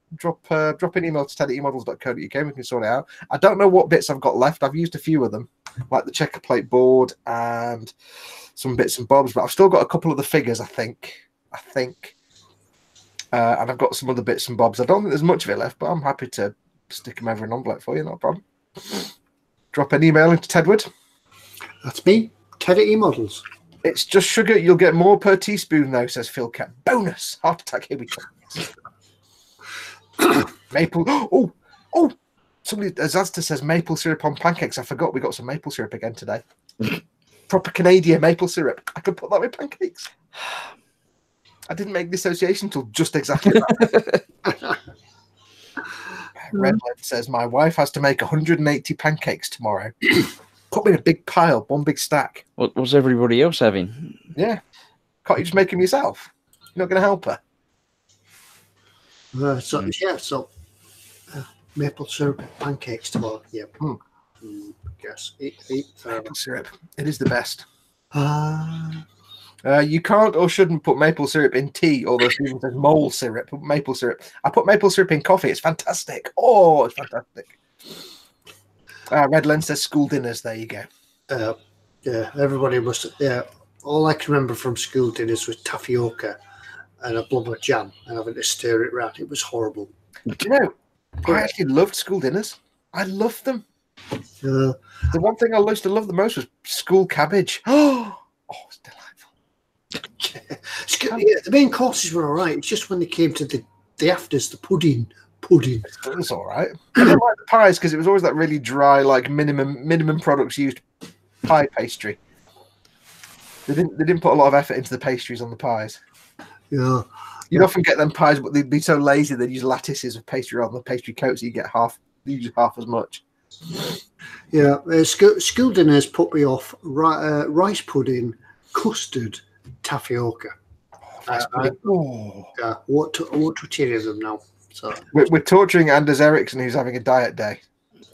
an email to ted@emodels.co.uk. We can sort it out. I don't know what bits I've got left. I've used a few of them, like the checker plate board and some bits and bobs, but I've still got a couple of the figures, I think. And I've got some other bits and bobs. I don't think there's much of it left, but I'm happy to stick them over an envelope for you, not a problem. Drop an email into Tedward. That's me, Ted at eModels. It's just sugar. You'll get more per teaspoon, though, says Phil Cat. Bonus. Heart attack. Here we go. Maple. Oh. Somebody, Azazta says maple syrup on pancakes. I forgot we got some maple syrup again today. Proper Canadian maple syrup. I could put that with pancakes. I didn't make the association until just exactly that. Redland says, my wife has to make 180 pancakes tomorrow. Put me in a big pile, one big stack. What was everybody else having? Yeah. Can't you just make them yourself? You're not going to help her. Maple syrup pancakes tomorrow. Yep. Yes. Maple syrup. It is the best. You can't or shouldn't put maple syrup in tea, although Stephen says mole syrup. Maple syrup. I put maple syrup in coffee. It's fantastic. Oh, it's fantastic. Redland says school dinners. There you go. Yeah, everybody must. Yeah, all I can remember from school dinners was tapioca and a blob of jam and having to stir it round. It was horrible. Do you know, I actually loved school dinners. I loved them. The one thing I used to love the most was school cabbage. Oh, it's delightful. Yeah, the main courses were all right. It's just when they came to the afters, the pudding. It was all right. I didn't like the pies because it was always that really dry, like minimum products used pie pastry. They didn't put a lot of effort into the pastries on the pies. Yeah. You'd often get them pies, but they'd be so lazy they'd use lattices of pastry on the pastry coats. So you get half as much. Yeah, school dinners put me off. Rice pudding, custard, tapioca. What to tell you them now? So we're torturing Anders Ericsson, who's having a diet day.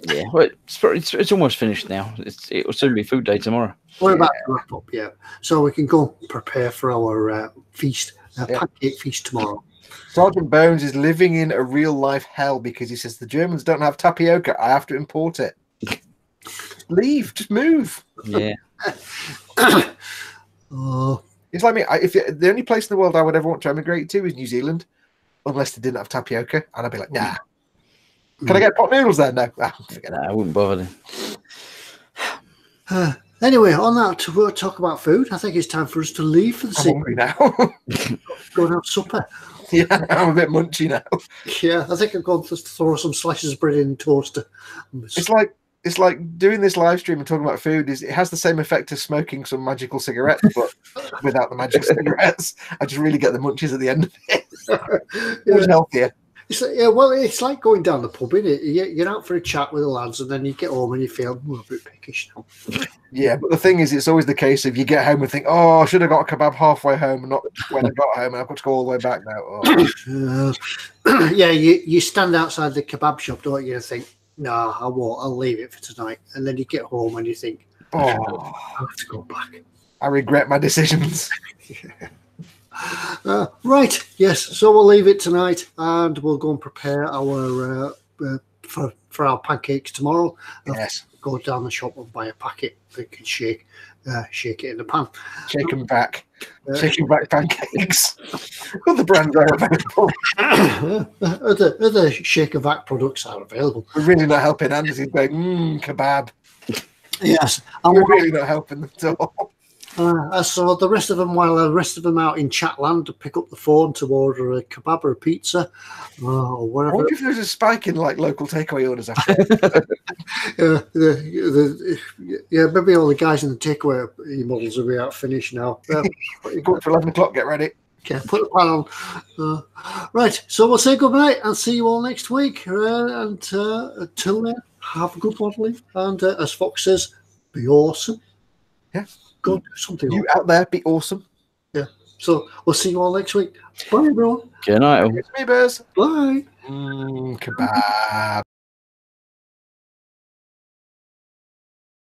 Yeah, well, it's almost finished now. It will soon be food day tomorrow. We're about to wrap up, yeah. So we can go prepare for our feast, pancake feast tomorrow. Sergeant Bones is living in a real life hell because he says the Germans don't have tapioca. I have to import it. Leave, just move. Yeah. It's like me. The only place in the world I would ever want to emigrate to is New Zealand, unless they didn't have tapioca, and I'd be like, nah. Can I get pot noodles there? No, I wouldn't bother them. Anyway, on that, we'll talk about food. I think it's time for us to leave for the I'm season. hungry now. Go and have supper. Yeah, I'm a bit munchy now. Yeah, I think I'm going to throw some slices of bread in the toaster. It's like doing this live stream and talking about food. It has the same effect as smoking some magical cigarettes, but without the magic cigarettes. I just really get the munchies at the end of it. It's healthier. It's like going down the pub, isn't it? You're out for a chat with the lads, and then you get home and you feel a bit pickish now. Yeah, but the thing is, it's always the case of you get home and think, "Oh, I should have got a kebab halfway home, and not when I got home, and I've got to go all the way back now." Oh. Yeah, you stand outside the kebab shop, don't you? And think, "Nah, I won't. I'll leave it for tonight." And then you get home and you think, "Oh, I have to go back." I regret my decisions. Right, yes. So we'll leave it tonight, and we'll go and prepare our for our pancakes tomorrow. Yes. Go down the shop and buy a packet that can shake it in the pan. Shaking back pancakes. Other brands are available. Other Shaker Vac products are available. We're really not helping Andy. He's going, kebab. Yes, We're really not helping them at all. I saw the rest of them out in Chatland to pick up the phone to order a kebab or a pizza or I whatever. wonder if there's a spike in like local takeaway orders after. Yeah, maybe all the guys in the takeaway eModels will be out finished now. Go up for 11 o'clock, get ready. Okay, put the pan on. Right, so we'll say goodnight and see you all next week. Until then, have a good modelling. And as Fox says, be awesome. Yeah. Go do something. You out there, be awesome. Yeah. So we'll see you all next week. Bye, everyone. Good night. It's me, Bears. Bye. Kebab.